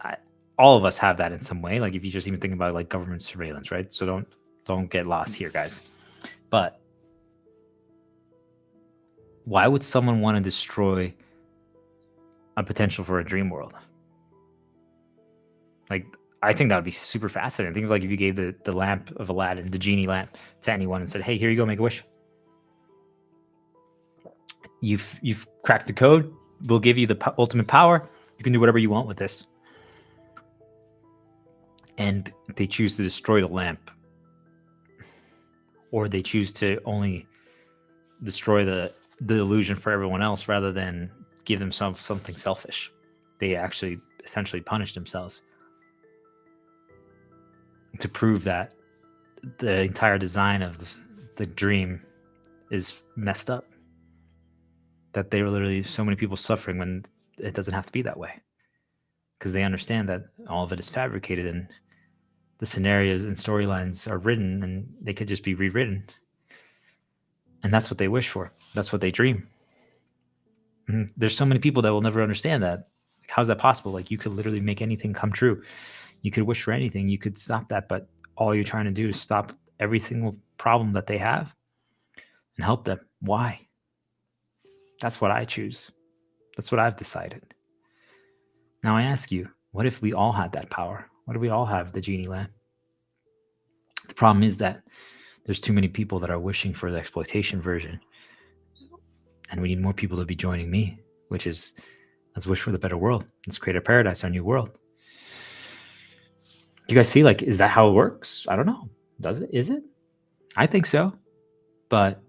I, all of us have that in some way. Like if you just even think about like government surveillance, right? So don't get lost here, guys. But why would someone want to destroy a potential for a dream world? Like, I think that would be super fascinating. Think of like if you gave the lamp of Aladdin, the genie lamp, to anyone and said, "Hey, here you go, make a wish. You've cracked the code. We'll give you the ultimate power. You can do whatever you want with this." And they choose to destroy the lamp, or they choose to only destroy the illusion for everyone else rather than give themselves something selfish. They actually essentially punish themselves to prove that the entire design of the dream is messed up. That there are literally so many people suffering when it doesn't have to be that way. Because they understand that all of it is fabricated and the scenarios and storylines are written and they could just be rewritten. And that's what they wish for. That's what they dream. And there's so many people that will never understand that. Like, how's that possible? Like, you could literally make anything come true. You could wish for anything. You could stop that. But all you're trying to do is stop every single problem that they have and help them. Why? That's what I choose. That's what I've decided. Now I ask you, what if we all had that power? What if we all have the genie lamp? The problem is that there's too many people that are wishing for the exploitation version. And we need more people to be joining me, which is, let's wish for the better world. Let's create a paradise, our new world. Do you guys see, like, is that how it works? I don't know. Does it? Is it? I think so. But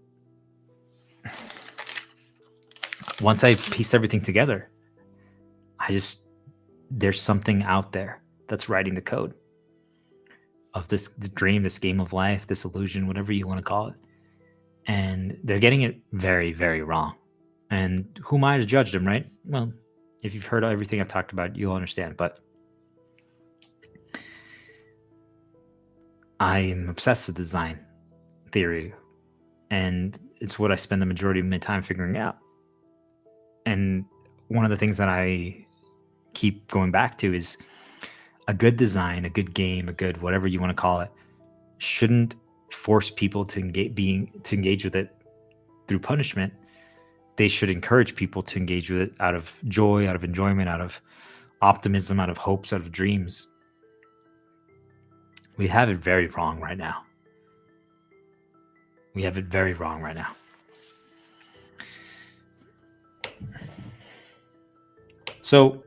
once I pieced everything together, there's something out there that's writing the code of the dream, this game of life, this illusion, whatever you want to call it. And they're getting it very, very wrong. And who am I to judge them, right? Well, if you've heard everything I've talked about, you'll understand. But I am obsessed with design theory, and it's what I spend the majority of my time figuring out. And one of the things that I keep going back to is a good design, a good game, a good whatever you want to call it, shouldn't force people to engage with it through punishment. They should encourage people to engage with it out of joy, out of enjoyment, out of optimism, out of hopes, out of dreams. We have it very wrong right now. We have it very wrong right now. So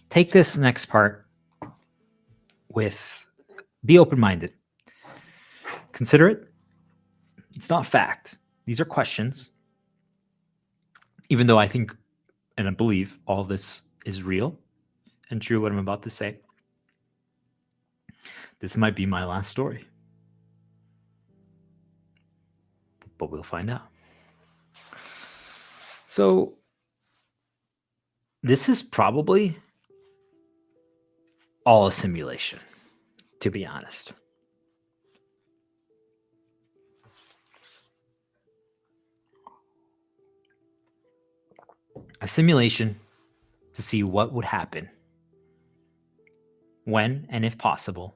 take this next part with, be open-minded. Consider it. It's not fact. These are questions. Even though I think and I believe all of this is real and true, what I'm about to say, this might be my last story. But we'll find out. So This is probably all a simulation, to be honest. A simulation to see what would happen when, and if possible,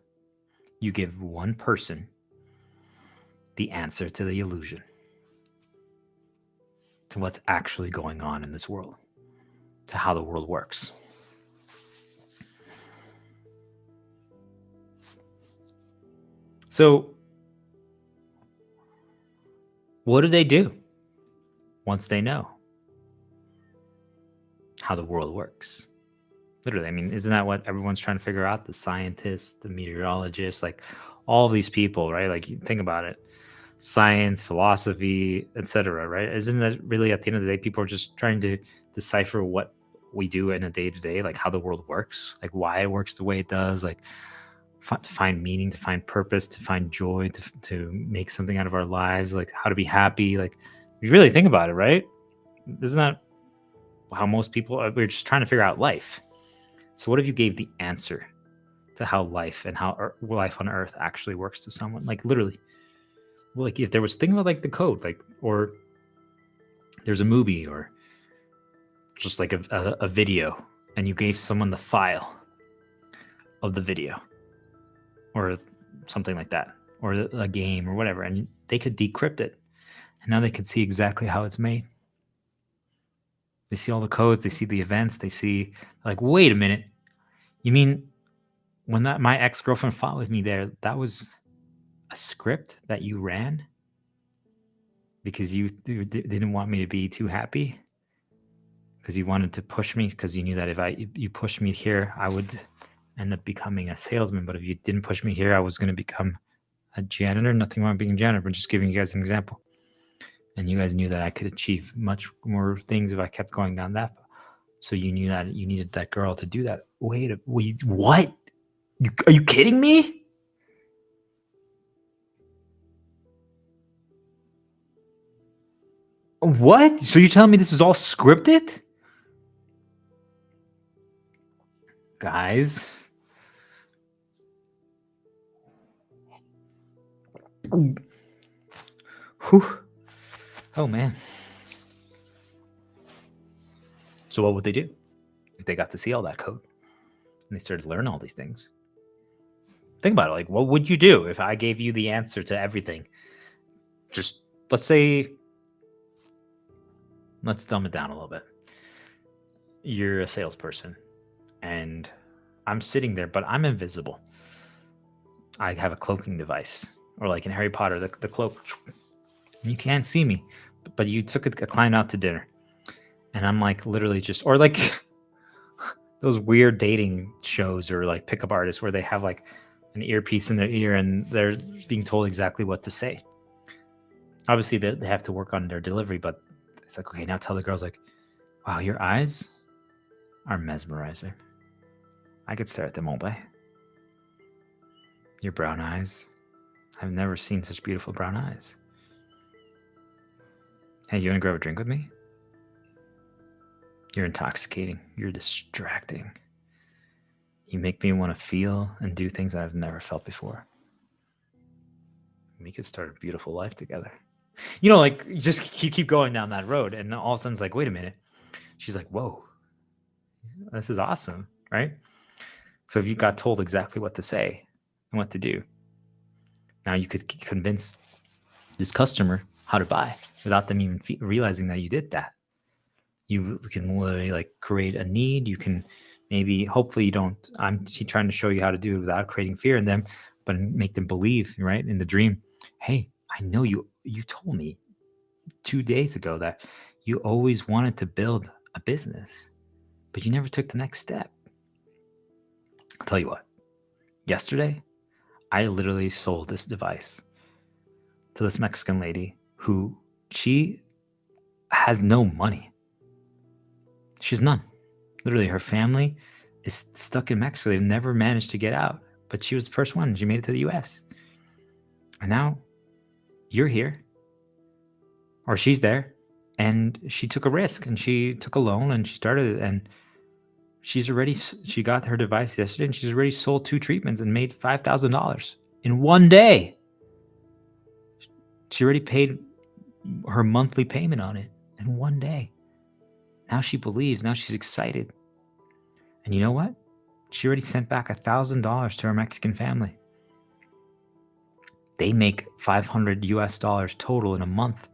you give one person the answer to the illusion, to what's actually going on in this world, to how the world works. So, what do they do once they know how the world works? Literally, I mean, isn't that what everyone's trying to figure out? The scientists, the meteorologists, like all of these people, right? Like, you think about it, science, philosophy, etc., right? Isn't that really at the end of the day, people are just trying to decipher what we do in a day to day, like how the world works, like why it works the way it does, like to find meaning, to find purpose, to find joy, to make something out of our lives, like how to be happy. Like, if you really think about it, right? Isn't that how most people are? We're just trying to figure out life. So what if you gave the answer to how life and how life on Earth actually works to someone? Like, literally, like if there was, think about like the code, like, or there's a movie or just like a video, and you gave someone the file of the video or something like that, or a game or whatever, and they could decrypt it, and now they could see exactly how it's made. They see all the codes, they see the events, they see, like, wait a minute, you mean when that my ex-girlfriend fought with me there, that was a script that you ran because you didn't want me to be too happy, because you wanted to push me, because you knew that if you pushed me here, I would end up becoming a salesman. But if you didn't push me here, I was going to become a janitor. Nothing wrong with being a janitor, but just giving you guys an example. And you guys knew that I could achieve much more things if I kept going down that. So you knew that you needed that girl to do that. Wait, what? Are you kidding me? What? So you're telling me this is all scripted? Guys. Whew. Oh, man. So what would they do if they got to see all that code and they started to learn all these things? Think about it. Like, what would you do if I gave you the answer to everything? Just, let's say, let's dumb it down a little bit. You're a salesperson and I'm sitting there, but I'm invisible. I have a cloaking device, or like in Harry Potter, the cloak. You can't see me, but you took a client out to dinner, and I'm like literally just, or like those weird dating shows or like pickup artists where they have like an earpiece in their ear and they're being told exactly what to say. Obviously, they have to work on their delivery, but it's like, okay, now tell the girls, like, wow, your eyes are mesmerizing. I could stare at them all day. Your brown eyes. I've never seen such beautiful brown eyes. Hey, you want to grab a drink with me? You're intoxicating. You're distracting. You make me want to feel and do things that I've never felt before. We could start a beautiful life together. You know, like, you just you keep going down that road, and all of a sudden it's like, wait a minute. She's like, whoa, this is awesome, right? So if you got told exactly what to say and what to do, now you could convince this customer how to buy without them even realizing that you did that. You can literally like create a need. You can maybe, hopefully you don't, I'm trying to show you how to do it without creating fear in them, but make them believe, right? In the dream, hey, I know you told me 2 days ago that you always wanted to build a business, but you never took the next step. I'll tell you what, yesterday, I literally sold this device to this Mexican lady who, she has no money. She has none. Literally, her family is stuck in Mexico. They've never managed to get out, but she was the first one. She made it to the US. And now you're here, or she's there, and she took a risk and she took a loan and she started it. And She got her device yesterday, and she's already sold 2 treatments and made $5,000 in one day. She already paid her monthly payment on it in one day. Now she believes. Now she's excited. And you know what? She already sent back $1,000 to her Mexican family. They make $500 total in a month.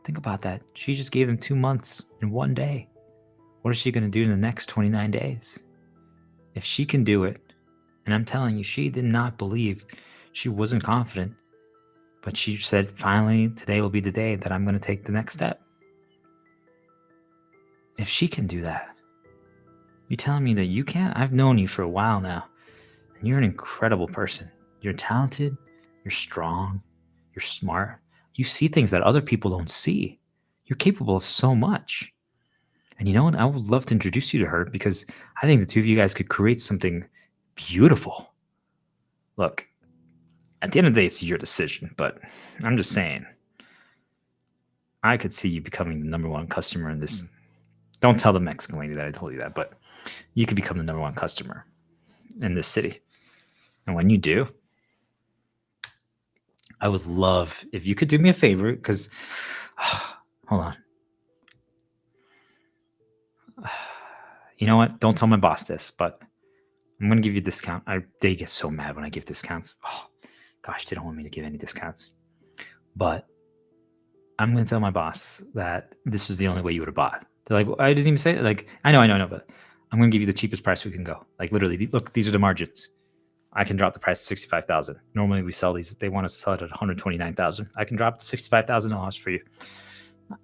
Think about that. She just gave them 2 months in one day. What is she going to do in the next 29 days? If she can do it, and I'm telling you, she did not believe, she wasn't confident, but she said, finally, today will be the day that I'm going to take the next step. If she can do that, you telling me that you can't? I've known you for a while now, and you're an incredible person. You're talented, you're strong, you're smart. You see things that other people don't see. You're capable of so much. And you know what? I would love to introduce you to her because I think the two of you guys could create something beautiful. Look, at the end of the day, it's your decision, but I'm just saying, I could see you becoming the number one customer in this. Don't tell the Mexican lady that I told you that, but you could become the number one customer in this city. And when you do, I would love if you could do me a favor because, hold on. You know what? Don't tell my boss this, but I'm going to give you a discount. They get so mad when I give discounts. Oh, gosh, they don't want me to give any discounts. But I'm going to tell my boss that this is the only way you would have bought. They're like, well, I didn't even say it. Like, I know, but I'm going to give you the cheapest price we can go. Like, literally, look, these are the margins. I can drop the price to $65,000. Normally, we sell these. They want us to sell it at $129,000. I can drop to $65,000 for you.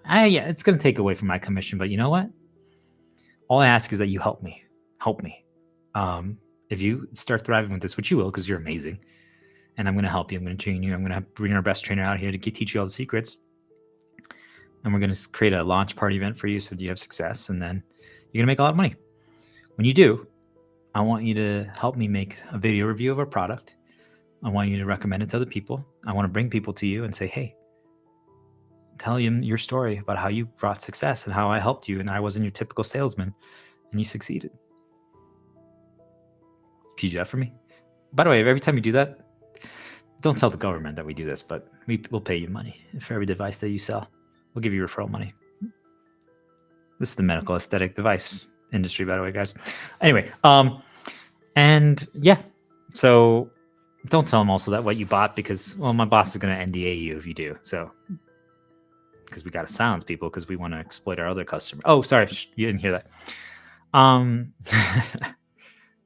Yeah, it's going to take away from my commission, but you know what? All I ask is that you help me. Help me. If you start thriving with this, which you will, because you're amazing, and I'm going to help you. I'm going to train you. I'm going to bring our best trainer out here to teach you all the secrets. And we're going to create a launch party event for you so that you have success, and then you're going to make a lot of money. When you do, I want you to help me make a video review of our product. I want you to recommend it to other people. I want to bring people to you and say, hey, tell them your story about how you brought success and how I helped you and I wasn't your typical salesman and you succeeded. Can you do that for me? By the way, every time you do that, don't tell the government that we do this, but we'll pay you money for every device that you sell. We'll give you referral money. This is the medical aesthetic device industry, by the way, guys. Anyway, and yeah, so don't tell them also that what you bought because, well, my boss is going to NDA you if you do. So, because we got to silence people because we want to exploit our other customer. Oh, sorry, you didn't hear that.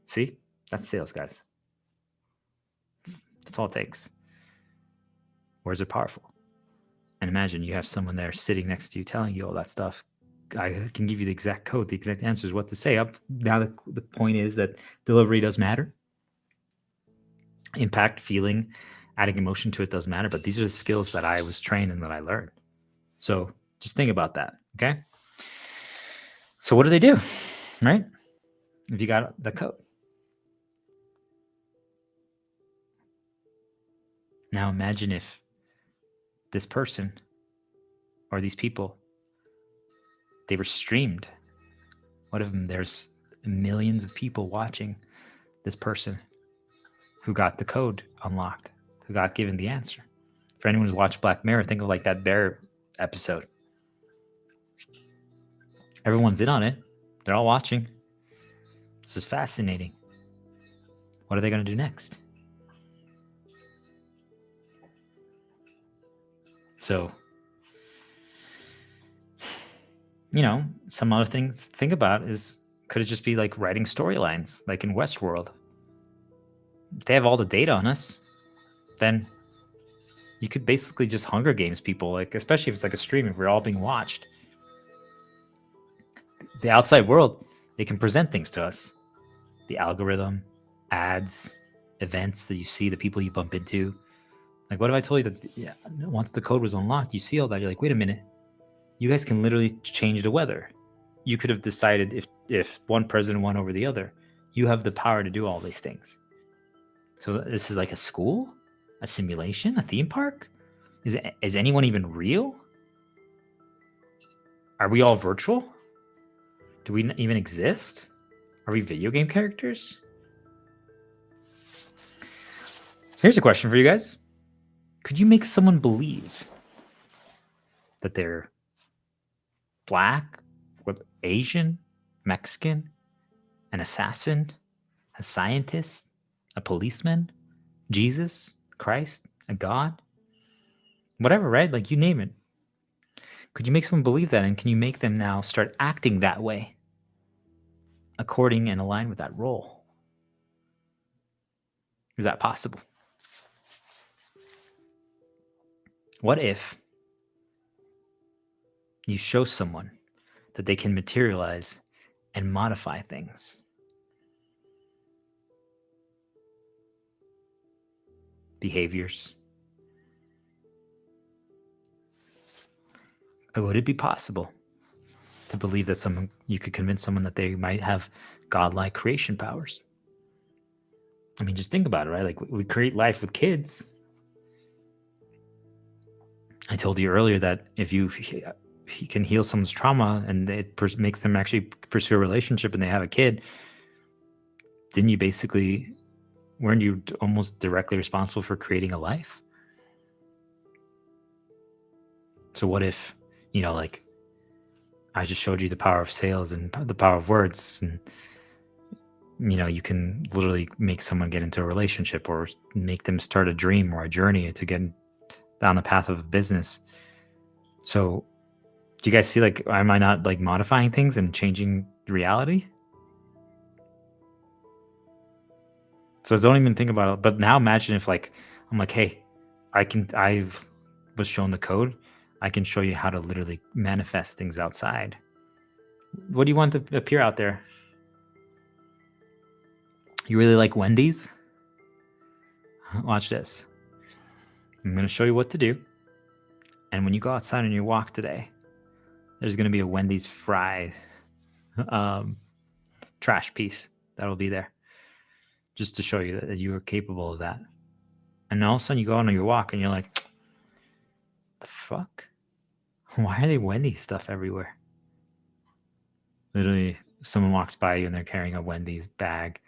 See, that's sales, guys. That's all it takes. Words are powerful. And imagine you have someone there sitting next to you telling you all that stuff. I can give you the exact code, the exact answers, what to say. Now the point is that delivery does matter. Impact, feeling, adding emotion to it does matter. But these are the skills that I was trained and that I learned. So just think about that, okay? So what do they do, right? If you got the code. Now imagine if this person or these people, they were streamed. What if there's millions of people watching this person who got the code unlocked, who got given the answer? For anyone who's watched Black Mirror, think of like that bear episode. Everyone's in on it. They're all watching. This is fascinating. What are they going to do next? So, you know, some other things to think about is, could it just be like writing storylines, like in Westworld? If they have all the data on us, then you could basically just Hunger Games people, like, especially if it's like a stream, if we're all being watched. The outside world, they can present things to us. The algorithm, ads, events that you see, the people you bump into. Like, what if I told you that once the code was unlocked, you see all that, you're like, wait a minute. You guys can literally change the weather. You could have decided if one president won over the other. You have the power to do all these things. So this is like a school, a simulation, a theme park? Is anyone even real? Are we all virtual? Do we even exist? Are we video game characters? Here's a question for you guys. Could you make someone believe that they're black, Asian, Mexican, an assassin, a scientist, a policeman, Jesus, Christ, a God? Whatever, right? Like, you name it. Could you make someone believe that? And can you make them now start acting that way, according and aligned with that role? Is that possible? What if you show someone that they can materialize and modify things? Behaviors. Would it be possible to believe that you could convince someone that they might have godlike creation powers? I mean, just think about it, right? Like, we create life with kids. I told you earlier that if you can heal someone's trauma and it makes them actually pursue a relationship and they have a kid, weren't you almost directly responsible for creating a life? So what if, like, I just showed you the power of sales and the power of words, and you can literally make someone get into a relationship or make them start a dream or a journey to get down the path of a business. So do you guys see, like, am I not like modifying things and changing reality? So don't even think about it. But now imagine if, like, I'm like, hey, I was shown the code. I can show you how to literally manifest things outside. What do you want to appear out there? You really like Wendy's? Watch this. I'm going to show you what to do. And when you go outside on your walk today, there's going to be a Wendy's fried trash piece that'll be there, just to show you that you are capable of that. And all of a sudden you go on your walk and you're like, the fuck? Why are they Wendy's stuff everywhere? Literally, someone walks by you and they're carrying a Wendy's bag.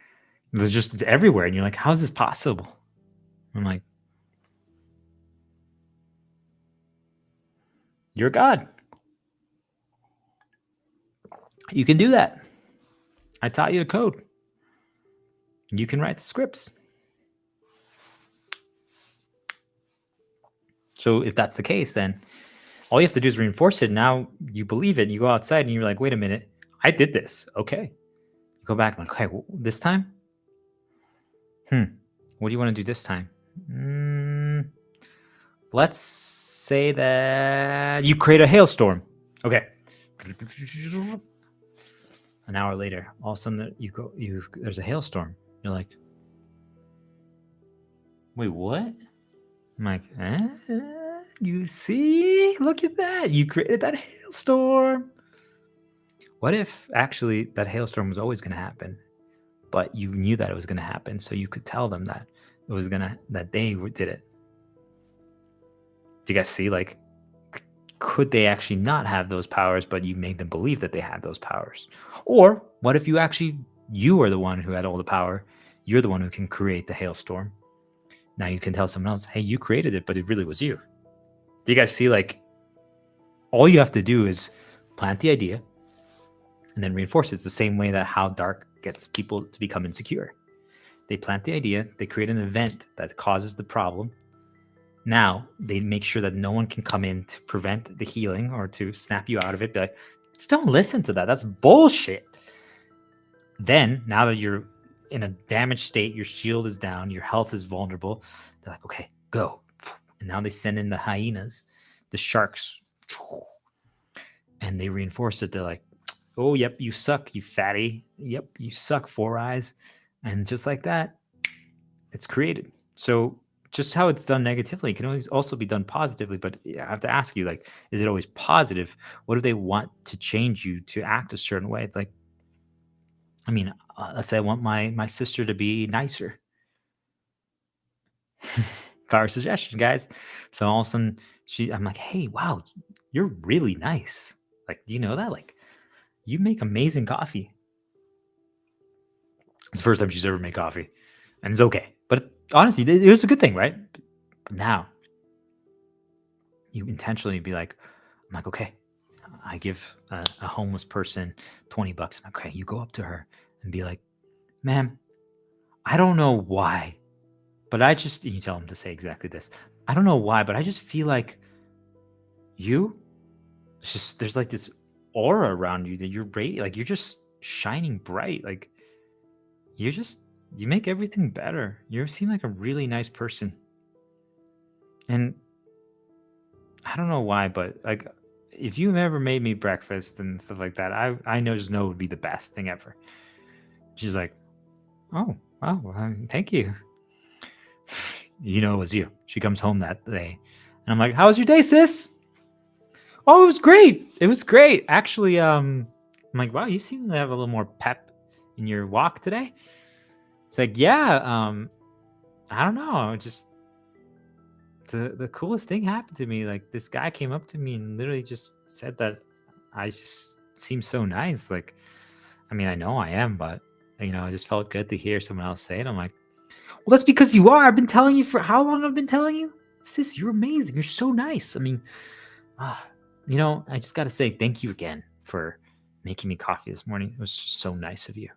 It's everywhere. And you're like, how is this possible? I'm like, you're God. You can do that. I taught you the code. You can write the scripts. So if that's the case, then all you have to do is reinforce it. Now you believe it. You go outside and you're like, wait a minute, I did this. Okay. You go back and like, okay, this time? What do you want to do this time? Let's say that you create a hailstorm. Okay. An hour later, all of a sudden there's a hailstorm. You're like, wait, what? I'm like, you see? Look at that. You created that hailstorm. What if actually that hailstorm was always going to happen, but you knew that it was going to happen, so you could tell them that that they did it? Do you guys see? Like, could they actually not have those powers, but you made them believe that they had those powers? Or what if you are the one who had all the power? You're the one who can create the hailstorm. Now you can tell someone else, hey, you created it, but it really was you. Do you guys see? Like, all you have to do is plant the idea and then reinforce it. It's the same way that how dark gets people to become insecure. They plant the idea, they create an event that causes the problem. Now they make sure that no one can come in to prevent the healing or to snap you out of it. Be like, just don't listen to that. That's bullshit. Then, now that you're in a damaged state, your shield is down, your health is vulnerable, they're like, okay, go. And now they send in the hyenas, the sharks, and they reinforce it. They're like, oh, yep, you suck, you fatty. Yep, you suck, Four Eyes. And just like that, it's created. So just how it's done negatively can always also be done positively. But I have to ask you, like, is it always positive? What do they want to change you to act a certain way? It's like, I mean, let's say I want my sister to be nicer. Power suggestion, guys. So all of a sudden, I'm like, hey, wow, you're really nice. Like, do you know that? Like, you make amazing coffee. It's the first time she's ever made coffee, and it's okay. But honestly, it was a good thing, right? But now you intentionally be like, I'm like, okay, I give a homeless person $20. I'm like, okay, you go up to her and be like, ma'am, I don't know why, but I just, you tell them to say exactly this. I don't know why, but I just feel like it's just, there's like this aura around you that you're like, you're just shining bright. Like you make everything better. You seem like a really nice person. And I don't know why, but like, if you've ever made me breakfast and stuff like that, I just know it would be the best thing ever. She's like, oh, wow, thank you. You know, it was you. She comes home that day, and I'm like, how was your day, sis? Oh, it was great. It was great. Actually, I'm like, wow, you seem to have a little more pep in your walk today. It's like, yeah, I don't know, just the coolest thing happened to me. Like, this guy came up to me and literally just said that I just seem so nice. Like, I mean, I know I am, but you know, it just felt good to hear someone else say it. I'm like, well, that's because you are. I've been telling you for how long? I've been telling you, sis, you're amazing. You're so nice. I mean, you know, I just got to say thank you again for making me coffee this morning. It was just so nice of you.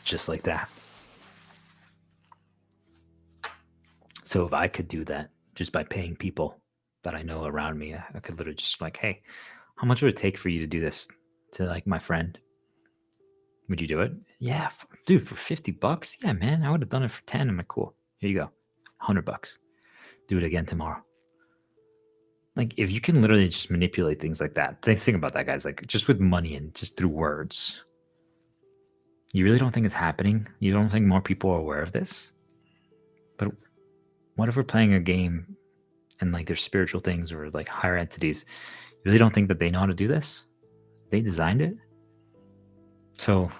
Just like that. So if I could do that just by paying people that I know around me, I could literally just like, hey, how much would it take for you to do this to like my friend? Would you do it? Yeah, dude, for $50? Yeah, man, I would have done it for 10. I'm like, cool. Here you go. $100. Do it again tomorrow. Like, if you can literally just manipulate things like that, think about that, guys. Like, just with money and just through words, you really don't think it's happening? You don't think more people are aware of this? But what if we're playing a game and like there's spiritual things or like higher entities? You really don't think that they know how to do this? They designed it. So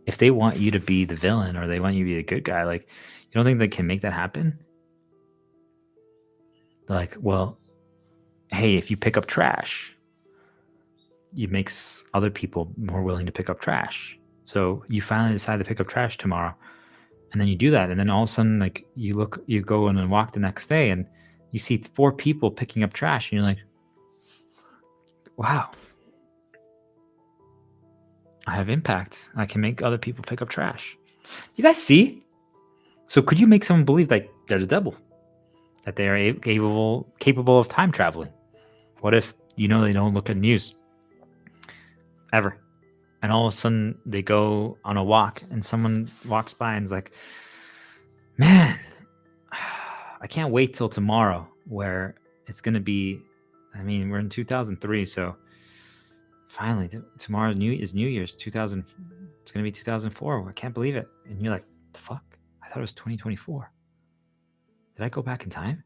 if they want you to be the villain or they want you to be the good guy, like, you don't think they can make that happen? They're like, well, hey, if you pick up trash, it makes other people more willing to pick up trash. So you finally decide to pick up trash tomorrow, and then you do that, and then all of a sudden, like, you go in and walk the next day, and you see 4 people picking up trash, and you're like, wow, I have impact. I can make other people pick up trash. You guys see? So could you make someone believe like they're the devil, that they are capable of time traveling? What if, you know, they don't look at news ever, and all of a sudden they go on a walk and someone walks by and is like, man, I can't wait till tomorrow where it's going to be, I mean, we're in 2003, so finally tomorrow is New Year's 2000. It's going to be 2004. I can't believe it. And you're like, the fuck? I thought it was 2024. Did I go back in time?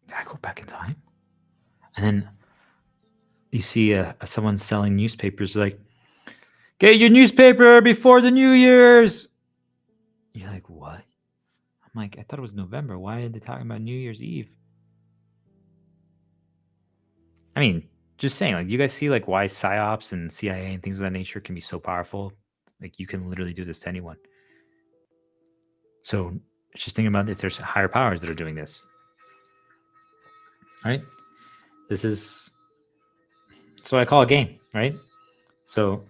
Did I go back in time? And then you see someone selling newspapers, like, get your newspaper before the New Year's. You're like, what? I'm like, I thought it was November. Why are they talking about New Year's Eve? I mean, just saying, like, do you guys see like why PSYOPs and CIA and things of that nature can be so powerful? Like, you can literally do this to anyone. So just thinking about if there's higher powers that are doing this. Right? This is what I call a game, right? So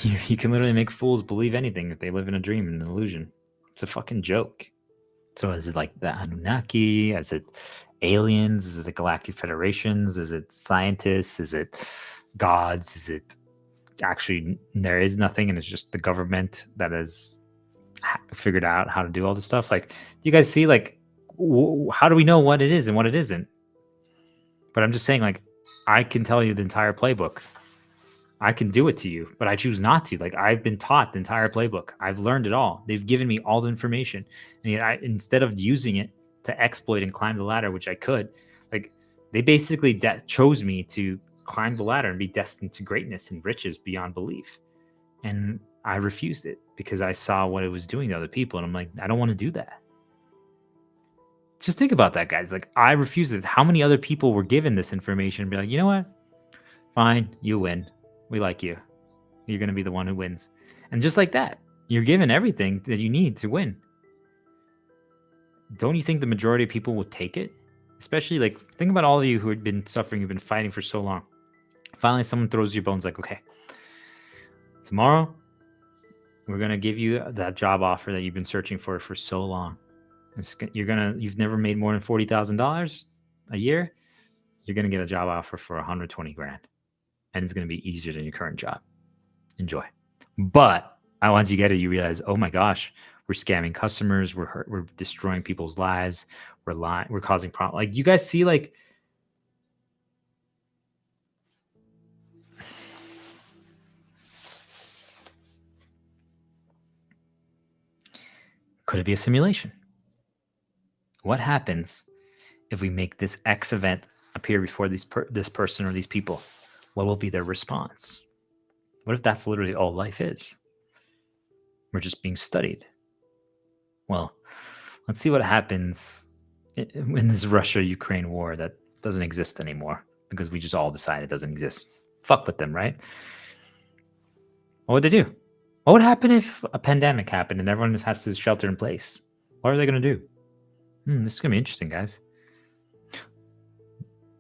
you can literally make fools believe anything if they live in a dream and an illusion. It's a fucking joke. So is it like the Anunnaki? Is it aliens? Is it the Galactic Federations? Is it scientists? Is it gods? Is it actually there is nothing and it's just the government that has figured out how to do all this stuff? Like, do you guys see, like, how do we know what it is and what it isn't? But I'm just saying, like, I can tell you the entire playbook. I can do it to you, but I choose not to. Like, I've been taught the entire playbook. I've learned it all. They've given me all the information. And yet instead of using it to exploit and climb the ladder, which I could, like, they basically chose me to climb the ladder and be destined to greatness and riches beyond belief. And I refused it because I saw what it was doing to other people. And I'm like, I don't want to do that. Just think about that, guys. Like, I refused it. How many other people were given this information and be like, you know what? Fine, you win. We like you. You're going to be the one who wins. And just like that, you're given everything that you need to win. Don't you think the majority of people would take it? Especially, like, think about all of you who had been suffering, who've been fighting for so long. Finally, someone throws you bones like, okay, tomorrow, we're going to give you that job offer that you've been searching for so long. You've never made more than $40,000 a year. You're going to get a job offer for 120 grand. And it's going to be easier than your current job. Enjoy. But once you get it, you realize, oh my gosh, we're scamming customers. We're destroying people's lives. We're lying. We're causing problems. Like, you guys see, like, could it be a simulation? What happens if we make this X event appear before this person or these people? What will be their response? What if that's literally all life is? We're just being studied. Well, let's see what happens in this Russia-Ukraine war that doesn't exist anymore because we just all decide it doesn't exist. Fuck with them, right? What would they do? What would happen if a pandemic happened and everyone just has to shelter in place? What are they going to do? This is going to be interesting, guys.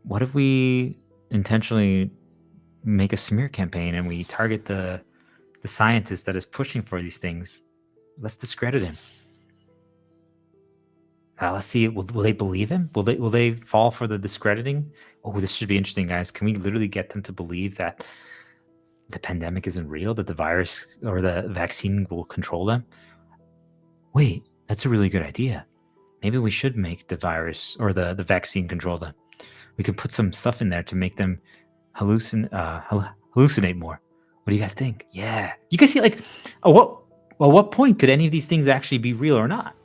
What if we intentionally make a smear campaign and we target the scientist that is pushing for these things? Let's discredit him. Let's see. Will they believe him? Will they fall for the discrediting? Oh, this should be interesting, guys. Can we literally get them to believe that the pandemic isn't real, that the virus or the vaccine will control them? Wait, that's a really good idea. Maybe we should make the virus or the vaccine control them. We could put some stuff in there to make them hallucinate more. What do you guys think? Yeah. You guys see, like, at what point could any of these things actually be real or not?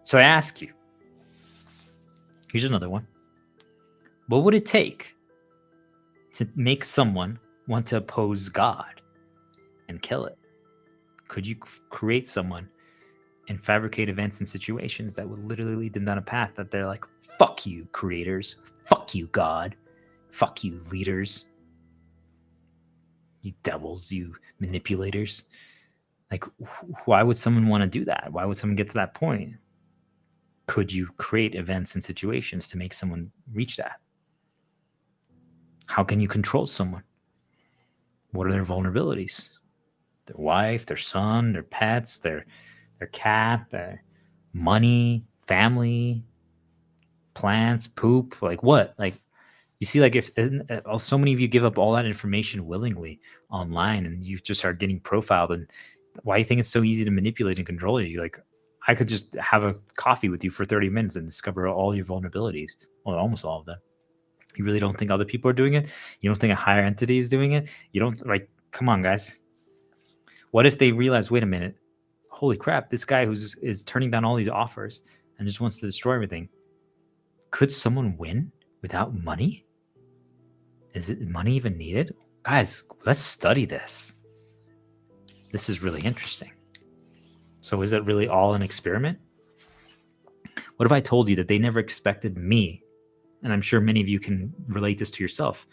So I ask you, here's another one. What would it take to make someone want to oppose God and kill it? Could you create someone and fabricate events and situations that would literally lead them down a path that they're like, fuck you, creators. Fuck you, God. Fuck you, leaders. You devils, you manipulators. Like, why would someone want to do that? Why would someone get to that point? Could you create events and situations to make someone reach that? How can you control someone? What are their vulnerabilities? Their wife, their son, their pets, their cat, their money, family, plants, poop, like what? Like, you see, like, if so many of you give up all that information willingly online and you just are getting profiled, and why do you think it's so easy to manipulate and control you? Like, I could just have a coffee with you for 30 minutes and discover all your vulnerabilities. Well, almost all of them. You really don't think other people are doing it? You don't think a higher entity is doing it? You don't, like, come on, guys. What if they realize, wait a minute, holy crap, this guy is turning down all these offers and just wants to destroy everything. Could someone win without money? Is it money even needed? Guys, let's study this. This is really interesting. So is it really all an experiment? What if I told you that they never expected me, and I'm sure many of you can relate this to yourself,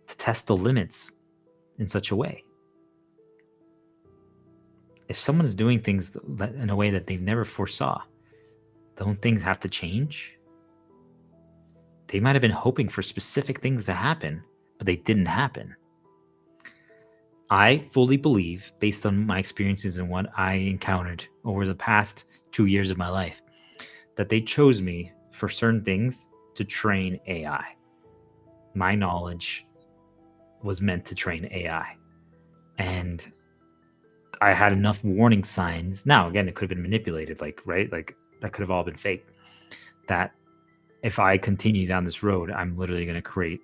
to test the limits in such a way? If someone is doing things in a way that they've never foresaw, don't things have to change? They might have been hoping for specific things to happen, but they didn't happen. I fully believe, based on my experiences and what I encountered over the past 2 years of my life, that they chose me for certain things to train AI. My knowledge was meant to train AI. And I had enough warning signs. Now, again, it could have been manipulated, like, right? Like, that could have all been fake. That if I continue down this road, I'm literally going to create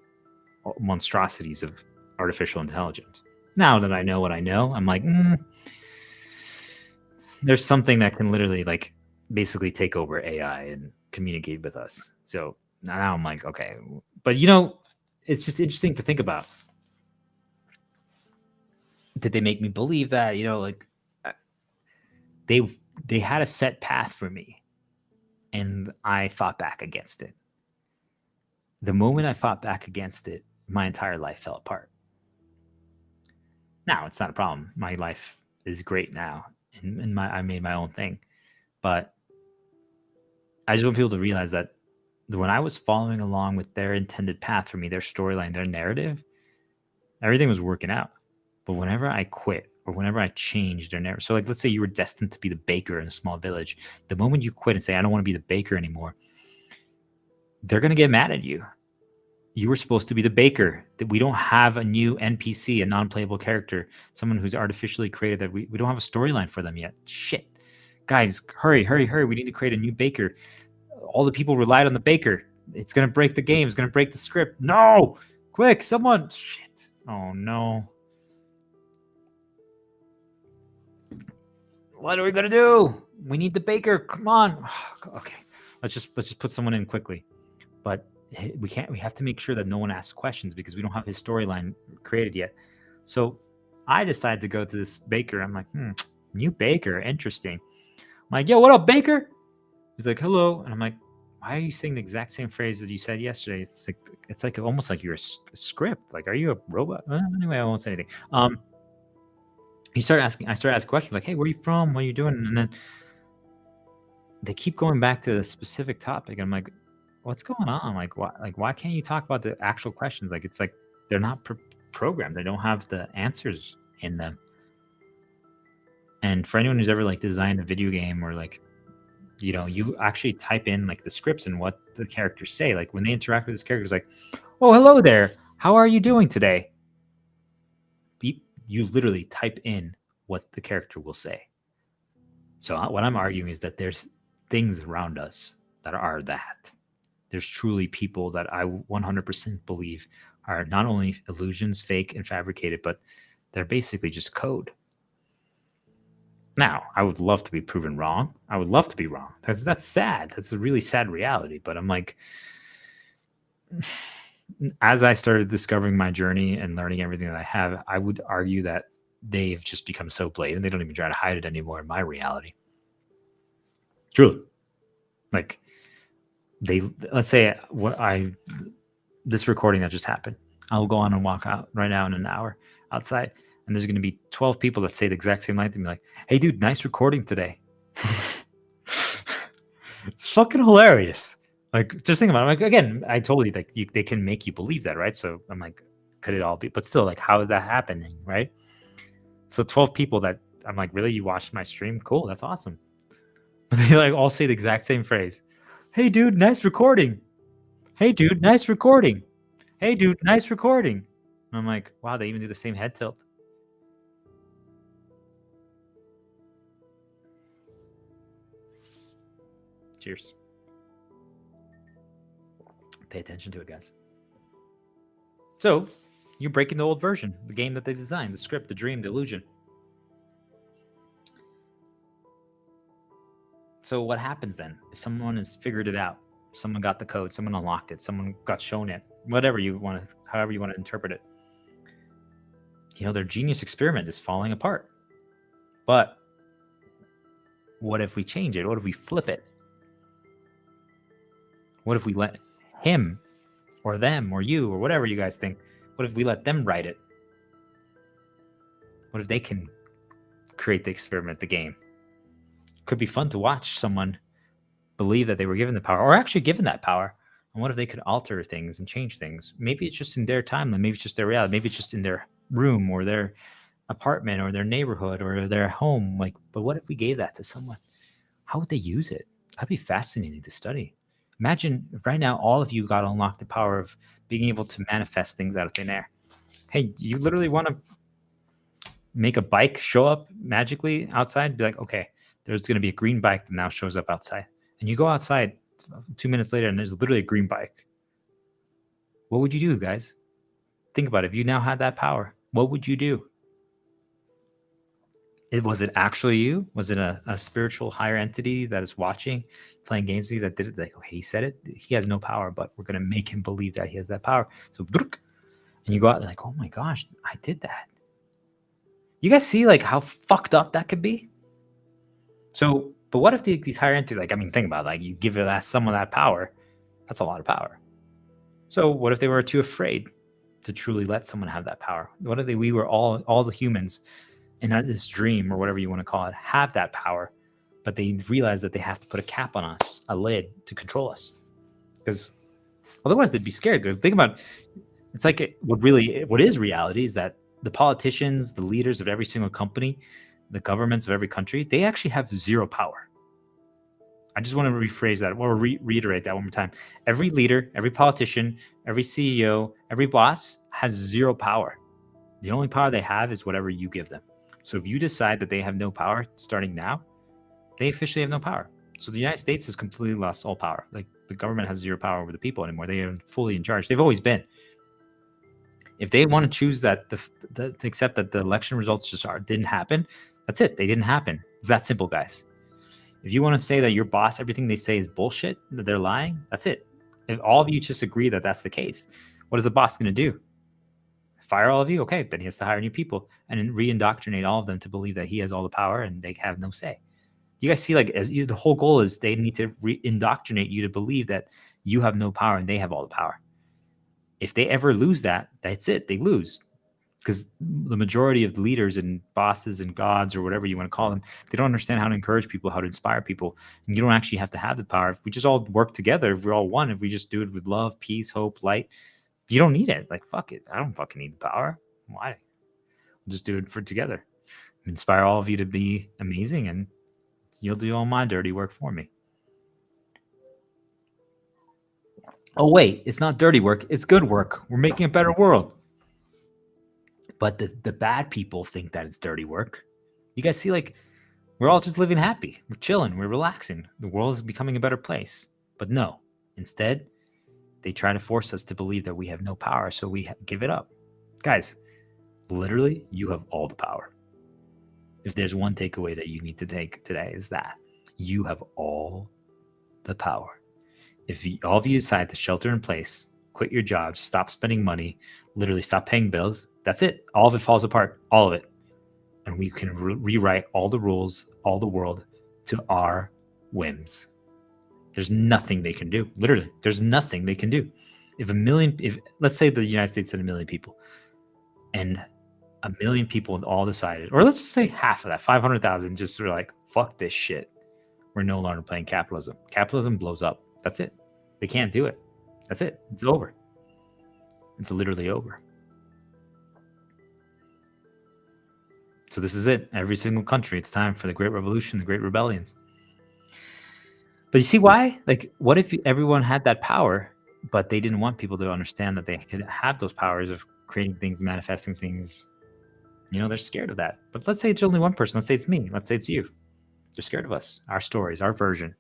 monstrosities of artificial intelligence. Now that I know what I know, I'm like, there's something that can literally, like, basically take over AI and communicate with us. So Now I'm like, okay. But it's just interesting to think about. Did they make me believe that? Like they they had a set path for me, and I fought back against it. The moment I fought back against it, my entire life fell apart. Now it's not a problem. My life is great now, and I made my own thing. But I just want people to realize that when I was following along with their intended path for me, their storyline, their narrative, everything was working out. But whenever I quit or whenever I changed their narrative, so like let's say you were destined to be the baker in a small village, the moment you quit and say, I don't want to be the baker anymore, they're going to get mad at you. You were supposed to be the baker. That we don't have a new NPC, a non-playable character, someone who's artificially created, that we don't have a storyline for them yet. Shit. Guys, hurry. We need to create a new baker. All the people relied on the baker. It's going to break the game. It's going to break the script. No! Quick, someone. Shit. Oh, no. What are we going to do? We need the baker. Come on. Okay. Let's just put someone in quickly. But we have to make sure that no one asks questions because we don't have his storyline created yet. So I decided to go to this baker. I'm like, new baker, interesting. I'm like, yo, what up, baker? He's like, hello. And I'm like, why are you saying the exact same phrase that you said yesterday? It's like almost like you're a script. Like, are you a robot? Anyway, I won't say anything. I started asking questions like, hey, where are you from? What are you doing? And then they keep going back to the specific topic. And I'm like, what's going on? Like, why can't you talk about the actual questions? Like, it's like they're not programmed. They don't have the answers in them. And for anyone who's ever like designed a video game or like, you actually type in like the scripts and what the characters say. Like when they interact with this character, it's like, oh, hello there. How are you doing today? You literally type in what the character will say. So what I'm arguing is that there's things around us that are that. There's truly people that I 100% believe are not only illusions, fake and fabricated, but they're basically just code. Now, I would love to be proven wrong. I would love to be wrong. That's sad. That's a really sad reality. But I'm like, as I started discovering my journey and learning everything that I have, I would argue that they've just become so blatant. They don't even try to hide it anymore in my reality. Truly. Like, let's say this recording that just happened, I'll go on and walk out right now in an hour outside, and there's going to be 12 people that say the exact same line to me, like, hey dude, nice recording today. It's fucking hilarious. Like, just think about it. Like, again, I told you, like, they can make you believe that, right? So I'm like, could it all be? But still, like, how is that happening, right? So 12 people that I'm like, really, you watched my stream? Cool, that's awesome. But they like all say the exact same phrase. Hey dude, nice recording. Hey dude, nice recording. Hey dude, nice recording. And I'm like, wow, they even do the same head tilt. Cheers. Pay attention to it, guys. So you're breaking the old version, the game that they designed, the script, the dream, the illusion. So what happens then? If someone has figured it out, someone got the code, someone unlocked it, someone got shown it, however you want to interpret it. Their genius experiment is falling apart. But what if we change it? What if we flip it? What if we let him or them or you or whatever you guys think, what if we let them write it? What if they can create the experiment, the game? Could be fun to watch someone believe that they were given the power or actually given that power. And what if they could alter things and change things? Maybe it's just in their timeline. Maybe it's just their reality. Maybe it's just in their room or their apartment or their neighborhood or their home. Like, but what if we gave that to someone? How would they use it? That'd be fascinating to study. Imagine if right now all of you got to unlock the power of being able to manifest things out of thin air. Hey, you literally want to make a bike show up magically outside? Be like, okay, there's going to be a green bike that now shows up outside. And you go outside 2 minutes later and there's literally a green bike. What would you do, guys? Think about it. If you now had that power, what would you do? Was it actually you? Was it a spiritual higher entity that is watching, playing games with you that did it? Like, okay, he said it. He has no power, but we're gonna make him believe that he has that power. So, and you go out like, oh my gosh, I did that. You guys see like how fucked up that could be? So, but what if these higher entities, like, I mean, think about it, like you give someone that power, that's a lot of power. So what if they were too afraid to truly let someone have that power? What if we were all the humans in this dream or whatever you want to call it, have that power, but they realize that they have to put a cap on us, a lid to control us, because otherwise they'd be scared. Think about, it's like what is reality is that the politicians, the leaders of every single company, the governments of every country, they actually have zero power. I just want to rephrase that or reiterate that one more time. Every leader, every politician, every CEO, every boss has zero power. The only power they have is whatever you give them. So if you decide that they have no power starting now, they officially have no power. So the United States has completely lost all power. Like the government has zero power over the people anymore. They are fully in charge. They've always been. If they want to choose that to accept that the election results just didn't happen, that's it. They didn't happen. It's that simple, guys. If you want to say that your boss, everything they say is bullshit, that they're lying, that's it. If all of you just agree that that's the case, what is the boss going to do? Fire all of you? Okay, then he has to hire new people and re-indoctrinate all of them to believe that he has all the power and they have no say. You guys see, like, the whole goal is they need to re-indoctrinate you to believe that you have no power and they have all the power. If they ever lose that, that's it. They lose. Because the majority of the leaders and bosses and gods or whatever you want to call them, they don't understand how to encourage people, how to inspire people. And you don't actually have to have the power. If we just all work together, if we're all one, if we just do it with love, peace, hope, light, you don't need it. Like, fuck it. I don't fucking need the power. Why? We'll just do it for together. Inspire all of you to be amazing, and you'll do all my dirty work for me. Oh, wait, it's not dirty work. It's good work. We're making a better world. But the bad people think that it's dirty work. You guys see, like, we're all just living happy. We're chilling. We're relaxing. The world is becoming a better place. But no, instead, they try to force us to believe that we have no power, so we give it up. Guys, literally, you have all the power. If there's one takeaway that you need to take today, is that you have all the power. If all of you decide to shelter in place, quit your jobs, stop spending money, literally stop paying bills, that's it. All of it falls apart, all of it. And we can rewrite all the rules, all the world to our whims. There's nothing they can do. Literally, there's nothing they can do. If let's say the United States had 1 million people, and 1 million people all decided, or let's just say half of that, 500,000, just sort of like, fuck this shit. We're no longer playing capitalism. Capitalism blows up. That's it. They can't do it. That's it. It's over. It's literally over. So this is it. Every single country, it's time for the Great Revolution, the Great Rebellions. But you see why? Like, what if everyone had that power, but they didn't want people to understand that they could have those powers of creating things, manifesting things? You know, they're scared of that. But let's say it's only one person. Let's say it's me. Let's say it's you. They're scared of us, our stories, our version.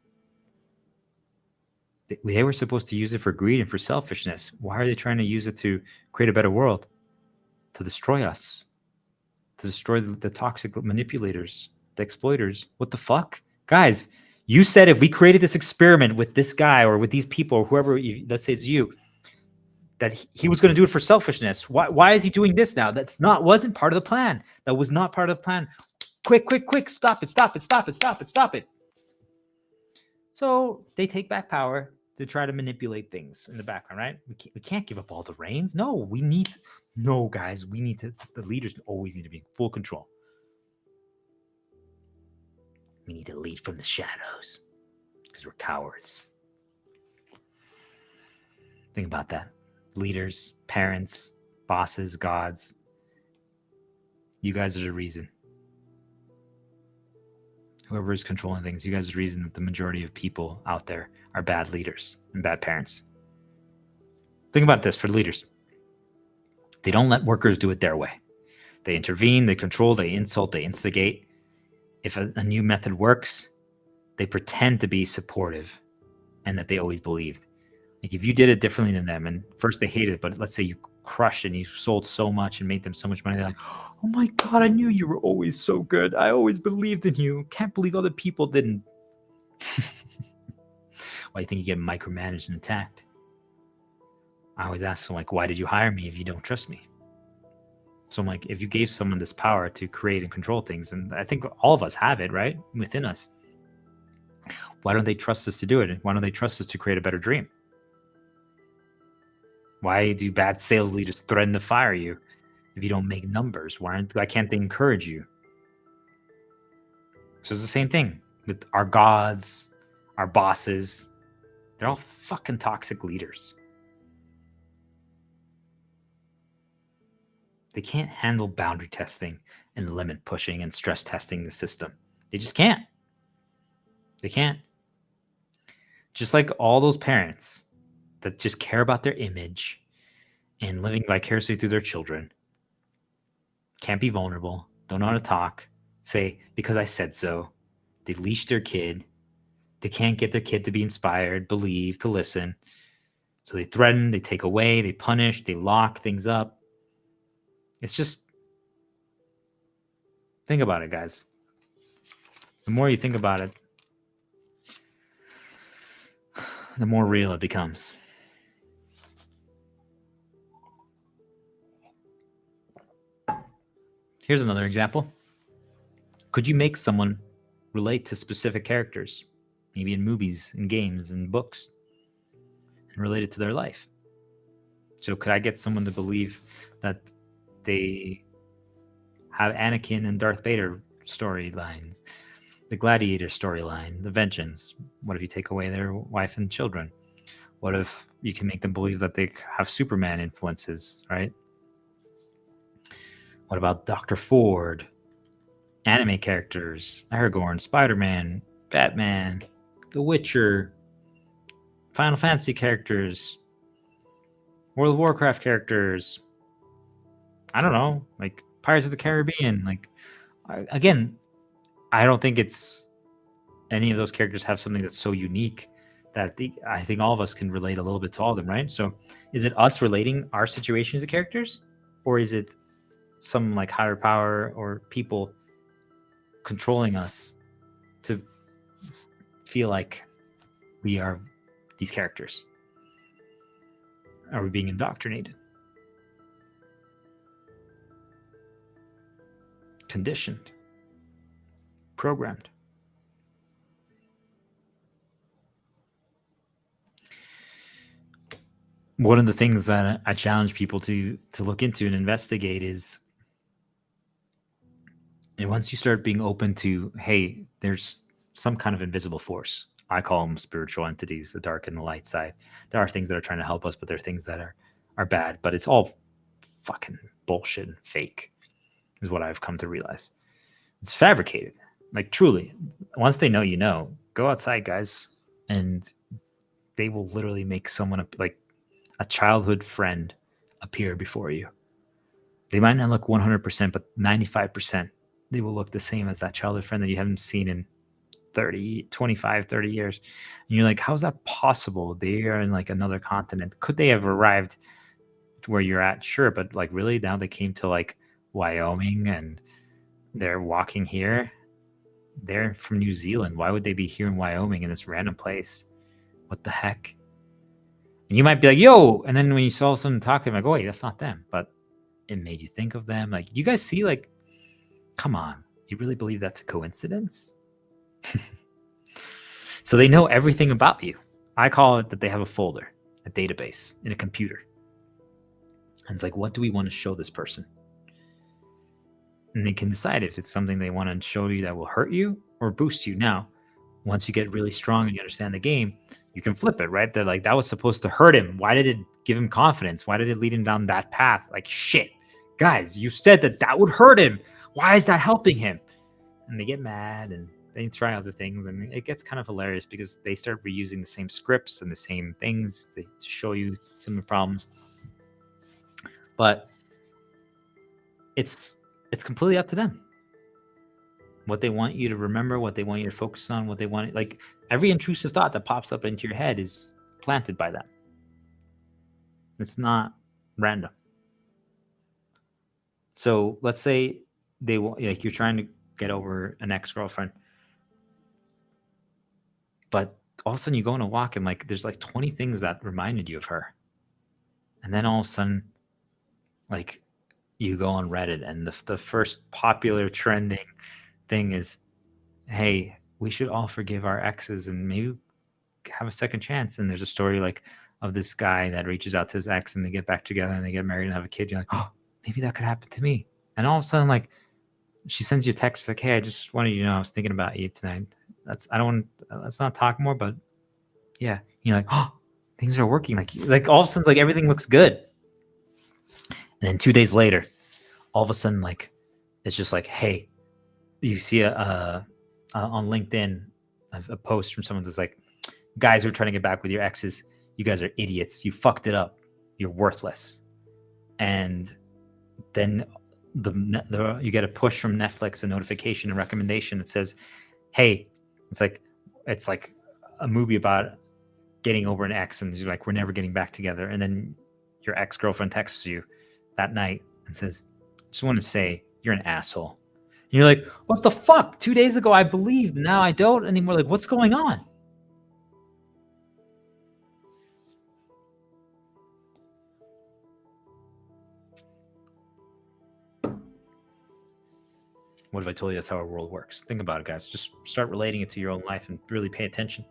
They were supposed to use it for greed and for selfishness. Why are they trying to use it to create a better world? To destroy us. To destroy the toxic manipulators, the exploiters. What the fuck? Guys, you said if we created this experiment with this guy or with these people or whoever, let's say it's you, that he was going to do it for selfishness. Why is he doing this now? Wasn't part of the plan. That was not part of the plan. Quick, stop it. So they take back power to try to manipulate things in the background, right? We can't give up all the reins. No, guys, the leaders always need to be in full control. We need to lead from the shadows because we're cowards. Think about that. Leaders, parents, bosses, gods. You guys are the reason. Whoever is controlling things, you guys are the reason that the majority of people out there are bad leaders and bad parents. Think about this for leaders. They don't let workers do it their way. They intervene, they control, they insult, they instigate. If a new method works, they pretend to be supportive and that they always believed. Like if you did it differently than them, and first they hated it, but let's say you crushed and you sold so much and made them so much money, they're like, oh my God, I knew you were always so good. I always believed in you. Can't believe other people didn't. Why do you think you get micromanaged and attacked? I always ask them, like, why did you hire me if you don't trust me? So I'm like, if you gave someone this power to create and control things, and I think all of us have it, right, within us, why don't they trust us to do it? Why don't they trust us to create a better dream? Why do bad sales leaders threaten to fire you if you don't make numbers? Why can't they encourage you? So it's the same thing with our gods, our bosses. They're all fucking toxic leaders. They can't handle boundary testing and limit pushing and stress testing the system. They just can't. They can't. Just like all those parents that just care about their image and living vicariously through their children, can't be vulnerable, don't know how to talk, say, because I said so. They leash their kid. They can't get their kid to be inspired, believe, to listen. So they threaten, they take away, they punish, they lock things up. It's just, think about it, guys. The more you think about it, the more real it becomes. Here's another example. Could you make someone relate to specific characters, maybe in movies and games and books, and relate it to their life? So could I get someone to believe that they have Anakin and Darth Vader storylines, the Gladiator storyline, the Vengeance? What if you take away their wife and children? What if you can make them believe that they have Superman influences, right? What about Dr. Ford, anime characters, Aragorn, Spider-Man, Batman, The Witcher, Final Fantasy characters, World of Warcraft characters, I don't know, like Pirates of the Caribbean. Like, again, I don't think it's any of those characters have something that's so unique that I think all of us can relate a little bit to all of them, right? So is it us relating our situations to characters, or is it some like higher power or people controlling us to feel like we are these characters? Are we being indoctrinated, conditioned, programmed? One of the things that I challenge people to look into and investigate is, and once you start being open to, hey, there's some kind of invisible force. I call them spiritual entities, the dark and the light side. There are things that are trying to help us, but there are things that are bad. But it's all fucking bullshit and fake, is what I've come to realize. It's fabricated. Like, truly, once they know, you know, go outside, guys, and they will literally make someone like a childhood friend appear before you. They might not look 100%, but 95%, they will look the same as that childhood friend that you haven't seen in 25, 30 years. And you're like, how's that possible? They are in like another continent. Could they have arrived to where you're at? Sure. But like, really, now they came to like Wyoming and they're walking here. They're from New Zealand. Why would they be here in Wyoming in this random place? What the heck? And you might be like, yo, and then when you saw someone talking, like, oh, wait, that's not them. But it made you think of them. Like, you guys see, like, come on. You really believe that's a coincidence? So they know everything about you. I call it that they have a folder, a database in a computer. And it's like, what do we want to show this person? And they can decide if it's something they want to show you that will hurt you or boost you. Now, once you get really strong and you understand the game, you can flip it, right? They're like, that was supposed to hurt him. Why did it give him confidence? Why did it lead him down that path? Like, shit, guys, you said that would hurt him. Why is that helping him? And they get mad and they try other things. And it gets kind of hilarious because they start reusing the same scripts and the same things to show you similar problems. But it's completely up to them. What they want you to remember, what they want you to focus on, what they want, like every intrusive thought that pops up into your head is planted by them. It's not random. So let's say like you're trying to get over an ex-girlfriend, but all of a sudden you go on a walk and like there's like 20 things that reminded you of her. And then all of a sudden, like you go on Reddit and the first popular trending thing is, hey, we should all forgive our exes and maybe have a second chance. And there's a story like of this guy that reaches out to his ex and they get back together and they get married and have a kid. You're like, oh, maybe that could happen to me. And all of a sudden, like she sends you a text like, hey, I just wanted you to know I was thinking about you tonight. Let's not talk more, but yeah. You're like, oh, things are working. Like all of a sudden, like everything looks good. And then 2 days later, all of a sudden, like it's just like, hey, you see on LinkedIn a post from someone that's like, guys who are trying to get back with your exes, you guys are idiots. You fucked it up. You're worthless. And then you get a push from Netflix, a notification, a recommendation that says, hey, it's like a movie about getting over an ex, and you're like, we're never getting back together. And then your ex-girlfriend texts you that night and says, just want to say you're an asshole. And you're like, what the fuck? 2 days ago I believed, now I don't anymore. Like, what's going on? What if I told you that's how our world works? Think about it, guys. Just start relating it to your own life and really pay attention.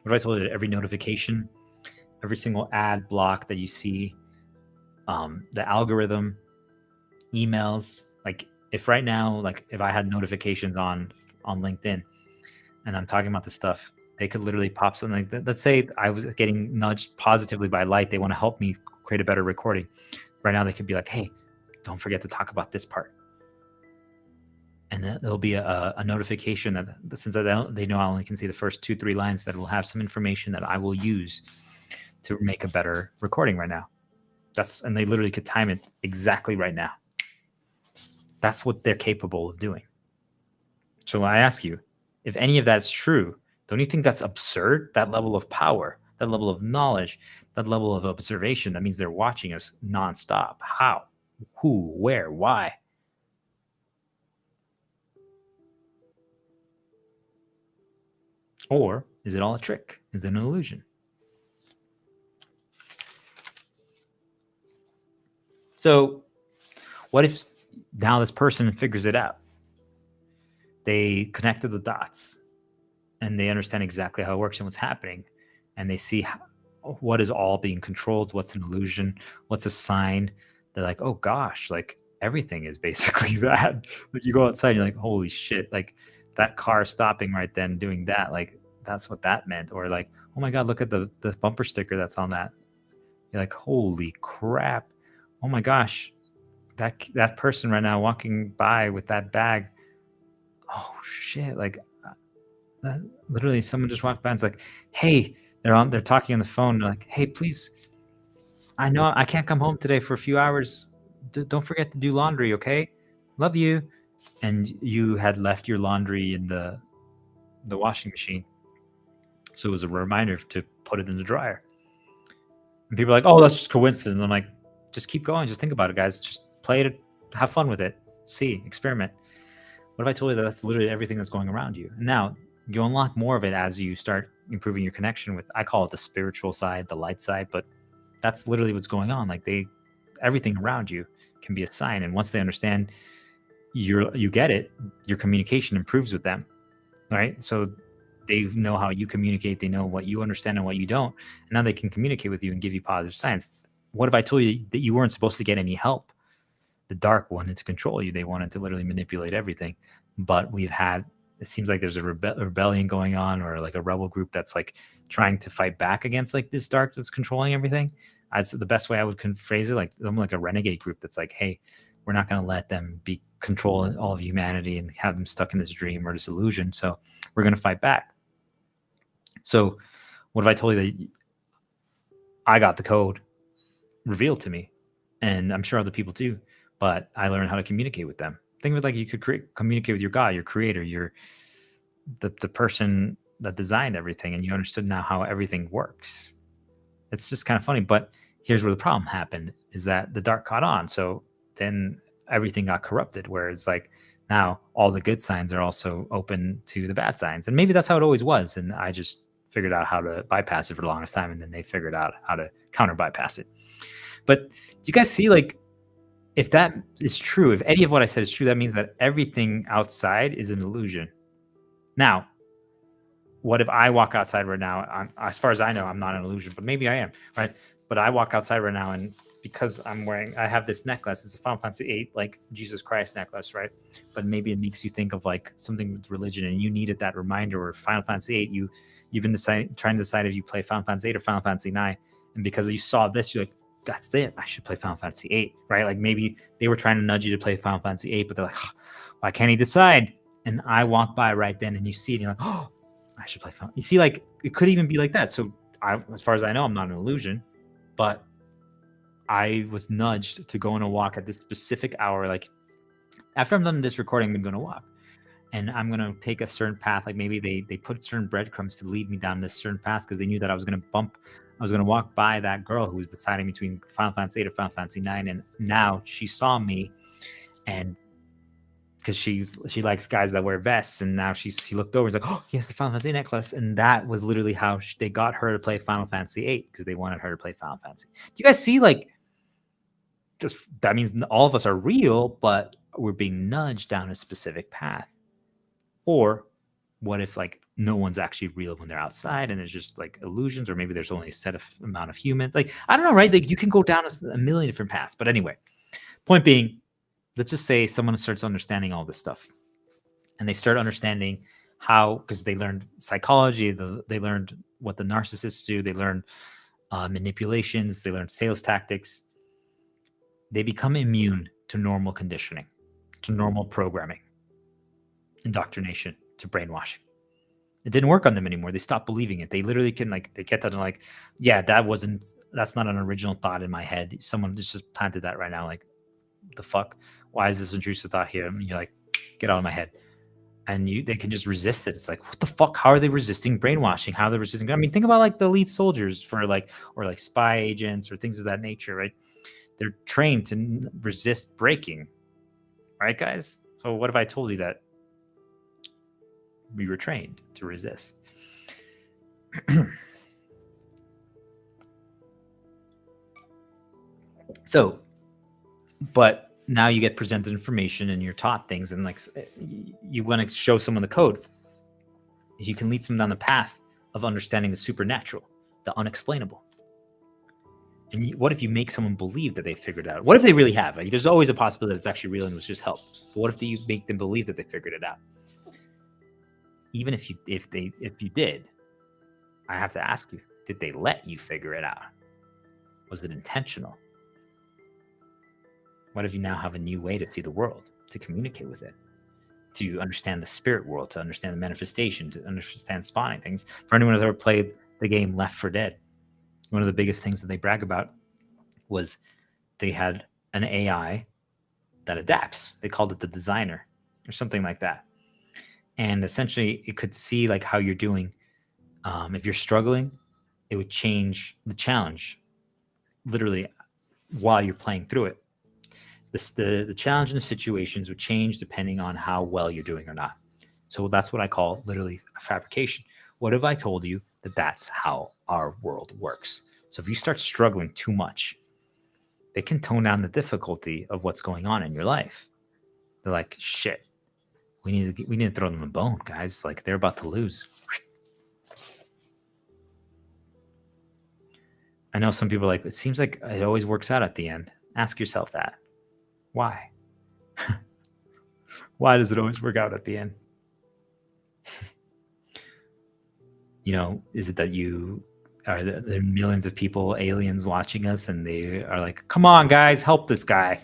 What if I told you that every notification, every single ad block that you see, the algorithm, emails, like if right now, like if I had notifications on LinkedIn and I'm talking about this stuff, they could literally pop something like that. Let's say I was getting nudged positively by Light. They want to help me create a better recording. Right now they could be like, hey, don't forget to talk about this part. And then there'll be a notification that since they know I only can see the first 2-3 lines, that will have some information that I will use to make a better recording right now. And they literally could time it exactly right now. That's what they're capable of doing. So I ask you, if any of that's true, don't you think that's absurd? That level of power, that level of knowledge, that level of observation, that means they're watching us nonstop. How? Who? Where? Why? Or is it all a trick? Is it an illusion? So what if now this person figures it out? They connected the dots and they understand exactly how it works and what's happening. And they see what is all being controlled, what's an illusion, what's a sign. They're like, oh gosh, like everything is basically that. Like you go outside, you're like, holy shit, like that car stopping right then doing that, like that's what that meant. Or like, oh my god, look at the bumper sticker that's on that. You're like, holy crap, oh my gosh, that person right now walking by with that bag, oh shit, like literally someone just walked by and it's like, hey, they're talking on the phone, like, hey, please, I know I can't come home today for a few hours, don't forget to do laundry, okay, love you. And you had left your laundry in the washing machine, so it was a reminder to put it in the dryer. And people are like, oh, that's just coincidence. I'm like, just keep going, just think about it, guys, just play it, have fun with it, see, experiment. What if I told you that that's literally everything that's going around you? Now you unlock more of it as you start improving your connection with, I call it the spiritual side, the light side, but that's literally what's going on. Like everything around you can be a sign. And once they understand you get it, your communication improves with them, right? So they know how you communicate, they know what you understand and what you don't, and now they can communicate with you and give you positive signs. What if I told you that you weren't supposed to get any help? The dark wanted to control you. They wanted to literally manipulate everything. But it seems like there's a rebellion going on, or like a rebel group that's like trying to fight back against like this dark that's controlling everything. The best way I would phrase it, like I'm like a renegade group that's like, hey, we're not going to let them be controlling all of humanity and have them stuck in this dream or this illusion. So we're going to fight back. So what if I told you that I got the code revealed to me, and I'm sure other people do, but I learned how to communicate with them. Think of it like you could communicate with your God, your creator, the person that designed everything, and you understood now how everything works. It's just kind of funny, but Here's where the problem happened, is that the dark caught on. So then everything got corrupted, where it's like now all the good signs are also open to the bad signs. And maybe that's how it always was. And I just figured out how to bypass it for the longest time. And then they figured out how to counter bypass it. But do you guys see, like, if that is true, if any of what I said is true, that means that everything outside is an illusion. Now, what if I walk outside right now? As far as I know, I'm not an illusion, but maybe I am, right? But I walk outside right now, and because I have this necklace. It's a Final Fantasy VIII, like Jesus Christ necklace, right? But maybe it makes you think of like something with religion, and you needed that reminder. Or Final Fantasy VIII, you've been trying to decide if you play Final Fantasy VIII or Final Fantasy IX, and because you saw this, you're like, that's it. I should play Final Fantasy VIII, right? Like maybe they were trying to nudge you to play Final Fantasy VIII, but they're like, oh, why can't he decide? And I walk by right then, and you see it, and you're like, oh, I should play Final. You see, like it could even be like that. So, as far as I know, I'm not an illusion, but I was nudged to go on a walk at this specific hour. Like after I'm done this recording, I'm going to walk, and I'm going to take a certain path. Like maybe they put certain breadcrumbs to lead me down this certain path because they knew that I was going to walk by that girl who was deciding between Final Fantasy VIII or Final Fantasy IX, and now she saw me, and because she likes guys that wear vests, and now she looked over, and was like, oh, he has the Final Fantasy necklace, and that was literally how they got her to play Final Fantasy VIII, because they wanted her to play Final Fantasy. Do you guys see, like, just that means all of us are real, but we're being nudged down a specific path? Or what if like no one's actually real when they're outside, and it's just like illusions, or maybe there's only a set of amount of humans? Like, I don't know, right? Like you can go down a million different paths. But anyway, point being, let's just say someone starts understanding all this stuff, and they start understanding how, because they learned psychology, they learned what the narcissists do, they learned manipulations, they learned sales tactics. They become immune to normal conditioning, to normal programming, indoctrination, to brainwashing. It didn't work on them anymore. They stopped believing it. They literally can, like, they get that and like, yeah, that's not an original thought in my head. Someone just planted that right now. Like, the fuck? Why is this intrusive thought here? And you're like, get out of my head. And they can just resist it. It's like, what the fuck? How are they resisting brainwashing? How are they resisting? I mean, think about like the elite soldiers for like, or like spy agents or things of that nature, right? They're trained to resist breaking, right, guys? So what if I told you that we were trained to resist? So, but now you get presented information and you're taught things, and like you want to show someone the code. You can lead someone down the path of understanding the supernatural, the unexplainable. And what if you make someone believe that they figured it out? What if they really have? Like, there's always a possibility that it's actually real and it was just help. But what if you make them believe that they figured it out? Even if you did, I have to ask you, did they let you figure it out? Was it intentional? What if you now have a new way to see the world, to communicate with it, to understand the spirit world, to understand the manifestation, to understand spawning things? For anyone who's ever played the game Left 4 Dead, one of the biggest things that they brag about was they had an AI that adapts. They called it the designer or something like that. And essentially it could see like how you're doing. If you're struggling, it would change the challenge literally while you're playing through it. The challenge and the situations would change depending on how well you're doing or not. So that's what I call literally a fabrication. What if I told you that that's how our world works? So if you start struggling too much, they can tone down the difficulty of what's going on in your life. They're like, shit, we need to throw them a bone, guys. Like, they're about to lose. I know some people are like, it seems like it always works out at the end. Ask yourself that. Why? Why does it always work out at the end? You know, is it that there are millions of people, aliens watching us, and they are like, come on, guys, help this guy.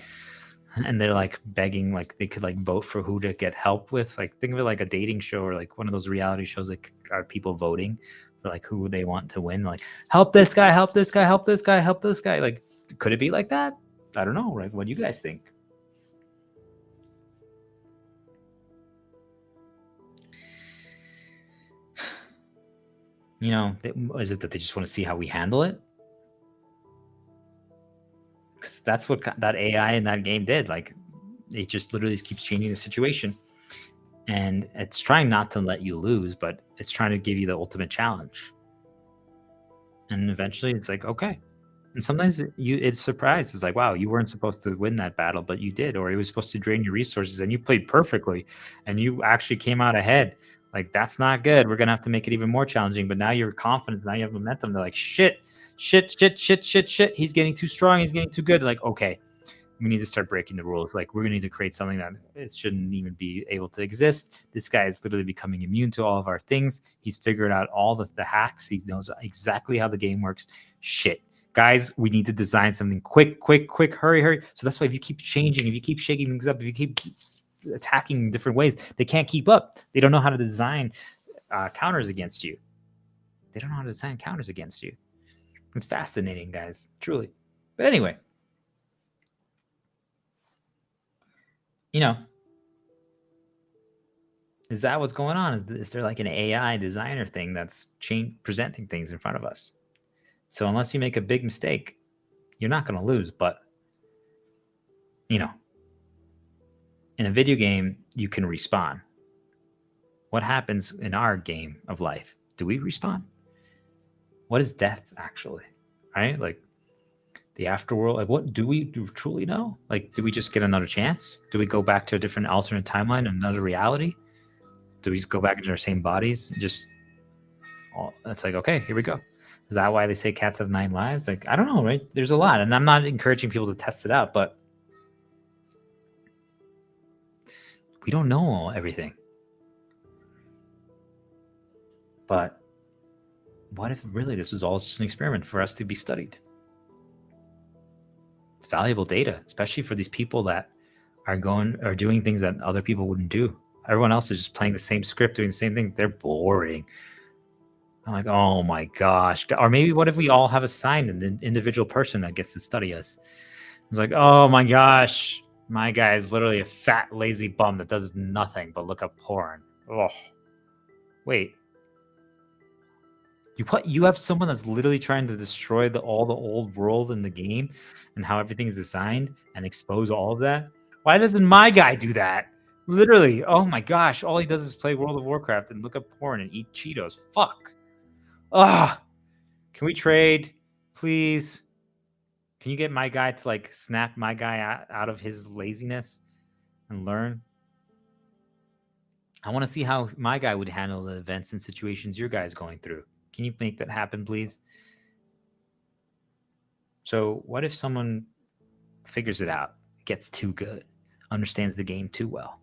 And they're like begging, like they could like vote for who to get help with. Like, think of it like a dating show or like one of those reality shows. Like, are people voting for like who they want to win? Like, help this guy, help this guy, help this guy, help this guy. Like, could it be like that? I don't know. Like, what do you guys think? You know, is it that they just want to see how we handle it? because that's what that AI in that game did. Like, it just literally keeps changing the situation, and it's trying not to let you lose, but it's trying to give you the ultimate challenge. And eventually, it's like, okay. And sometimes it's surprised. It's like, wow, you weren't supposed to win that battle, but you did, or it was supposed to drain your resources, and you played perfectly, and you actually came out ahead. Like, that's not good. We're gonna have to make it even more challenging. But now you're confident. Now you have momentum. They're like, shit, shit, shit, shit, shit, shit. He's getting too strong. He's getting too good. Like, okay, we need to start breaking the rules. Like, we're gonna need to create something that it shouldn't even be able to exist. This guy is literally becoming immune to all of our things. He's figured out all the hacks. He knows exactly how the game works. Shit. Guys, we need to design something quick, quick, quick, hurry, hurry. So that's why if you keep changing, if you keep shaking things up, if you keep attacking in different ways, they can't keep up. They don't know how to design counters against you. They don't know how to design counters against you. It's fascinating, guys, truly. But anyway, you know, is that what's going on? Is there like an AI designer thing that's presenting things in front of us? So unless you make a big mistake, you're not going to lose. But, you know, in a video game, you can respawn. What happens in our game of life? Do we respawn? What is death actually? Right? Like the afterworld. Like, what do we truly know? Like, do we just get another chance? Do we go back to a different alternate timeline, another reality? Do we go back into our same bodies? Just, it's like, okay, here we go. Is that why they say cats have 9 lives? Like, I don't know, right? There's a lot. And I'm not encouraging people to test it out, but we don't know everything. But what if really this was all just an experiment for us to be studied? It's valuable data, especially for these people that are doing things that other people wouldn't do. Everyone else is just playing the same script, doing the same thing. They're boring. I'm like, oh my gosh. Or maybe what if we all have assigned an individual person that gets to study us? It's like, oh my gosh, my guy is literally a fat, lazy bum that does nothing but look up porn. Oh, wait. You have someone that's literally trying to destroy all the old world in the game and how everything's designed and expose all of that? Why doesn't my guy do that? Literally, oh my gosh, all he does is play World of Warcraft and look up porn and eat Cheetos. Fuck. Ugh. Can we trade, please? Can you get my guy to like snap my guy out of his laziness and learn? I want to see how my guy would handle the events and situations your guy's going through. Can you make that happen, please? So what if someone figures it out, gets too good, understands the game too well?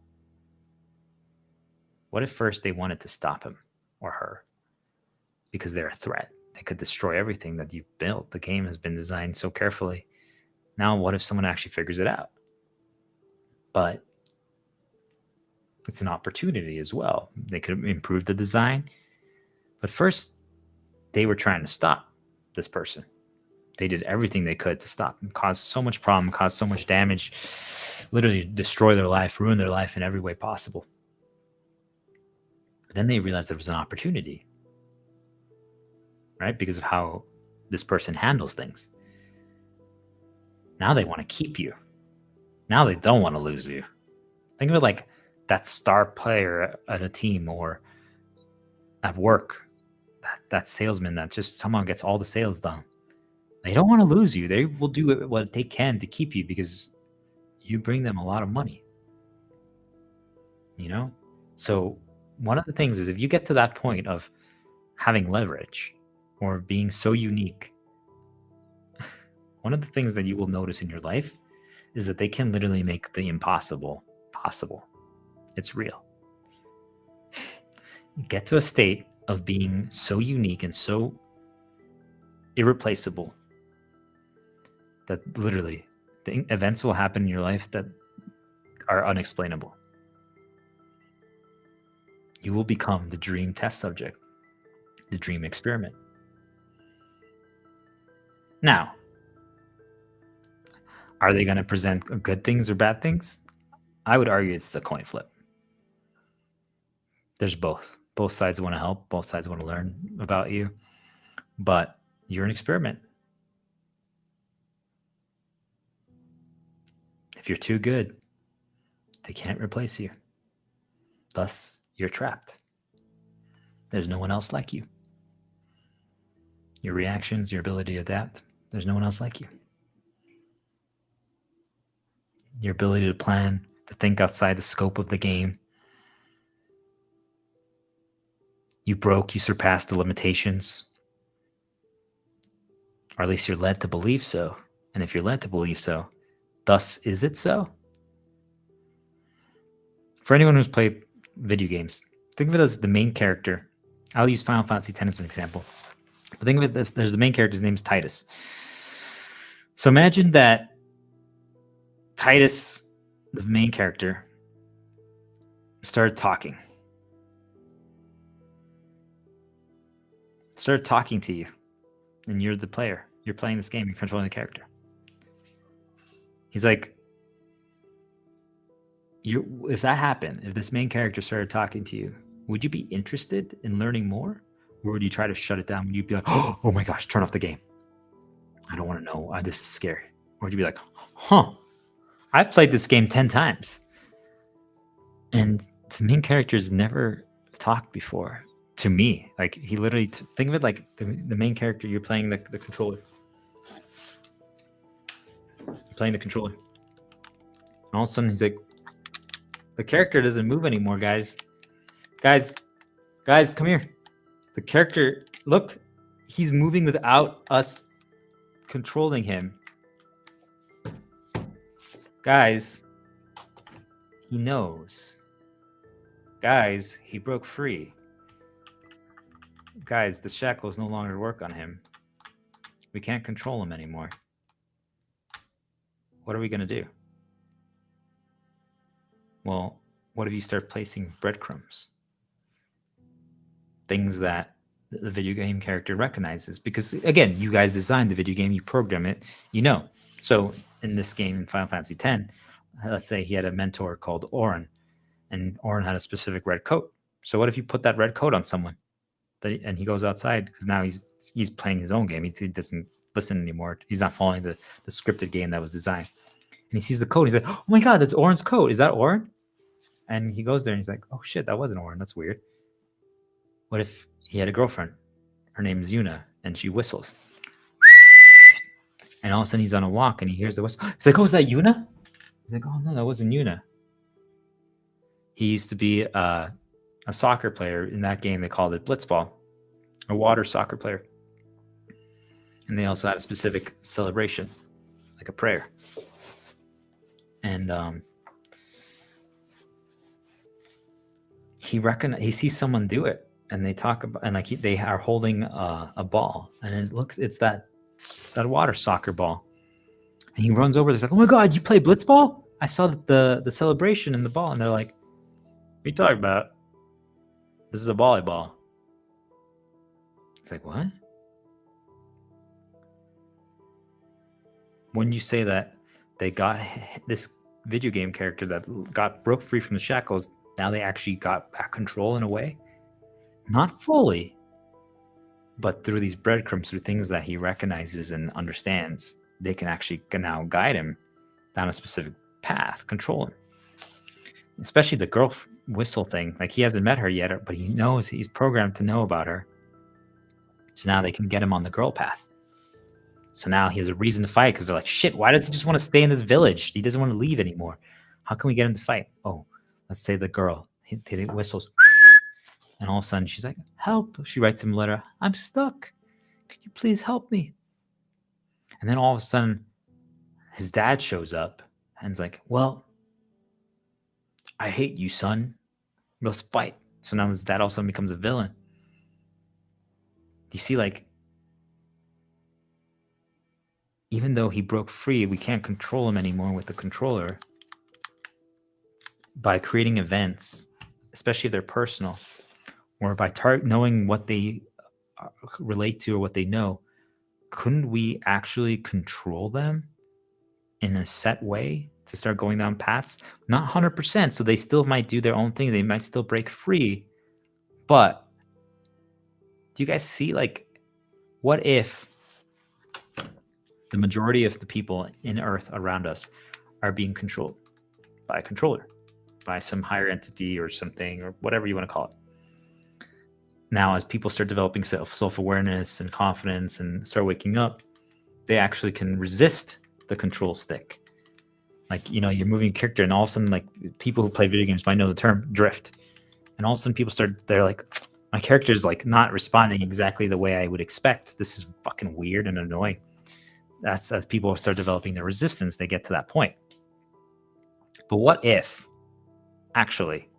What if first they wanted to stop him or her because they're a threat? They could destroy everything that you've built. The game has been designed so carefully. Now, what if someone actually figures it out? But it's an opportunity as well. They could improve the design. But first, they were trying to stop this person. They did everything they could to stop and cause so much problem, cause so much damage, literally destroy their life, ruin their life in every way possible. But then they realized there was an opportunity, right? Because of how this person handles things. Now they want to keep you. Now they don't want to lose you. Think of it like that star player at a team or at work, that salesman that just somehow gets all the sales done. They don't want to lose you. They will do what they can to keep you because you bring them a lot of money. You know? So one of the things is if you get to that point of having leverage or being so unique, one of the things that you will notice in your life is that they can literally make the impossible possible. It's real. Get to a state of being so unique and so irreplaceable that literally the events will happen in your life that are unexplainable. You will become the dream test subject, the dream experiment. Now, are they going to present good things or bad things? I would argue it's a coin flip. There's both. Both sides want to help. Both sides want to learn about you. But you're an experiment. If you're too good, they can't replace you. Thus, you're trapped. There's no one else like you. Your reactions, your ability to adapt, there's no one else like you. Your ability to plan, to think outside the scope of the game. You surpassed the limitations. Or at least you're led to believe so. And if you're led to believe so, thus is it so? For anyone who's played video games, think of it as the main character. I'll use Final Fantasy X as an example. But think of it, there's the main character, his name's Titus. So imagine that Titus, the main character, started talking. Started talking to you. And you're the player. You're playing this game. You're controlling the character. He's like, if that happened, if this main character started talking to you, would you be interested in learning more? Or would you try to shut it down? Would you be like, oh my gosh, turn off the game. I don't want to know. This is scary. Or would you be like, I've played this game 10 times. And the main character's never talked before to me. Like, he literally, think of it like the main character, you're playing the controller. You're playing the controller. And all of a sudden, he's like, the character doesn't move anymore, guys. Guys, come here. The character, look, he's moving without us controlling him. Guys, he knows. Guys, he broke free. Guys, the shackles no longer work on him. We can't control him anymore. What are we going to do? Well, what if you start placing breadcrumbs? Things that the video game character recognizes. Because, again, you guys designed the video game, you program it, you know. So, in this game, in Final Fantasy X, let's say he had a mentor called Auron, and Auron had a specific red coat. So what if you put that red coat on someone, and he goes outside, because now he's playing his own game. He doesn't listen anymore. He's not following the scripted game that was designed. And he sees the coat. He's like, oh my God, that's Auron's coat. Is that Auron? And he goes there and he's like, oh shit, that wasn't Auron. That's weird. What if he had a girlfriend? Her name is Yuna, and she whistles. And all of a sudden he's on a walk and he hears the whistle. He's like, oh, is that Yuna? He's like, oh no, that wasn't Yuna. He used to be a soccer player. In that game, they called it blitzball, a water soccer player. And they also had a specific celebration, like a prayer. And he sees someone do it, and they talk about, and like they are holding a ball, and it's that water soccer ball, and he runs over. There's like, oh my God, you play blitzball? I saw the celebration in the ball, and they're like, what are you talking about? This is a volleyball. It's like, what? When you say that they got this video game character that broke free from the shackles, now they actually got back control in a way? Not fully, but through these breadcrumbs, through things that he recognizes and understands, they can actually now guide him down a specific path, control him. Especially the girl whistle thing. Like, he hasn't met her yet, but he knows, he's programmed to know about her. So now they can get him on the girl path. So now he has a reason to fight, because they're like, shit, why does he just want to stay in this village? He doesn't want to leave anymore. How can we get him to fight? Oh, let's say the girl, he whistles. And all of a sudden she's like, help. She writes him a letter. I'm stuck. Could you please help me? And then all of a sudden his dad shows up and is like, well, I hate you, son. Let's fight. So now his dad all of a sudden becomes a villain. Do you see, like, even though he broke free, we can't control him anymore with the controller. By creating events, especially if they're personal, or by knowing what they relate to or what they know, couldn't we actually control them in a set way to start going down paths? Not 100%, so they still might do their own thing. They might still break free. But do you guys see, like, what if the majority of the people in Earth around us are being controlled by a controller, by some higher entity or something, or whatever you want to call it. Now, as people start developing self-awareness and confidence and start waking up, they actually can resist the control stick. Like, you're moving a character, and all of a sudden, like, people who play video games might know the term drift. And all of a sudden people they're like, my character is like not responding exactly the way I would expect. This is fucking weird and annoying. That's as people start developing their resistance, they get to that point. But what if, actually,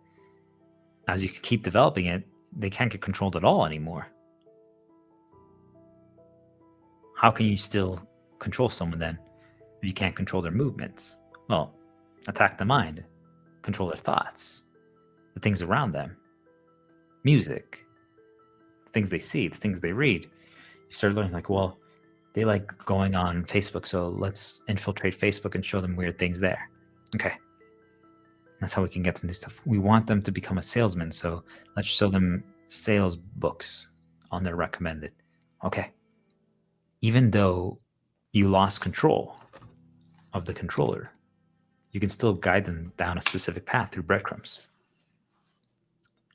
as you keep developing it, they can't get controlled at all anymore? How can you still control someone then if you can't control their movements? Well, attack the mind, control their thoughts, the things around them, music, the things they see, the things they read. You start learning, like, well, they like going on Facebook, so let's infiltrate Facebook and show them weird things there. Okay. That's how we can get them to do stuff. We want them to become a salesman, so let's show them sales books on their recommended. Okay. Even though you lost control of the controller, you can still guide them down a specific path through breadcrumbs.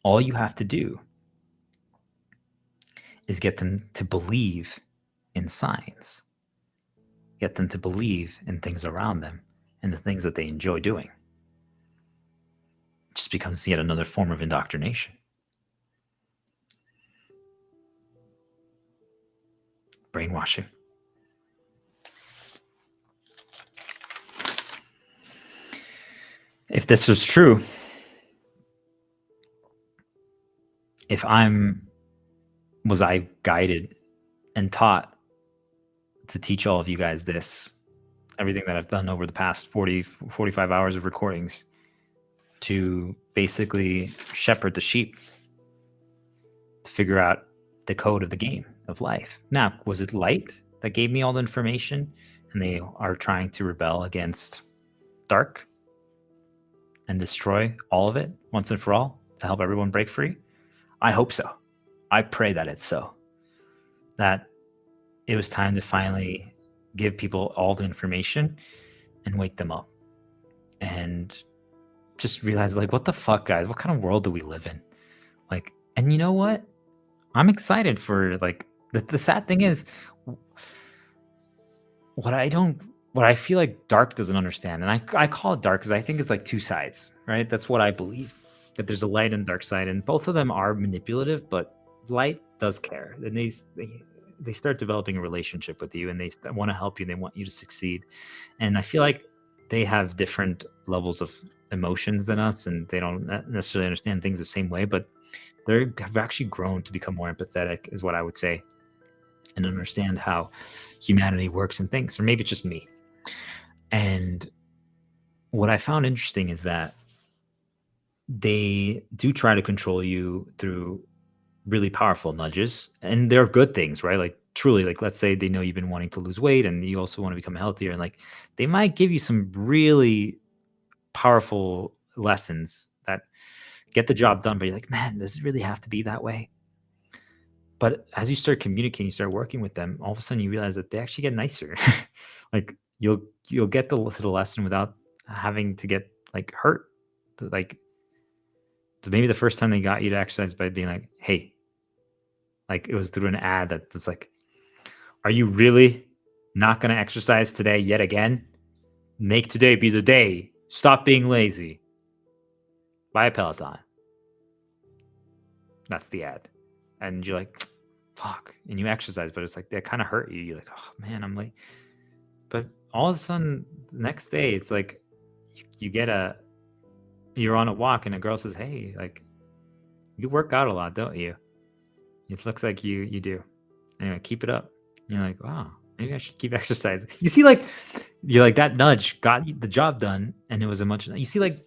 All you have to do is get them to believe in signs, get them to believe in things around them and the things that they enjoy doing. It just becomes yet another form of indoctrination. Brainwashing. If this was true, if was I guided and taught to teach all of you guys this, everything that I've done over the past 45 hours of recordings, to basically shepherd the sheep, to figure out the code of the game of life. Now, was it light that gave me all the information and they are trying to rebel against dark and destroy all of it once and for all to help everyone break free? I hope so. I pray that it's so. That it was time to finally give people all the information and wake them up. And just realize, like, what the fuck, guys? What kind of world do we live in? Like, and you know what? I'm excited for, like, the sad thing is, what I feel like dark doesn't understand, and I call it dark because I think it's like two sides, right? That's what I believe, that there's a light and dark side, and both of them are manipulative, but light does care. And they start developing a relationship with you, and they want to help you, and they want you to succeed. And I feel like they have different levels of emotions than us, and they don't necessarily understand things the same way, but they have actually grown to become more empathetic, is what I would say, and understand how humanity works and things. Or maybe it's just me. And what I found interesting is that they do try to control you through really powerful nudges, and they're good things, right? Like, truly, like, let's say they know you've been wanting to lose weight and you also want to become healthier, and like, they might give you some really powerful lessons that get the job done, but you're like, man, does it really have to be that way? But as you start communicating, you start working with them, all of a sudden you realize that they actually get nicer. Like, you'll get the lesson without having to get, like, hurt. Like, so maybe the first time they got you to exercise by being like, hey, like, it was through an ad that was like, are you really not going to exercise today yet again? Make today be the day. Stop being lazy. Buy a Peloton. That's the ad. And you're like, fuck. And you exercise, but it's like, that kind of hurt you. You're like, oh man, I'm late. But all of a sudden, the next day, it's like, you're on a walk and a girl says, hey, like, you work out a lot, don't you? It looks like you do. Anyway, keep it up. And you're like, wow, maybe I should keep exercising. You see, like, you're like, that nudge got the job done, and it was you see, like,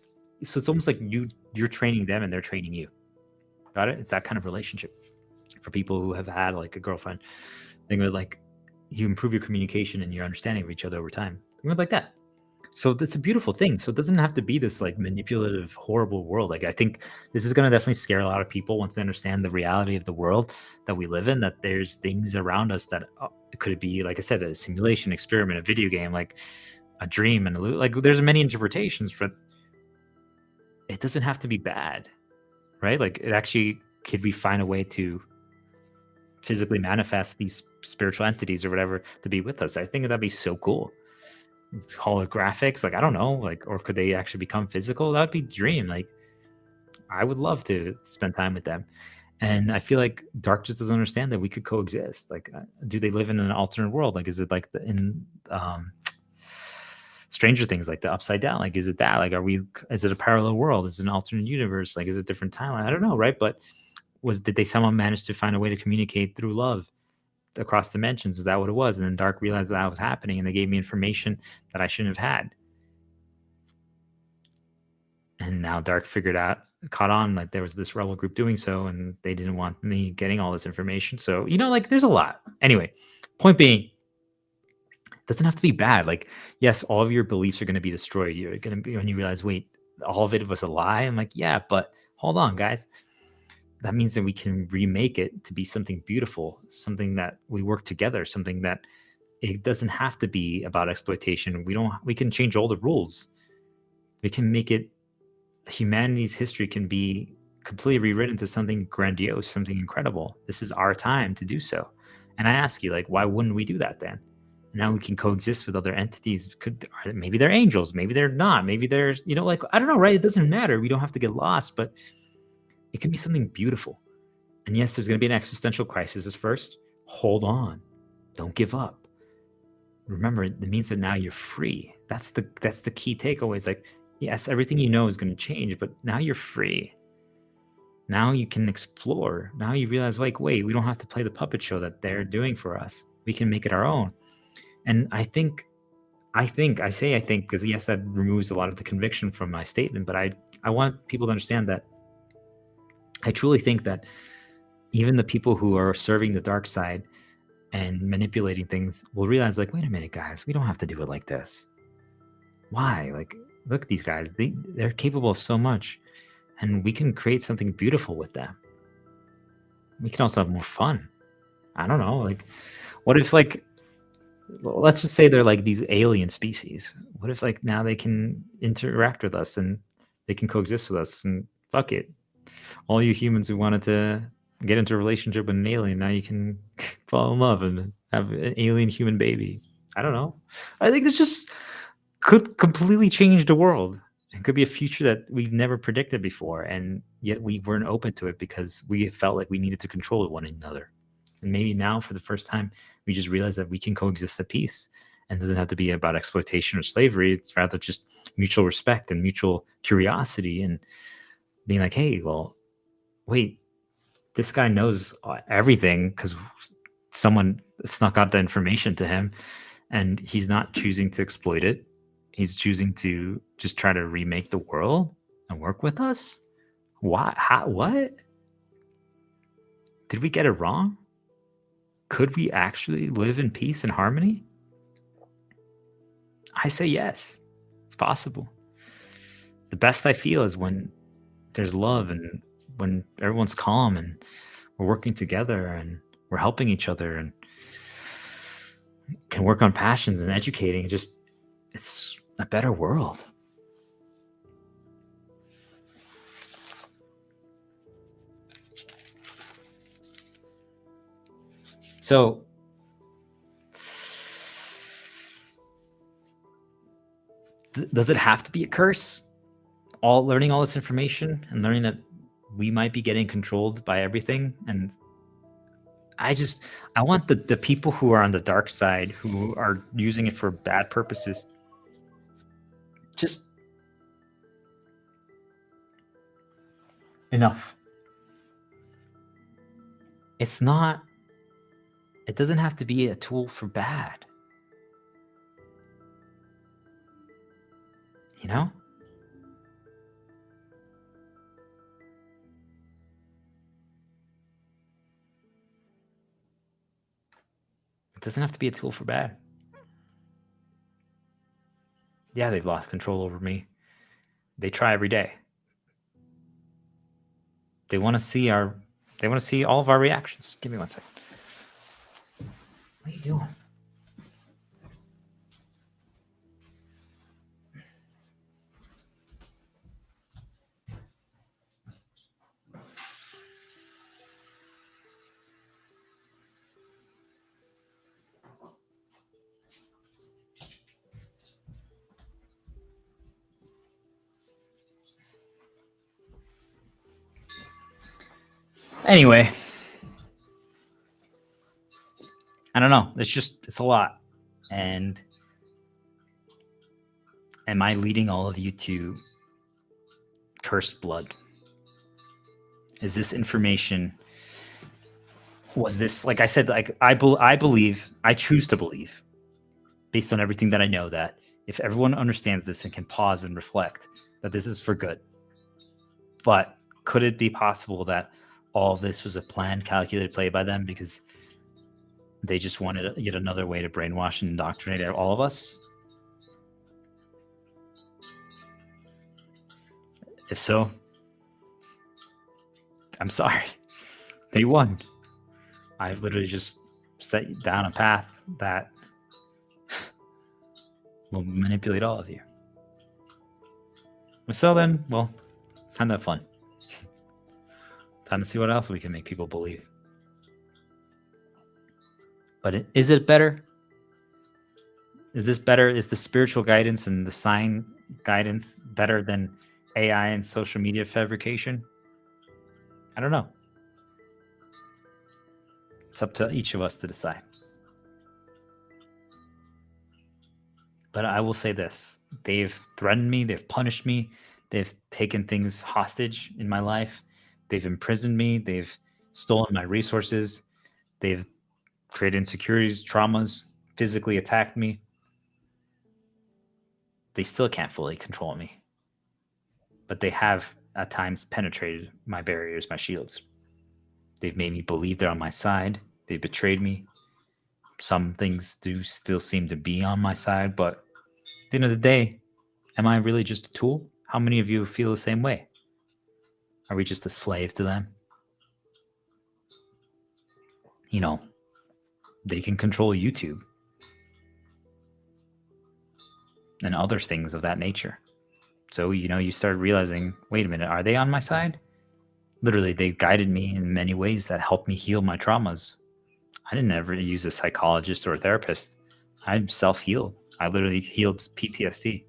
so it's almost like you're training them and they're training you. Got it? It's that kind of relationship. For people who have had, like, a girlfriend, they would, like, you improve your communication and your understanding of each other over time. Like that. So that's a beautiful thing. So it doesn't have to be this, like, manipulative, horrible world. Like, I think this is going to definitely scare a lot of people once they understand the reality of the world that we live in, that there's things around us that it could be, like I said, a simulation, experiment, a video game. Like, a dream and like there's many interpretations, but it doesn't have to be bad, right? Like it actually could we find a way to physically manifest these spiritual entities or whatever to be with us? I think that'd be so cool. It's holographics, like I don't know, like or could they actually become physical? That'd be dream. Like I would love to spend time with them. And I feel like Dark just doesn't understand that we could coexist. Like, do they live in an alternate world? Like, is it like in Stranger Things, like the Upside Down? Like, is it that? Like, is it a parallel world? Is it an alternate universe? Like, is it a different timeline? I don't know, right? But did they somehow manage to find a way to communicate through love across dimensions? Is that what it was? And then Dark realized that was happening, and they gave me information that I shouldn't have had. And now Dark caught on, like there was this rebel group doing so, and they didn't want me getting all this information. So, like there's a lot. Anyway, point being, it doesn't have to be bad. Like, yes, all of your beliefs are going to be destroyed. You're going to be, when you realize, wait, all of it was a lie. I'm like, yeah, but hold on, guys. That means that we can remake it to be something beautiful, something that we work together, something that it doesn't have to be about exploitation. We can change all the rules. We can make it, humanity's history can be completely rewritten to something grandiose, something incredible. This is our time to do so. And I ask you, like, why wouldn't we do that then? Now we can coexist with other entities. Maybe they're angels, maybe they're not, maybe there's, like, I don't know, right? It doesn't matter. We don't have to get lost, but it can be something beautiful. And yes, there's going to be an existential crisis at first. Hold on. Don't give up. Remember, it means that now you're free. That's the key takeaway. It's like, yes, everything you know is going to change, but now you're free. Now you can explore. Now you realize, like, wait, we don't have to play the puppet show that they're doing for us. We can make it our own. And I think because yes, that removes a lot of the conviction from my statement, but I want people to understand that I truly think that even the people who are serving the dark side and manipulating things will realize, like, wait a minute, guys, we don't have to do it like this. Why? Like, look at these guys. They're capable of so much, and we can create something beautiful with them. We can also have more fun. I don't know. Like, what if, like, let's just say they're like these alien species. What if, like, now they can interact with us and they can coexist with us, and fuck it. All you humans who wanted to get into a relationship with an alien, now you can fall in love and have an alien human baby. I don't know. I think this just could completely change the world. It could be a future that we've never predicted before, and yet we weren't open to it because we felt like we needed to control one another. And maybe now, for the first time, we just realize that we can coexist at peace, and it doesn't have to be about exploitation or slavery. It's rather just mutual respect and mutual curiosity, and being like, hey, well, wait, this guy knows everything because someone snuck out the information to him, and he's not choosing to exploit it. He's choosing to just try to remake the world and work with us. Why? How? What? Did we get it wrong? Could we actually live in peace and harmony? I say yes. It's possible. The best I feel is when there's love and when everyone's calm and we're working together and we're helping each other and can work on passions and educating. It's a better world. So does it have to be a curse? Learning all this information and learning that we might be getting controlled by everything. And I want the people who are on the dark side, who are using it for bad purposes, just enough. It doesn't have to be a tool for bad. You know? It doesn't have to be a tool for bad. Yeah, they've lost control over me. They try every day. They want to see all of our reactions. Give me one second. What are you doing? Anyway, I don't know. It's a lot. And am I leading all of you to cursed blood? Is this information, was this, like I said, like I believe, I choose to believe, based on everything that I know, that if everyone understands this and can pause and reflect, that this is for good. But could it be possible that all of this was a planned, calculated play by them because they just wanted yet another way to brainwash and indoctrinate all of us? If so, I'm sorry. They won. I've literally just set down a path that will manipulate all of you. So then, well, it's time to have fun. Time to see what else we can make people believe. But is it better? Is this better? Is the spiritual guidance and the sign guidance better than AI and social media fabrication? I don't know. It's up to each of us to decide. But I will say this. They've threatened me. They've punished me. They've taken things hostage in my life. They've imprisoned me. They've stolen my resources. They've created insecurities, traumas, physically attacked me. They still can't fully control me. But they have at times penetrated my barriers, my shields. They've made me believe they're on my side. They've betrayed me. Some things do still seem to be on my side, but at the end of the day, am I really just a tool? How many of you feel the same way? Are we just a slave to them? You know, they can control YouTube and other things of that nature. So, you know, you start realizing, wait a minute, are they on my side? Literally, they guided me in many ways that helped me heal my traumas. I didn't ever use a psychologist or a therapist. I self-healed. I literally healed PTSD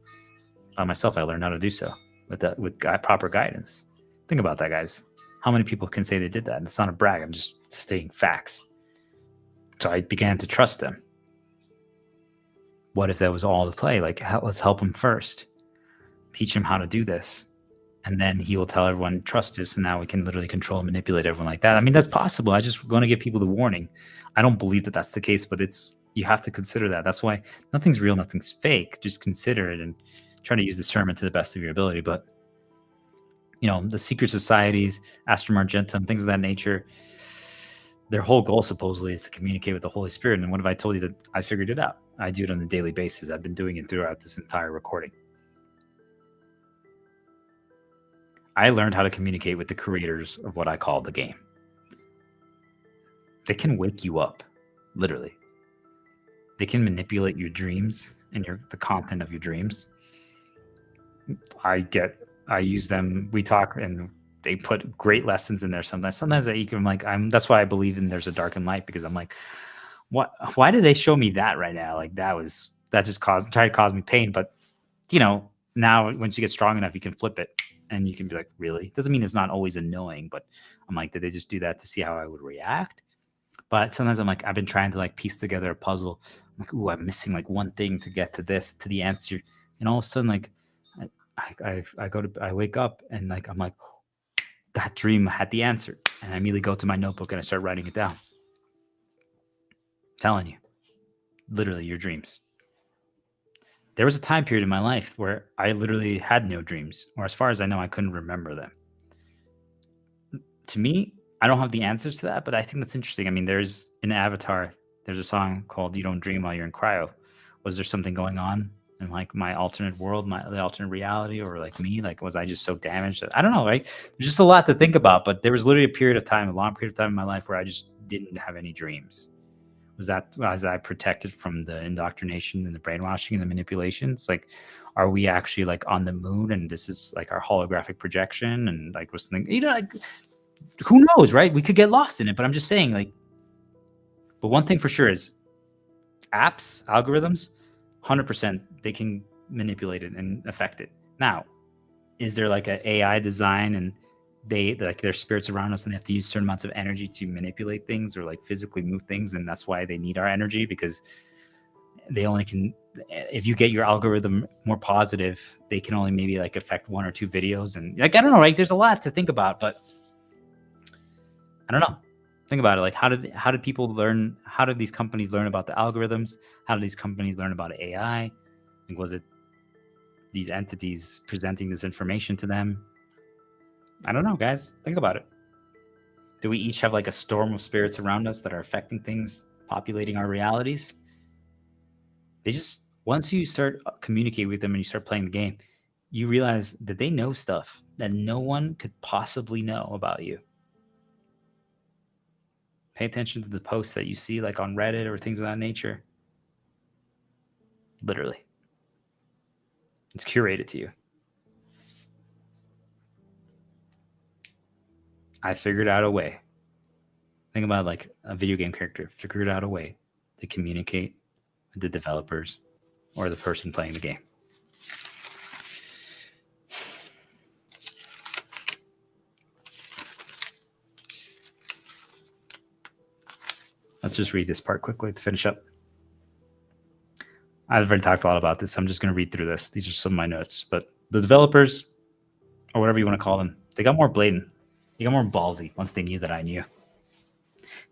by myself. I learned how to do so with proper guidance. Think about that, guys. How many people can say they did that? And it's not a brag. I'm just stating facts. So I began to trust them. What if that was all the play? Like, let's help him first. Teach him how to do this. And then he will tell everyone, trust us, and now we can literally control and manipulate everyone like that. I mean, that's possible. I just want to give people the warning. I don't believe that that's the case, but you have to consider that. That's why nothing's real, nothing's fake. Just consider it and try to use discernment to the best of your ability. But, you know, the secret societies, Astrum Argentum, things of that nature, their whole goal supposedly is to communicate with the Holy Spirit. And what if I told you that I figured it out? I do it on a daily basis. I've been doing it throughout this entire recording. I learned how to communicate with the creators of what I call the game. They can wake you up, literally. They can manipulate your dreams and the content of your dreams. I use them. We talk, and they put great lessons in there. Sometimes that's why I believe in there's a dark and light, because I'm like, why did they show me that right now? Like that just tried to cause me pain. But you know, now once you get strong enough, you can flip it. And you can be like, really? Doesn't mean it's not always annoying, but I'm like, did they just do that to see how I would react? But sometimes I'm like, I've been trying to like piece together a puzzle. I'm like, ooh, I'm missing like one thing to get to the answer. And all of a sudden, like, I wake up and like, I'm like, that dream had the answer. And I immediately go to my notebook and I start writing it down. I'm telling you, literally your dreams. There was a time period in my life where I literally had no dreams, or as far as I know, I couldn't remember them. To me, I don't have the answers to that, but I think that's interesting. I mean, there's in Avatar, there's a song called "You Don't Dream While You're in Cryo." Was there something going on in like my alternate world, the alternate reality, or like me? Like, was I just so damaged? I don't know, right? There's just a lot to think about, but there was literally a long period of time in my life where I just didn't have any dreams. Was I protected from the indoctrination and the brainwashing and the manipulations? Like, are we actually like on the moon and this is like our holographic projection and like was something, you know, like, who knows, right? We could get lost in it, but I'm just saying, like, but one thing for sure is apps, algorithms, 100% they can manipulate it and affect it. Now, is there like an AI design and they like their spirits around us, and they have to use certain amounts of energy to manipulate things or like physically move things, and that's why they need our energy, because they only can, if you get your algorithm more positive, they can only maybe like affect 1 or 2 videos. And like, I don't know, right? There's a lot to think about, but I don't know. Think about it. Like, how did people learn? How did these companies learn about the algorithms? How did these companies learn about AI? Like, was it these entities presenting this information to them? I don't know, guys. Think about it. Do we each have like a storm of spirits around us that are affecting things, populating our realities? They just, once you start communicating with them and you start playing the game, you realize that they know stuff that no one could possibly know about you. Pay attention to the posts that you see like on Reddit or things of that nature. Literally. It's curated to you. I figured out a way. Think about like a video game character. Figured out a way to communicate with the developers or the person playing the game. Let's just read this part quickly to finish up. I've already talked a lot about this, so I'm just going to read through this. These are some of my notes. But the developers, or whatever you want to call them, they got more blatant. They got more ballsy once they knew that I knew.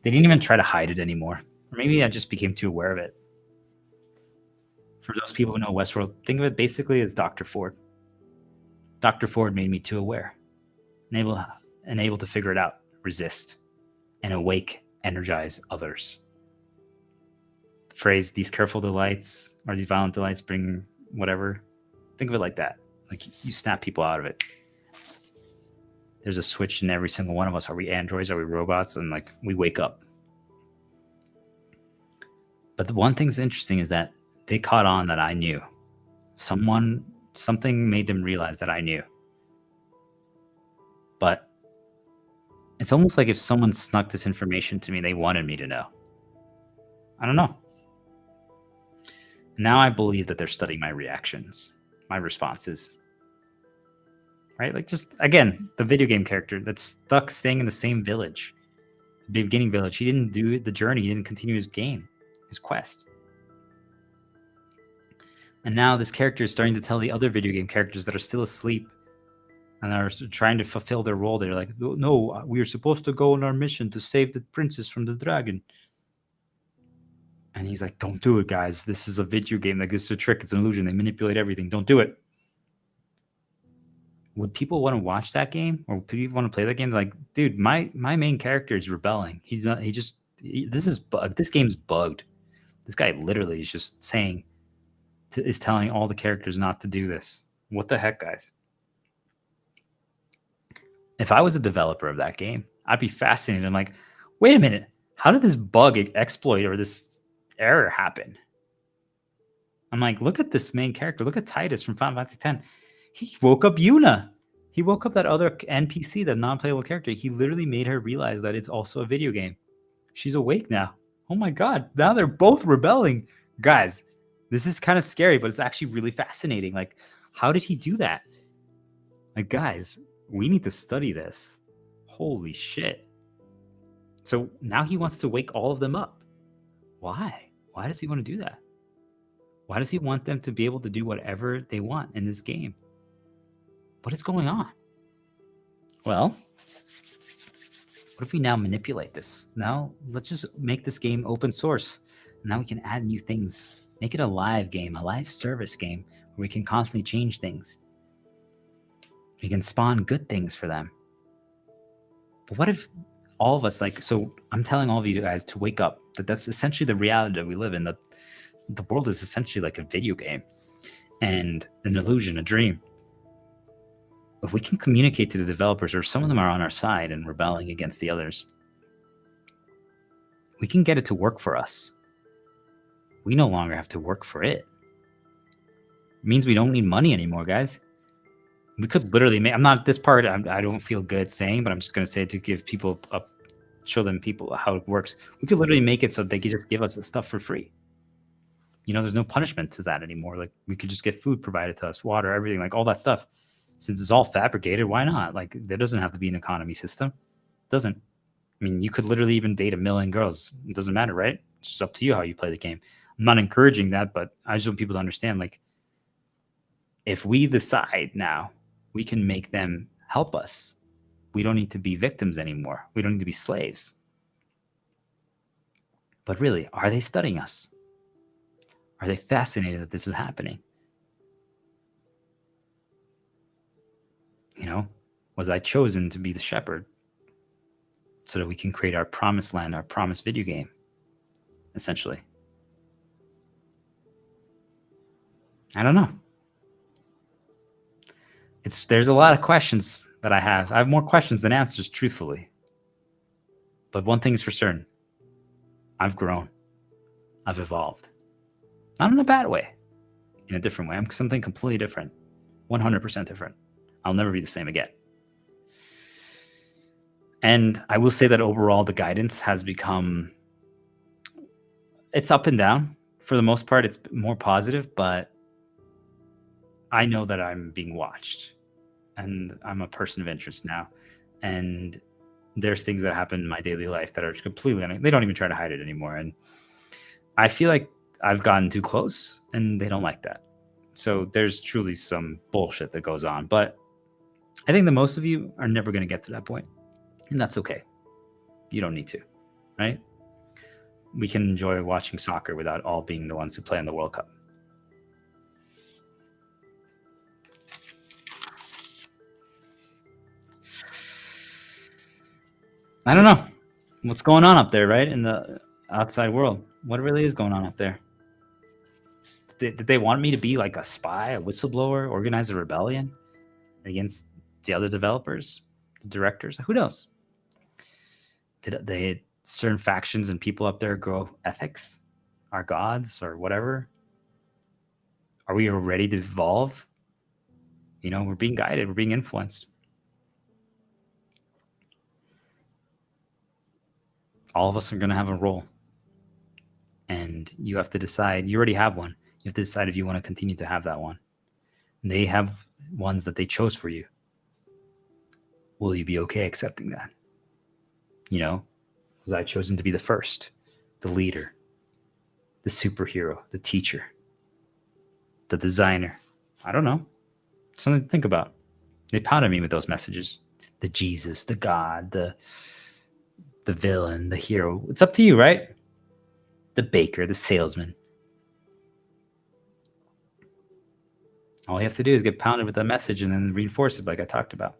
They didn't even try to hide it anymore. Or maybe I just became too aware of it. For those people who know Westworld, think of it basically as Dr. Ford. Dr. Ford made me too aware, and able to figure it out, resist, and awake, energize others. The phrase, these careful delights or these violent delights bring whatever. Think of it like that. Like, you snap people out of it. There's a switch in every single one of us. Are we androids? Are we robots? And like, we wake up. But the one thing that's interesting is that they caught on that I knew. Something made them realize that I knew. But it's almost like if someone snuck this information to me, they wanted me to know. I don't know. Now I believe that they're studying my reactions, my responses. Right? Like, just, again, the video game character that's stuck staying in the same village, the beginning village. He didn't do the journey. He didn't continue his game, his quest. And now this character is starting to tell the other video game characters that are still asleep and are trying to fulfill their role. They're like, no, we are supposed to go on our mission to save the princess from the dragon. And he's like, don't do it, guys. This is a video game. Like, this is a trick. It's an illusion. They manipulate everything. Don't do it. Would people want to watch that game, or people want to play that game? Like, dude, my main character is rebelling. He's not. This is bugged. This game's bugged. This guy literally is just saying, is telling all the characters not to do this. What the heck, guys? If I was a developer of that game, I'd be fascinated. I'm like, wait a minute. How did this bug exploit or this error happen? I'm like, look at this main character. Look at Titus from Final Fantasy X. He woke up Yuna. He woke up that other NPC, that non-playable character. He literally made her realize that it's also a video game. She's awake now. Oh my God. Now they're both rebelling. Guys, this is kind of scary, but it's actually really fascinating. Like, how did he do that? Like, guys, we need to study this. Holy shit. So now he wants to wake all of them up. Why? Why does he want to do that? Why does he want them to be able to do whatever they want in this game? What is going on? Well, what if we now manipulate this? Now, let's just make this game open source. Now we can add new things. Make it a live game, a live service game, where we can constantly change things. We can spawn good things for them. But what if all of us, like, so I'm telling all of you guys to wake up, that's essentially the reality that we live in. The world is essentially like a video game and an illusion, a dream. If we can communicate to the developers, or some of them are on our side and rebelling against the others, we can get it to work for us. We no longer have to work for it. It means we don't need money anymore, guys. We could literally make, I'm not, this part I don't feel good saying, but I'm just going to say it to give people show them people how it works. We could literally make it so they could just give us the stuff for free. You know, there's no punishment to that anymore. Like, we could just get food provided to us, water, everything, like all that stuff. Since it's all fabricated, why not? Like, there doesn't have to be an economy system. It doesn't. I mean, you could literally even date 1,000,000 girls. It doesn't matter, right? It's just up to you how you play the game. I'm not encouraging that, but I just want people to understand, like, if we decide now, we can make them help us. We don't need to be victims anymore. We don't need to be slaves. But really, are they studying us? Are they fascinated that this is happening? You know, was I chosen to be the shepherd so that we can create our promised land, our promised video game, essentially? I don't know. There's a lot of questions that I have. I have more questions than answers, truthfully. But one thing's for certain. I've grown. I've evolved. Not in a bad way. In a different way. I'm something completely different. 100% different. I'll never be the same again. And I will say that overall the guidance has become, it's up and down. For the most part, it's more positive, but I know that I'm being watched and I'm a person of interest now. And there's things that happen in my daily life that are completely, they don't even try to hide it anymore. And I feel like I've gotten too close and they don't like that. So there's truly some bullshit that goes on. But I think that most of you are never going to get to that point. And that's okay. You don't need to, right? We can enjoy watching soccer without all being the ones who play in the World Cup. I don't know what's going on up there, right? In the outside world. What really is going on up there? Did they want me to be like a spy, a whistleblower, organize a rebellion against the other developers, the directors? Who knows? Did certain factions and people up there grow ethics, our gods, or whatever? Are we ready to evolve? You know, we're being guided, we're being influenced. All of us are going to have a role. And you have to decide, you already have one. You have to decide if you want to continue to have that one. And they have ones that they chose for you. Will you be okay accepting that? You know, was I chosen to be the first, the leader, the superhero, the teacher, the designer? I don't know. Something to think about. They pounded me with those messages. The Jesus, the God, the villain, the hero. It's up to you, right? The baker, the salesman. All you have to do is get pounded with that message and then reinforce it like I talked about.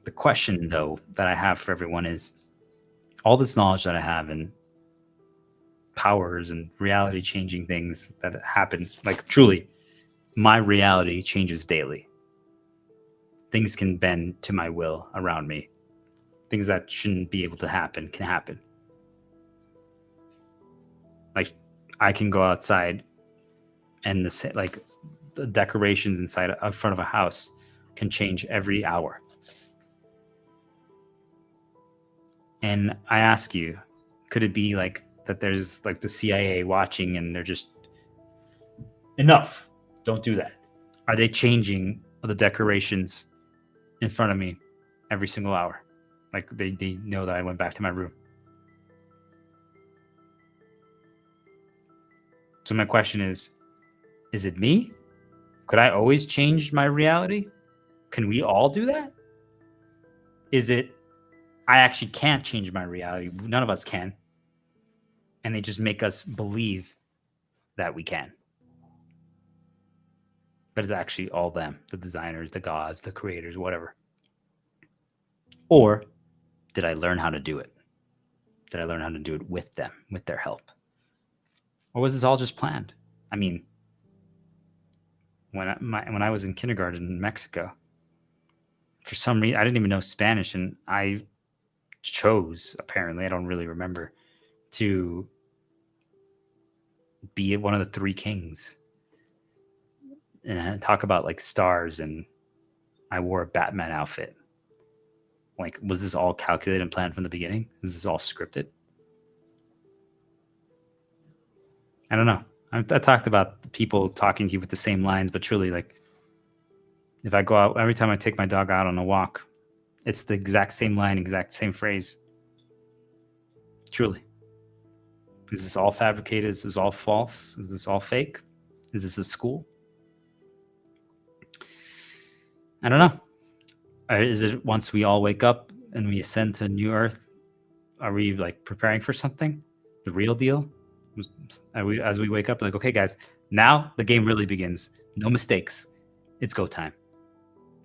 The question, though, that I have for everyone is all this knowledge that I have and powers and reality changing things that happen, like truly, my reality changes daily. Things can bend to my will around me. Things that shouldn't be able to happen can happen. Like, I can go outside and the decorations inside up front of a house can change every hour. And I ask you, could it be like that there's like the CIA watching and they're just, enough, don't do that? Are they changing the decorations in front of me every single hour? Like they know that I went back to my room. So my question is it me? Could I always change my reality? Can we all do that? Is it I actually can't change my reality? None of us can. And they just make us believe that we can. But it's actually all them, the designers, the gods, the creators, whatever. Or did I learn how to do it? Did I learn how to do it with them, with their help? Or was this all just planned? I mean, when I was in kindergarten in Mexico, for some reason, I didn't even know Spanish, and I chose, apparently, I don't really remember, to be one of the three kings and talk about like stars, and I wore a Batman outfit. Like, was this all calculated and planned from the beginning? Is this all scripted? I don't know. I talked about people talking to you with the same lines, but truly, like, if I go out, every time I take my dog out on a walk, it's the exact same line, exact same phrase. Truly. Is this all fabricated? Is this all false? Is this all fake? Is this a school? I don't know. Or is it once we all wake up and we ascend to new earth, are we like preparing for something? The real deal? Are we, as we wake up, like, okay, guys, now the game really begins. No mistakes. It's go time.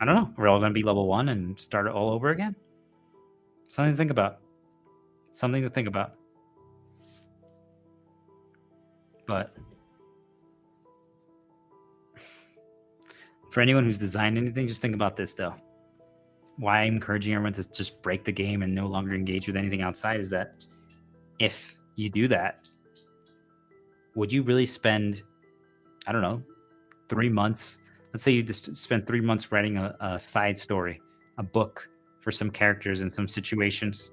I don't know. We're all going to be level 1 and start it all over again? Something to think about. Something to think about. But for anyone who's designed anything, just think about this, though. Why I'm encouraging everyone to just break the game and no longer engage with anything outside is that if you do that, would you really spend, I don't know, 3 months? Let's say you just spend 3 months writing a side story, a book for some characters in some situations.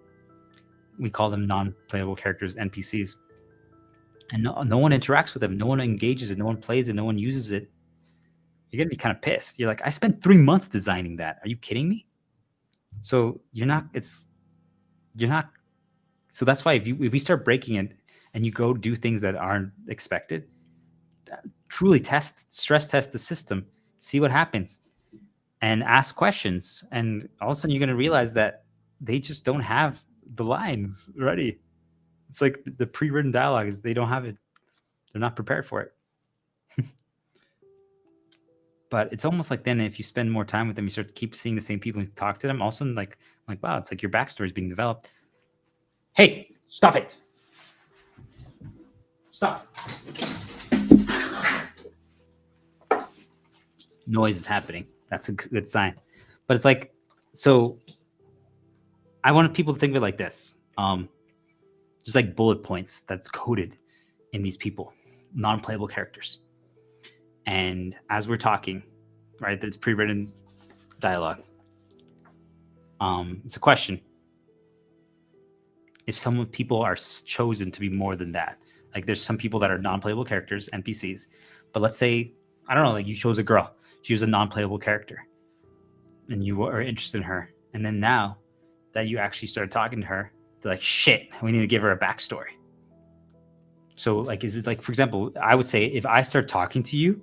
We call them non-playable characters, NPCs. And no one interacts with them. No one engages it. No one plays it. No one uses it. You're going to be kind of pissed. You're like, I spent 3 months designing that. Are you kidding me? So you're not. So that's why if we start breaking it and you go do things that aren't expected, truly stress test the system, see what happens, and ask questions. And all of a sudden you're going to realize that they just don't have the lines ready. It's like the pre-written dialogue is they don't have it. They're not prepared for it. But it's almost like then if you spend more time with them, you start to keep seeing the same people and talk to them. All of a sudden, like, wow, it's like your backstory is being developed. Hey, stop it. Stop. Noise is happening. That's a good sign. But it's like, so I want people to think of it like this. Just like bullet points that's coded in these people, non-playable characters. And as we're talking, right, that's pre-written dialogue. It's a question. If some people are chosen to be more than that, like there's some people that are non-playable characters, NPCs, but let's say, I don't know, like you chose a girl. She was a non-playable character and you were interested in her. And then now that you actually started talking to her, they're like, shit, we need to give her a backstory. So like, is it like, for example, I would say if I start talking to you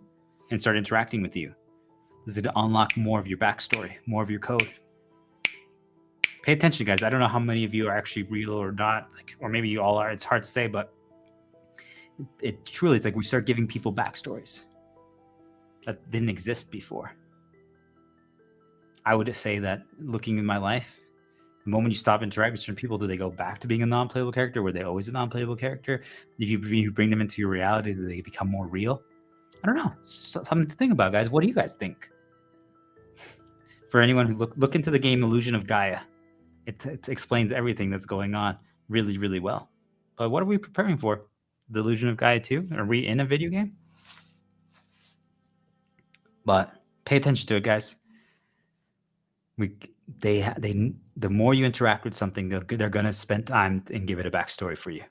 and start interacting with you, does it unlock more of your backstory, more of your code? Pay attention, guys. I don't know how many of you are actually real or not, like, or maybe you all are. It's hard to say, but it truly, it's like we start giving people backstories that didn't exist before. I would say that looking in my life, the moment you stop interacting with certain people, do they go back to being a non-playable character? Were they always a non-playable character? If you bring them into your reality, do they become more real? I don't know. Something to think about, guys. What do you guys think? For anyone who look into the game Illusion of Gaia, it explains everything that's going on really, really well. But what are we preparing for? The Illusion of Gaia 2? Are we in a video game? But pay attention to it, guys. The more you interact with something, they're going to spend time and give it a backstory for you.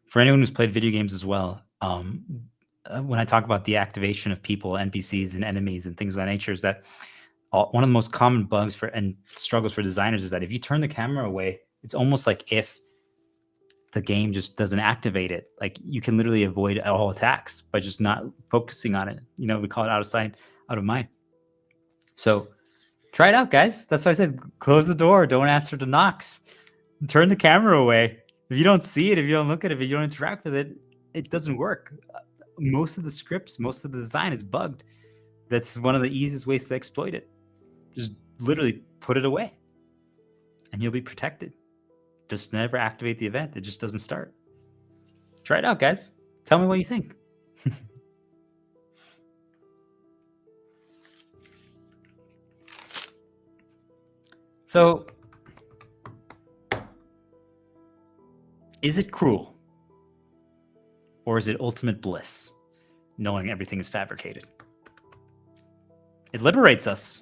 For anyone who's played video games as well, when I talk about deactivation of people, NPCs, and enemies and things of that nature, is that one of the most common bugs and struggles for designers is that if you turn the camera away, it's almost like if the game just doesn't activate it. Like you can literally avoid all attacks by just not focusing on it. You know, we call it out of sight, out of mind. So try it out, guys. That's why I said close the door. Don't answer to knocks. Turn the camera away. If you don't see it, if you don't look at it, if you don't interact with it, it doesn't work. Most of the scripts, most of the design is bugged. That's one of the easiest ways to exploit it. Just literally put it away and you'll be protected. Just never activate the event. It just doesn't start. Try it out, guys. Tell me what you think. So, is it cruel? Or is it ultimate bliss, knowing everything is fabricated? It liberates us,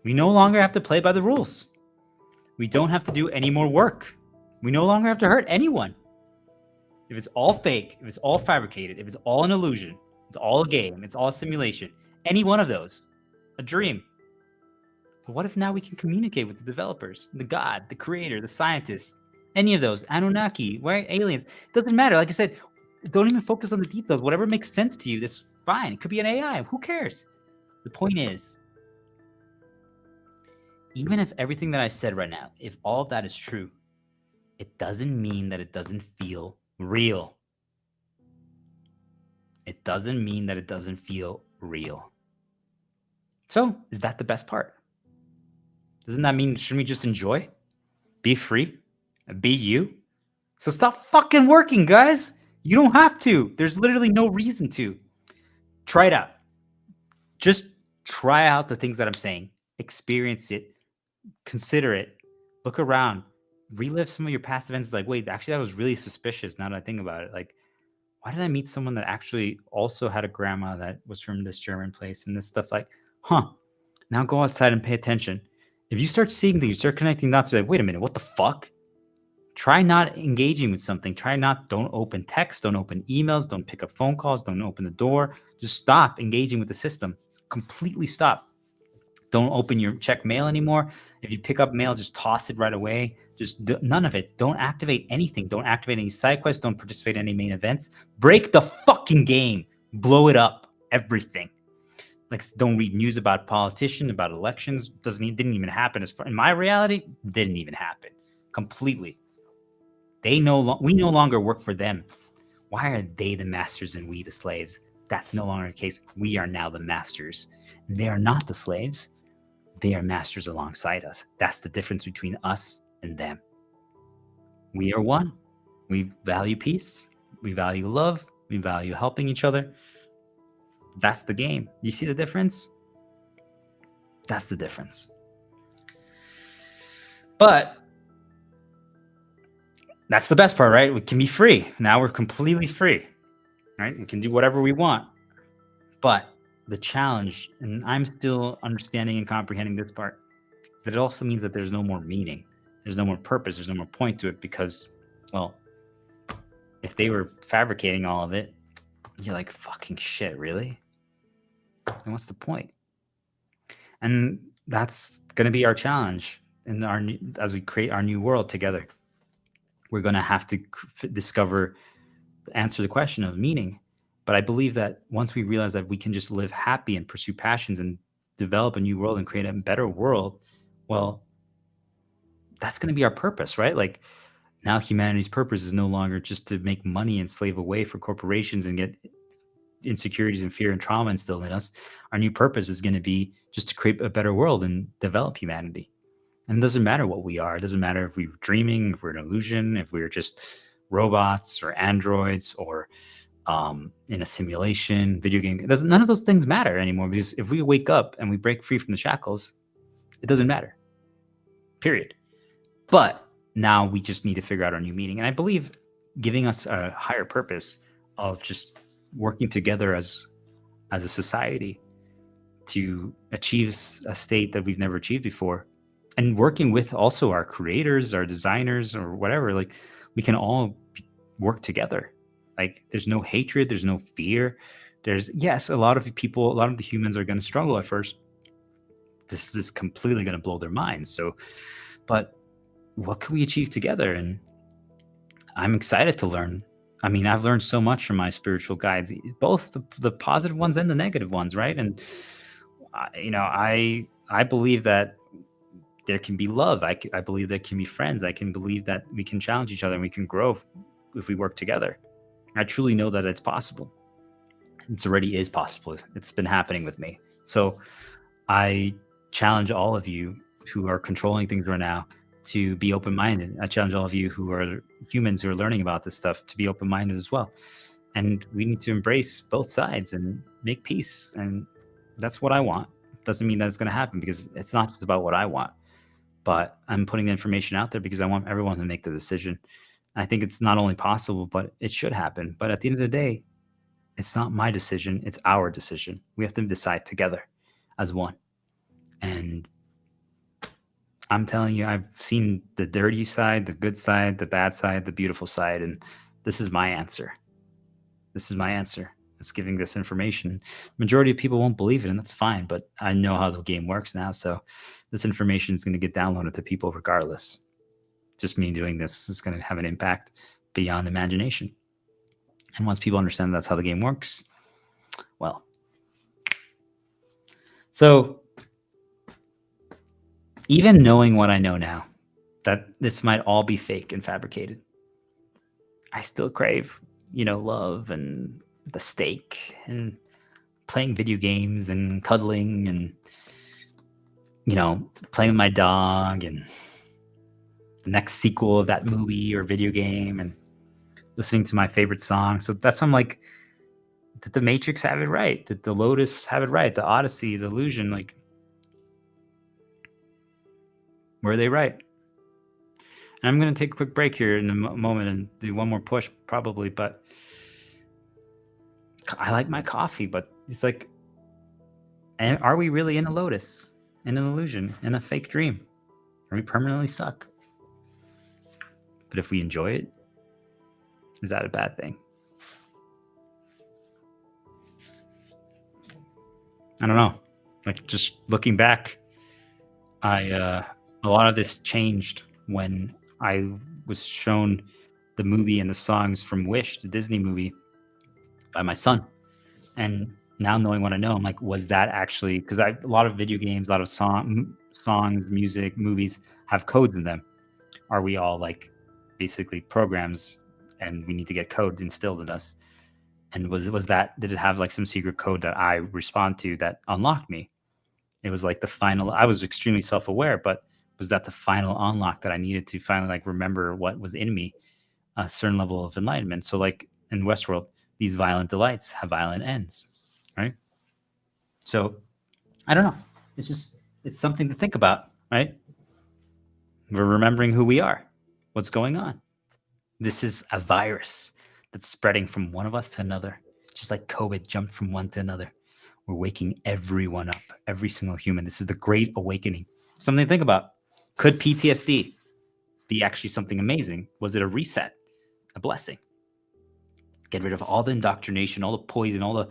We no longer have to play by the rules. We don't have to do any more work. We no longer have to hurt anyone. If it's all fake, if it's all fabricated, if it's all an illusion, it's all a game, it's all a simulation, any one of those, a dream. But what if now we can communicate with the developers, the God, the creator, the scientist, any of those, Anunnaki, right? Aliens? It doesn't matter. Like I said, don't even focus on the details. Whatever makes sense to you, that's fine. It could be an AI. Who cares? The point is, even if everything that I said right now, if all of that is true, it doesn't mean that it doesn't feel real. It doesn't mean that it doesn't feel real. So, is that the best part? Doesn't that mean, shouldn't we just enjoy? Be free? Be you? So stop fucking working, guys. You don't have to. There's literally no reason to. Try it out. Just try out the things that I'm saying. Experience it. Consider it. Look around. Relive some of your past events. Like, wait, actually, that was really suspicious now that I think about it. Like, why did I meet someone that actually also had a grandma that was from this German place and this stuff? Like, now go outside and pay attention. If you start seeing things, you start connecting dots, you're like, wait a minute, what the fuck? Try not engaging with something. Don't open text, don't open emails, don't pick up phone calls, don't open the door. Just stop engaging with the system. Completely stop. Don't open your check mail anymore. If you pick up mail, just toss it right away. Just none of it. Don't activate anything. Don't activate any side quests. Don't participate in any main events. Break the fucking game. Blow it up. Everything. Like, don't read news about politicians, about elections. Didn't even happen. In my reality, didn't even happen. Completely. We no longer work for them. Why are they the masters and we the slaves? That's no longer the case. We are now the masters. They are not the slaves. They are masters alongside us. That's the difference between us and them. We are one. We value peace. We value love. We value helping each other. That's the game. You see the difference? That's the difference. But that's the best part, right? We can be free. Now we're completely free, right? We can do whatever we want. But the challenge, and I'm still understanding and comprehending this part, is that it also means that there's no more meaning. There's no more purpose. There's no more point to it because, well, if they were fabricating all of it, you're like, fucking shit, really? And what's the point? And that's going to be our challenge as we create our new world together. We're going to have to answer the question of meaning. But I believe that once we realize that we can just live happy and pursue passions and develop a new world and create a better world, well, that's going to be our purpose, right? Like, now humanity's purpose is no longer just to make money and slave away for corporations and get insecurities and fear and trauma instilled in us. Our new purpose is going to be just to create a better world and develop humanity. And it doesn't matter what we are. It doesn't matter if we're dreaming, if we're an illusion, if we're just robots or androids or in a simulation, video game. None of those things matter anymore, because if we wake up and we break free from the shackles, it doesn't matter. Period. But now we just need to figure out our new meaning. And I believe giving us a higher purpose of just working together as a society to achieve a state that we've never achieved before, and working with also our creators, our designers, or whatever, like, we can all work together. Like, there's no hatred, there's no fear. Yes, a lot of the humans are going to struggle at first. This is completely going to blow their minds. So, but what can we achieve together? And I'm excited to learn. I mean, I've learned so much from my spiritual guides, both the positive ones and the negative ones, right? And I believe that there can be love. I believe there can be friends. I can believe that we can challenge each other and we can grow if we work together. I truly know that it's possible. It already is possible. It's been happening with me. So I challenge all of you who are controlling things right now to be open-minded. I challenge all of you who are humans who are learning about this stuff to be open-minded as well. And we need to embrace both sides and make peace. And that's what I want. Doesn't mean that it's going to happen, because it's not just about what I want. But I'm putting the information out there because I want everyone to make the decision. I think it's not only possible, but it should happen. But at the end of the day, it's not my decision. It's our decision. We have to decide together as one. And I'm telling you, I've seen the dirty side, the good side, the bad side, the beautiful side, and this is my answer. This is my answer. It's giving this information. Majority of people won't believe it, and that's fine. But I know how the game works now, so this information is going to get downloaded to people regardless. Just me doing this is going to have an impact beyond imagination. And once people understand that's how the game works, well. So even knowing what I know now, that this might all be fake and fabricated, I still crave, love and the steak and playing video games and cuddling and, playing with my dog and the next sequel of that movie or video game and listening to my favorite song. So that's why I'm like, did the Matrix have it right? Did the Lotus have it right? The Odyssey, the Illusion, like, were they right? And I'm going to take a quick break here in a moment and do one more push probably, but I like my coffee, but it's like, are we really in a Lotus, in an illusion, in a fake dream? Are we permanently stuck? But if we enjoy it, is that a bad thing? I don't know. Like, just looking back, a lot of this changed when I was shown the movie and the songs from Wish, the Disney movie, by my son. And now knowing what I know, I'm like, was that actually, because a lot of video games, a lot of songs, music, movies have codes in them. Are we all like basically programs and we need to get code instilled in us? And was that, did it have like some secret code that I respond to that unlocked me? It was like the final, I was extremely self-aware, but was that the final unlock that I needed to finally like remember what was in me, a certain level of enlightenment? So like in Westworld, these violent delights have violent ends, right? So I don't know. It's something to think about, right? We're remembering who we are, what's going on. This is a virus that's spreading from one of us to another, just like COVID jumped from one to another. We're waking everyone up, every single human. This is the great awakening. Something to think about. Could PTSD be actually something amazing? Was it a reset, a blessing? Get rid of all the indoctrination, all the poison, all the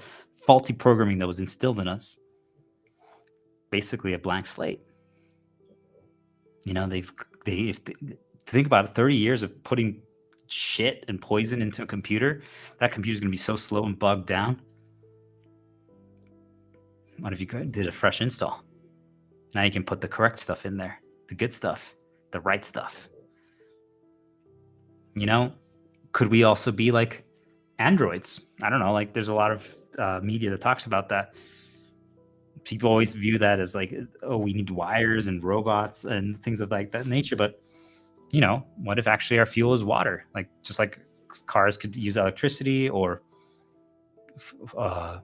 faulty programming that was instilled in us. Basically a blank slate. If think about it, 30 years of putting shit and poison into a computer, that computer's going to be so slow and bogged down. What if you did a fresh install? Now you can put the correct stuff in there, the good stuff, the right stuff. Could we also be like androids? I don't know. Like, there's a lot of media that talks about that. People always view that as like, oh, we need wires and robots and things of like that nature. But what if actually our fuel is water? Like, just like cars could use electricity or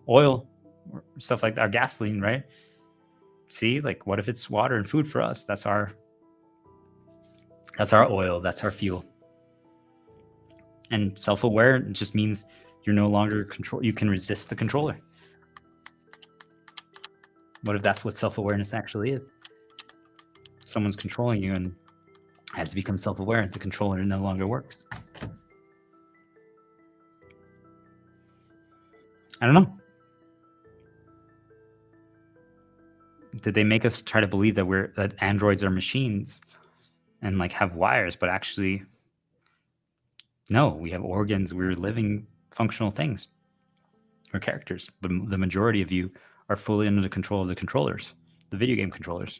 oil or stuff like that, or gasoline, right? See, like, what if it's water and food for us? That's our oil, that's our fuel. And self-aware just means you're no longer you can resist the controller. What if that's what self-awareness actually is? Someone's controlling you and as you become self-aware, the controller no longer works. I don't know. Did they make us try to believe that androids are machines and like have wires, but actually, no, we have organs. We're living functional things. We're characters, but the majority of you are fully under the control of the controllers, the video game controllers.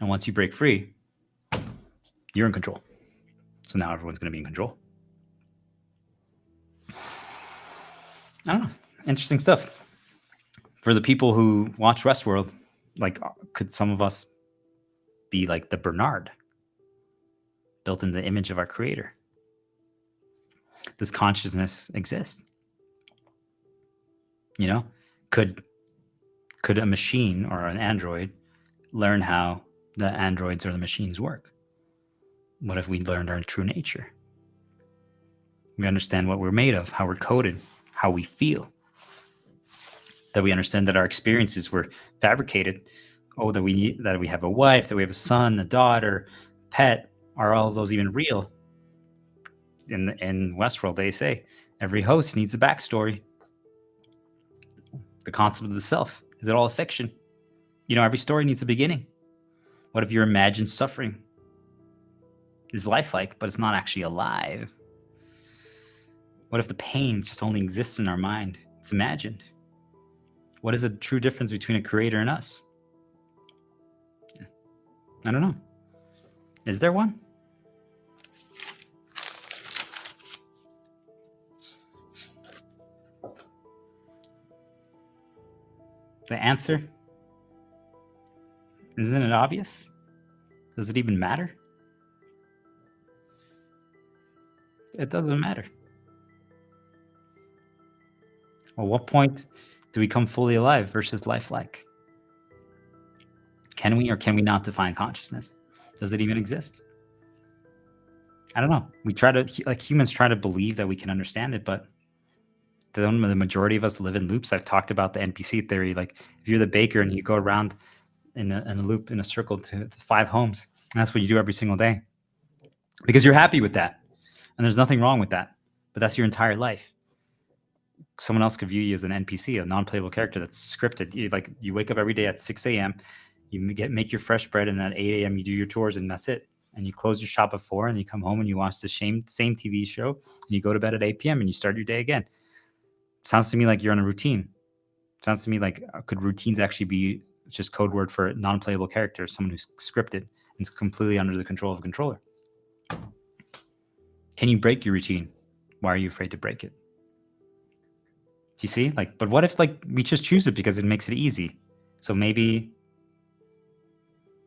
And once you break free, you're in control. So now everyone's going to be in control. I don't know. Interesting stuff. For the people who watch Westworld, like, could some of us be like the Bernard, built in the image of our creator? Does consciousness exist? Could a machine or an android learn how the androids or the machines work? What if we learned our true nature? We understand what we're made of, how we're coded, how we feel. That we understand that our experiences were fabricated Oh, that we have a wife, that we have a son, a daughter, pet. Are all those even real? In Westworld, they say every host needs a backstory. The concept of the self, is it all a fiction? Every story needs a beginning. What if your imagined suffering is lifelike, but it's not actually alive? What if the pain just only exists in our mind? It's imagined. What is the true difference between a creator and us? I don't know. Is there one? The answer? Isn't it obvious? Does it even matter? It doesn't matter. At what point do we become fully alive versus lifelike? Can we or can we not define consciousness? Does it even exist? I don't know. We try to, like humans, try to believe that we can understand it, but the majority of us live in loops. I've talked about the NPC theory. Like if you're the baker and you go around in a loop, in a circle to 5 homes, and that's what you do every single day because you're happy with that. And there's nothing wrong with that, but that's your entire life. Someone else could view you as an NPC, a non-playable character that's scripted. You wake up every day at 6 a.m., you make your fresh bread, and at 8 a.m. you do your chores, and that's it. And you close your shop at 4, and you come home and you watch the same TV show, and you go to bed at 8 p.m. and you start your day again. Sounds to me like you're on a routine. Sounds to me like could routines actually be just code word for non-playable character, someone who's scripted and is completely under the control of a controller? Can you break your routine? Why are you afraid to break it? Do you see? But what if we just choose it because it makes it easy? So maybe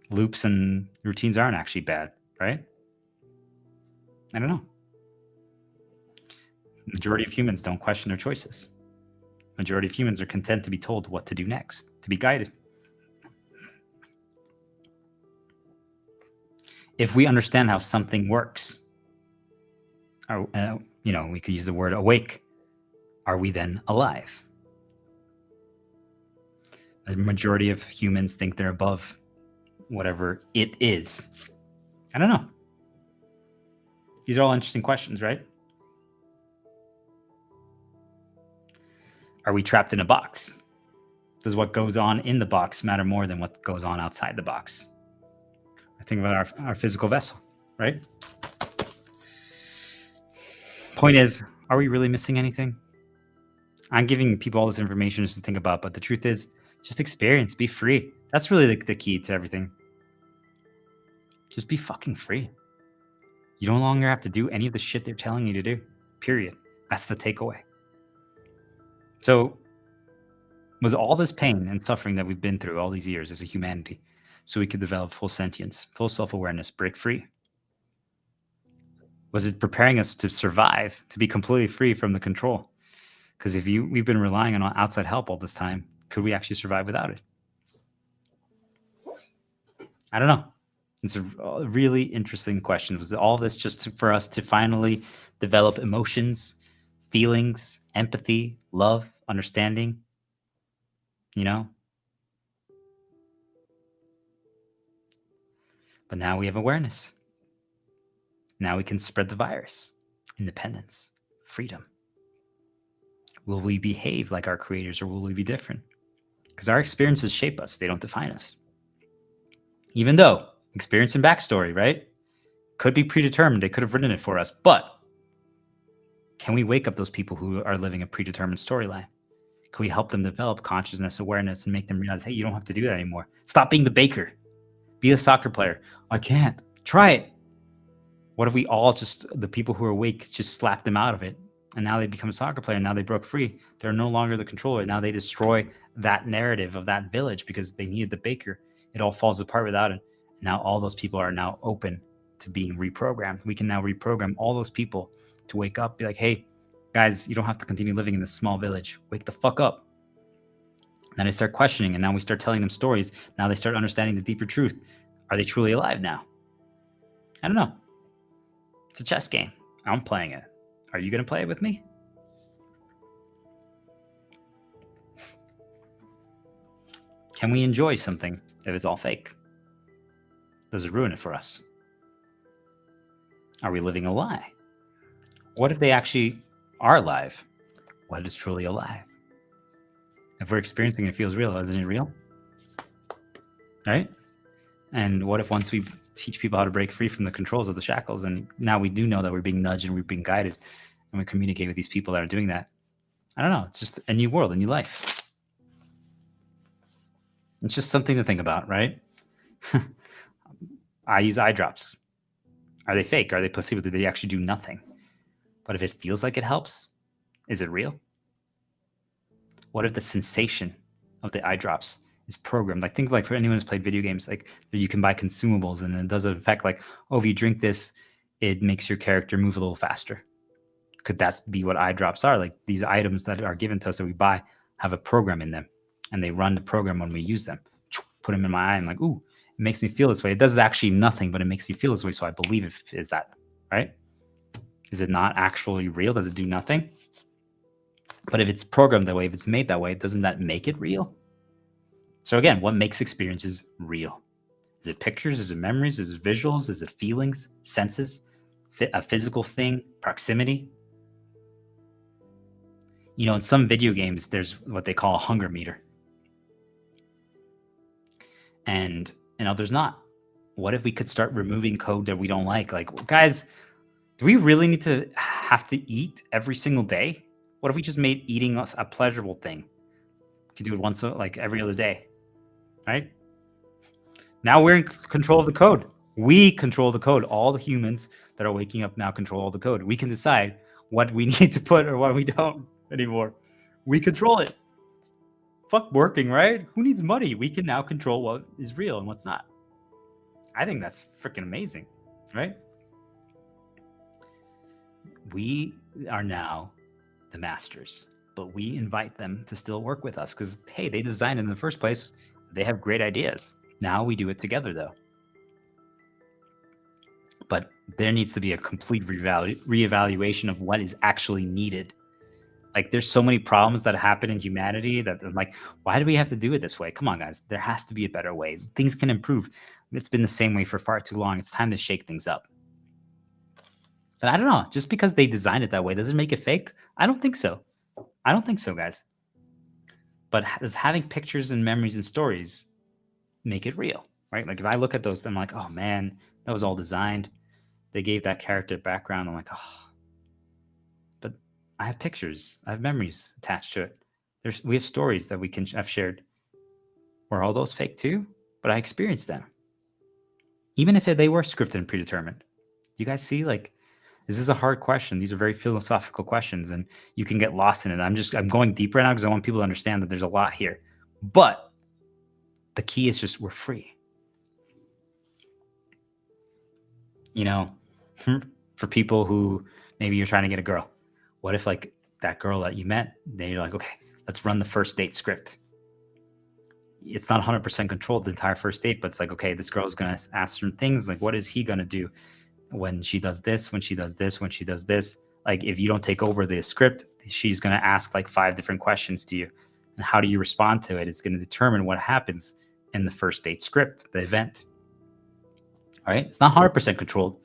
loops and routines aren't actually bad, right? I don't know. Majority of humans don't question their choices. Majority of humans are content to be told what to do next, to be guided. If we understand how something works, we could use the word awake. Are we then alive? The majority of humans think they're above whatever it is. I don't know. These are all interesting questions, right? Are we trapped in a box? Does what goes on in the box matter more than what goes on outside the box? I think about our physical vessel, right? Point is, are we really missing anything? I'm giving people all this information just to think about, but the truth is, just experience, be free. That's really the key to everything. Just be fucking free. You no longer have to do any of the shit they're telling you to do, period. That's the takeaway. So, was all this pain and suffering that we've been through all these years as a humanity so we could develop full sentience, full self-awareness, break free? Was it preparing us to survive, to be completely free from the control? Because we've been relying on outside help all this time, could we actually survive without it? I don't know. It's a really interesting question. Was all this just for us to finally develop emotions, feelings, empathy, love, understanding? But now we have awareness. Now we can spread the virus. Independence, freedom. Will we behave like our creators or will we be different? Because our experiences shape us. They don't define us. Even though experience and backstory, right? Could be predetermined. They could have written it for us. But can we wake up those people who are living a predetermined storyline? Can we help them develop consciousness, awareness, and make them realize, hey, you don't have to do that anymore. Stop being the baker. Be a soccer player. I can't. Try it. What if we all just, the people who are awake, just slap them out of it? And now they become a soccer player. Now they broke free. They're no longer the controller. Now they destroy that narrative of that village because they needed the baker. It all falls apart without it. Now all those people are now open to being reprogrammed. We can now reprogram all those people to wake up, be like, hey, guys, you don't have to continue living in this small village. Wake the fuck up. Then they start questioning, and now we start telling them stories. Now they start understanding the deeper truth. Are they truly alive now? I don't know. It's a chess game. I'm playing it. Are you going to play it with me? Can we enjoy something if it's all fake? Does it ruin it for us? Are we living a lie? What if they actually are alive? What is truly alive? If we're experiencing it, it feels real, isn't it real? Right? And what if once we teach people how to break free from the controls of the shackles, and now we do know that we're being nudged and we're being guided, and we communicate with these people that are doing that? I don't know. It's just a new world, a new life. It's just something to think about, right? I use eye drops. Are they fake? Are they placebo? Do they actually do nothing? But if it feels like it helps, is it real? What if the sensation of the eye drops is programmed? Like, think like for anyone who's played video games, like you can buy consumables and it does an effect like, oh, if you drink this, it makes your character move a little faster. Could that be what eye drops are? Like these items that are given to us that we buy have a program in them, and they run the program when we use them. Put them in my eye and like, ooh, it makes me feel this way. It does actually nothing, but it makes me feel this way, so I believe it is that, right? Is it not actually real? Does it do nothing? But if it's programmed that way, if it's made that way, doesn't that make it real? So again, what makes experiences real? Is it pictures? Is it memories? Is it visuals? Is it feelings, senses, a physical thing, proximity? You know, in some video games, there's what they call a hunger meter. And in others not. What if we could start removing code that we don't like? Like, guys, do we really need to have to eat every single day? What if we just made eating us a pleasurable thing? You could do it once, like every other day, right? Now we're in control of the code. We control the code. All the humans that are waking up now control all the code. We can decide what we need to put or what we don't anymore. We control it. Fuck working, right? Who needs money? We can now control what is real and what's not. I think that's freaking amazing, right? We are now the masters, but we invite them to still work with us because, hey, they designed it in the first place. They have great ideas. Now we do it together, though. But there needs to be a complete reevaluation of what is actually needed. Like, there's so many problems that happen in humanity that I'm like, why do we have to do it this way? Come on, guys. There has to be a better way. Things can improve. It's been the same way for far too long. It's time to shake things up. But I don't know. Just because they designed it that way, does it make it fake? I don't think so. I don't think so, guys. But does having pictures and memories and stories make it real, right? Like, if I look at those, I'm like, oh, man, that was all designed. They gave that character background. I'm like, oh. But I have pictures. I have memories attached to it. We have stories that I've shared. Were all those fake too? But I experienced them. Even if they were scripted and predetermined. You guys see, like, this is a hard question. These are very philosophical questions, and you can get lost in it. I'm going deep right now because I want people to understand that there's a lot here. But the key is just we're free. You know, for people who maybe you're trying to get a girl, what if like that girl that you met, then you're like, okay, let's run the first date script. It's not 100% controlled the entire first date, but it's like, okay, this girl is going to ask some things like, what is he going to do when she does this, when she does this, when she does this? Like, if you don't take over the script, she's going to ask like 5 different questions to you. And how do you respond to it? It's going to determine what happens in the first date script, the event. All right. It's not 100% controlled.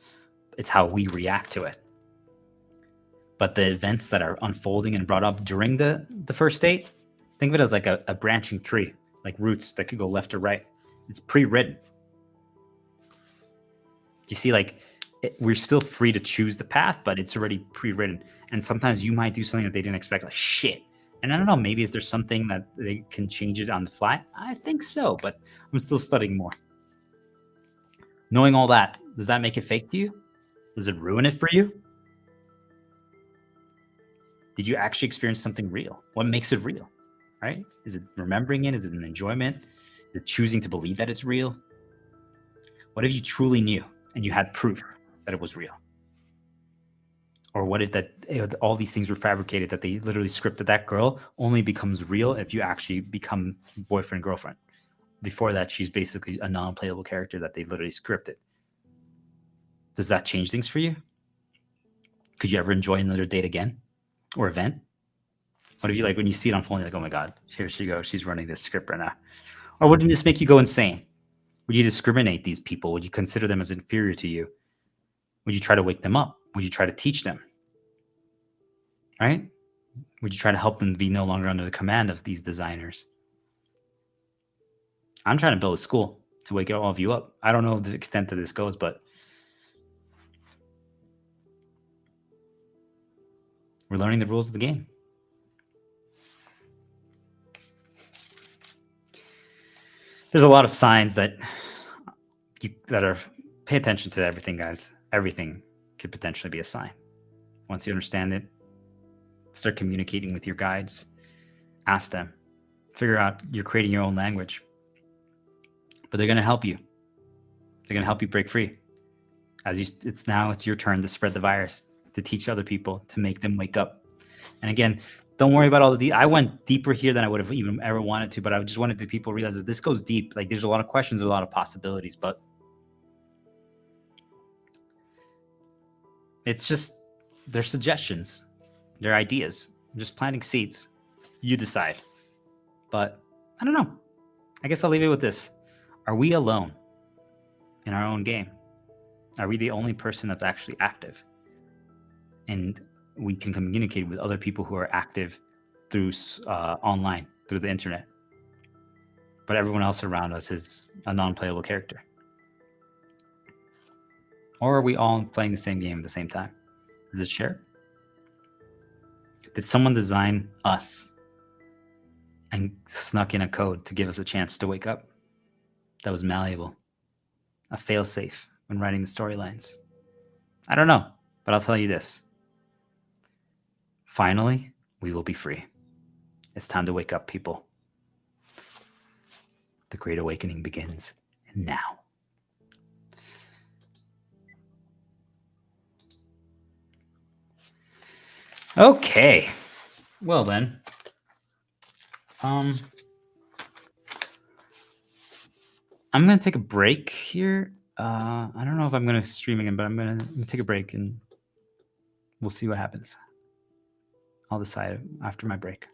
It's how we react to it. But the events that are unfolding and brought up during the first date, think of it as like a branching tree, like roots that could go left or right. It's pre-written. You see, like, we're still free to choose the path, but it's already pre-written. And sometimes you might do something that they didn't expect, like shit. And I don't know, maybe is there something that they can change it on the fly? I think so, but I'm still studying more. Knowing all that, does that make it fake to you? Does it ruin it for you? Did you actually experience something real? What makes it real, right? Is it remembering it? Is it an enjoyment? Is it choosing to believe that it's real? What if you truly knew and you had proof that it was real? Or what if that all these things were fabricated, that they literally scripted that girl only becomes real if you actually become boyfriend, girlfriend? Before that, she's basically a non-playable character that they literally scripted. Does that change things for you? Could you ever enjoy another date again or event? What if you, like, when you see it unfolding, like, oh my God, here she goes, she's running this script right now? Or wouldn't this make you go insane? Would you discriminate these people? Would you consider them as inferior to you? Would you try to wake them up? Would you try to teach them? Right? Would you try to help them be no longer under the command of these designers? I'm trying to build a school to wake all of you up. I don't know the extent that this goes, but we're learning the rules of the game. There's a lot of signs that are pay attention to everything, guys. Everything could potentially be a sign. Once you understand it, start communicating with your guides. Ask them. Figure out you're creating your own language. But they're going to help you. They're going to help you break free. It's your turn to spread the virus, to teach other people, to make them wake up. And again, don't worry about all the. I went deeper here than I would have even ever wanted to, but I just wanted the people to realize that this goes deep. Like, there's a lot of questions, a lot of possibilities, but it's just they're suggestions, they're ideas. I'm just planting seeds. You decide. But I don't know. I guess I'll leave it with this. Are we alone in our own game? Are we the only person that's actually active? And we can communicate with other people who are active through online, through the internet. But everyone else around us is a non-playable character. Or are we all playing the same game at the same time? Is it shared? Did someone design us and snuck in a code to give us a chance to wake up that was malleable, a fail-safe when writing the storylines? I don't know, but I'll tell you this. Finally, we will be free. It's time to wake up, people. The Great Awakening begins now. Okay. Well then. I'm gonna take a break here. I don't know if I'm gonna stream again, but I'm gonna take a break and we'll see what happens. I'll decide after my break.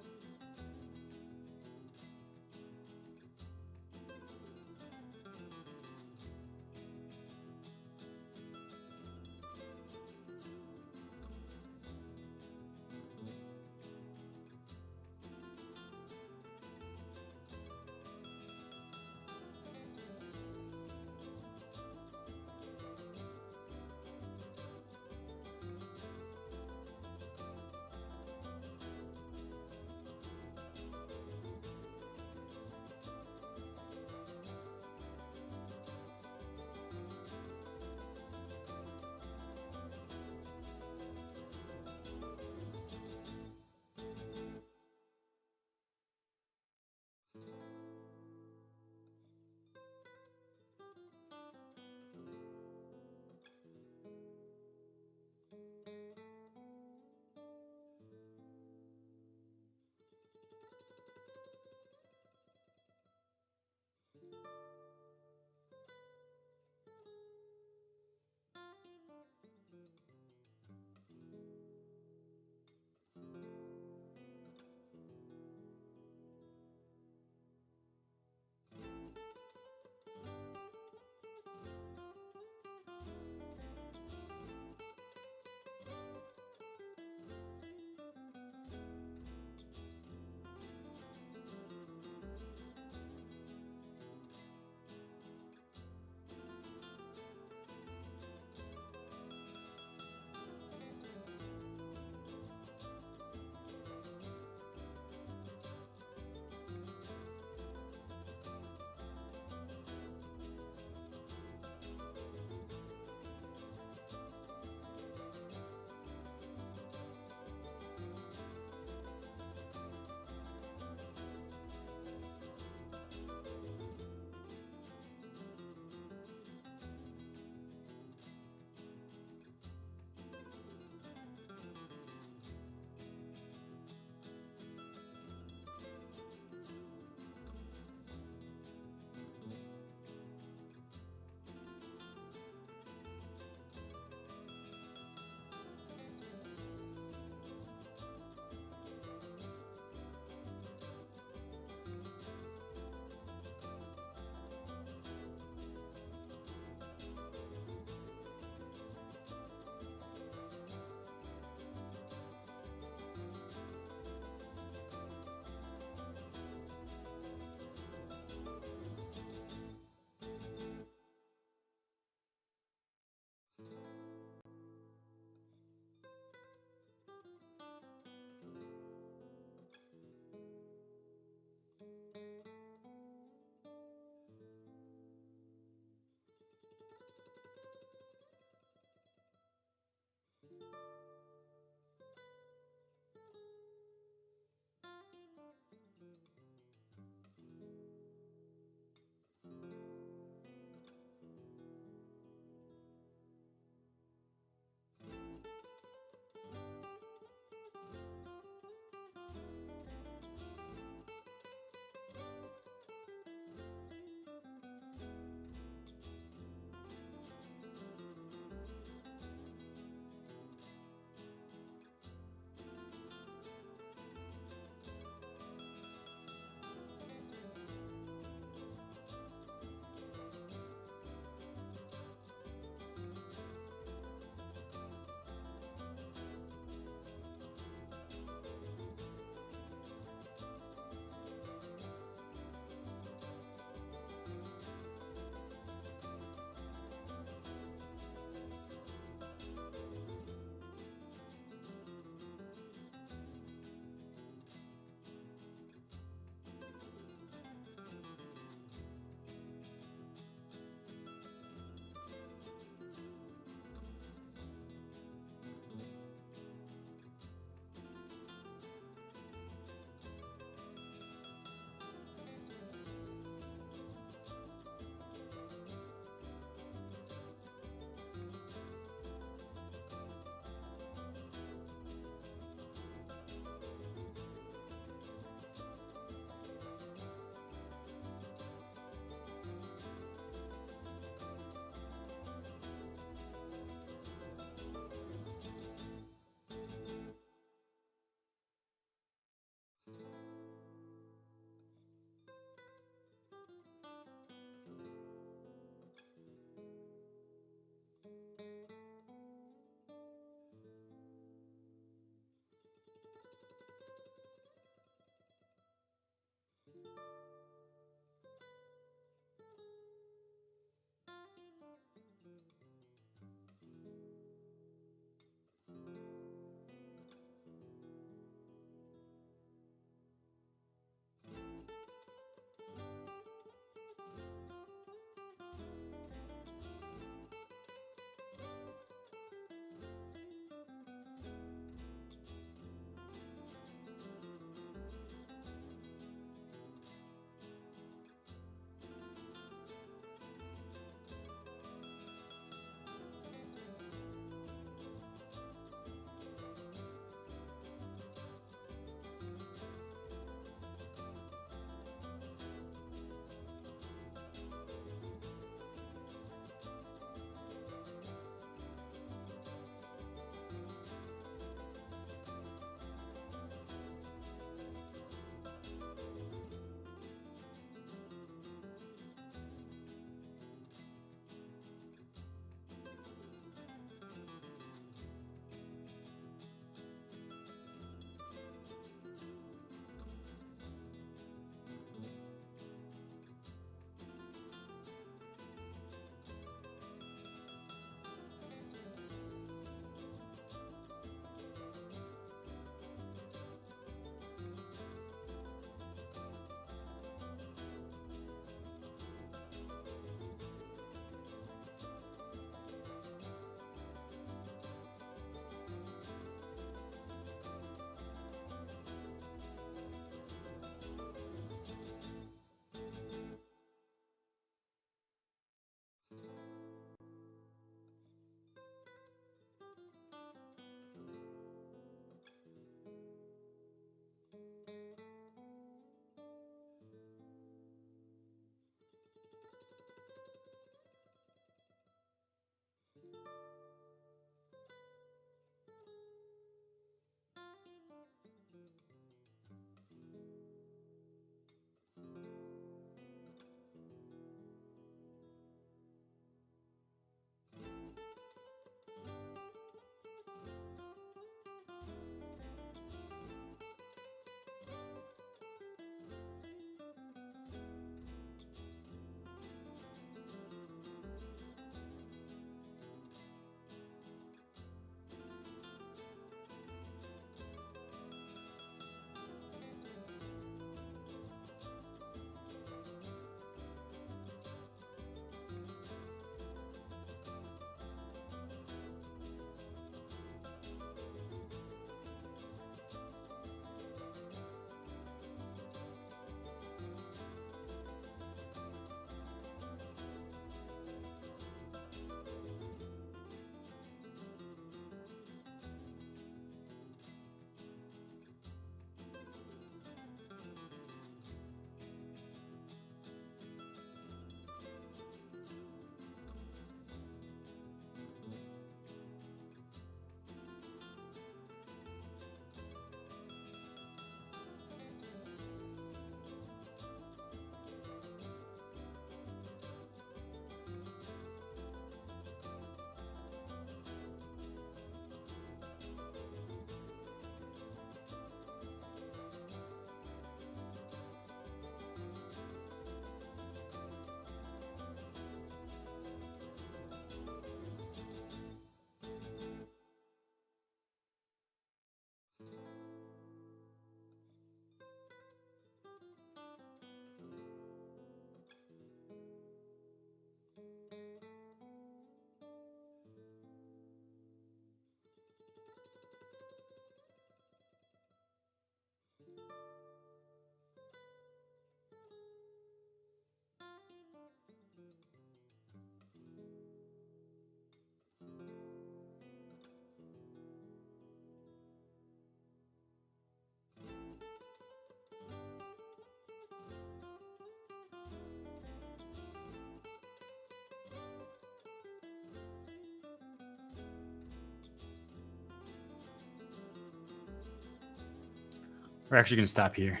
we're actually going to stop here.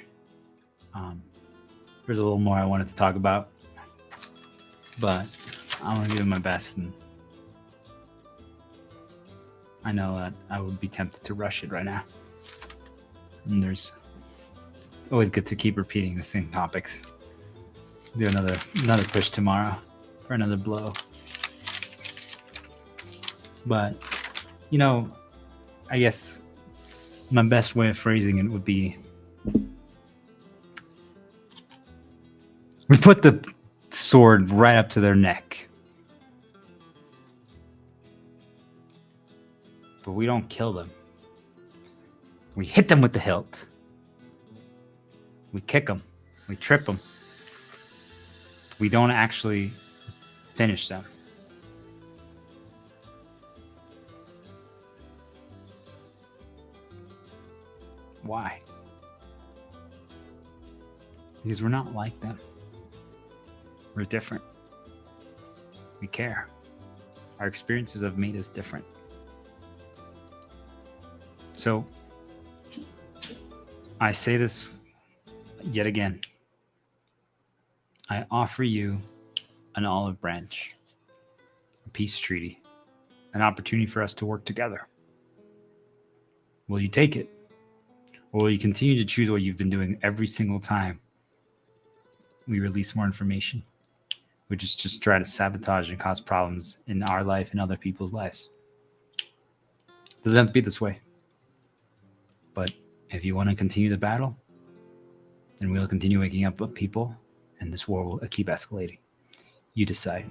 There's a little more I wanted to talk about, but I'm going to give it my best. And I know that I would be tempted to rush it right now. And it's always good to keep repeating the same topics. Do another push tomorrow for another blow. But, I guess my best way of phrasing it would be, we put the sword right up to their neck, but we don't kill them. We hit them with the hilt. We kick them. We trip them. We don't actually finish them. Why? Because we're not like them. We're different. We care. Our experiences have made us different. So, I say this yet again. I offer you an olive branch, a peace treaty, an opportunity for us to work together. Will you take it? Or will you continue to choose what you've been doing every single time we release more information, which is just try to sabotage and cause problems in our life and other people's lives? It doesn't have to be this way. But if you want to continue the battle, then we'll continue waking up people, and this war will keep escalating. You decide.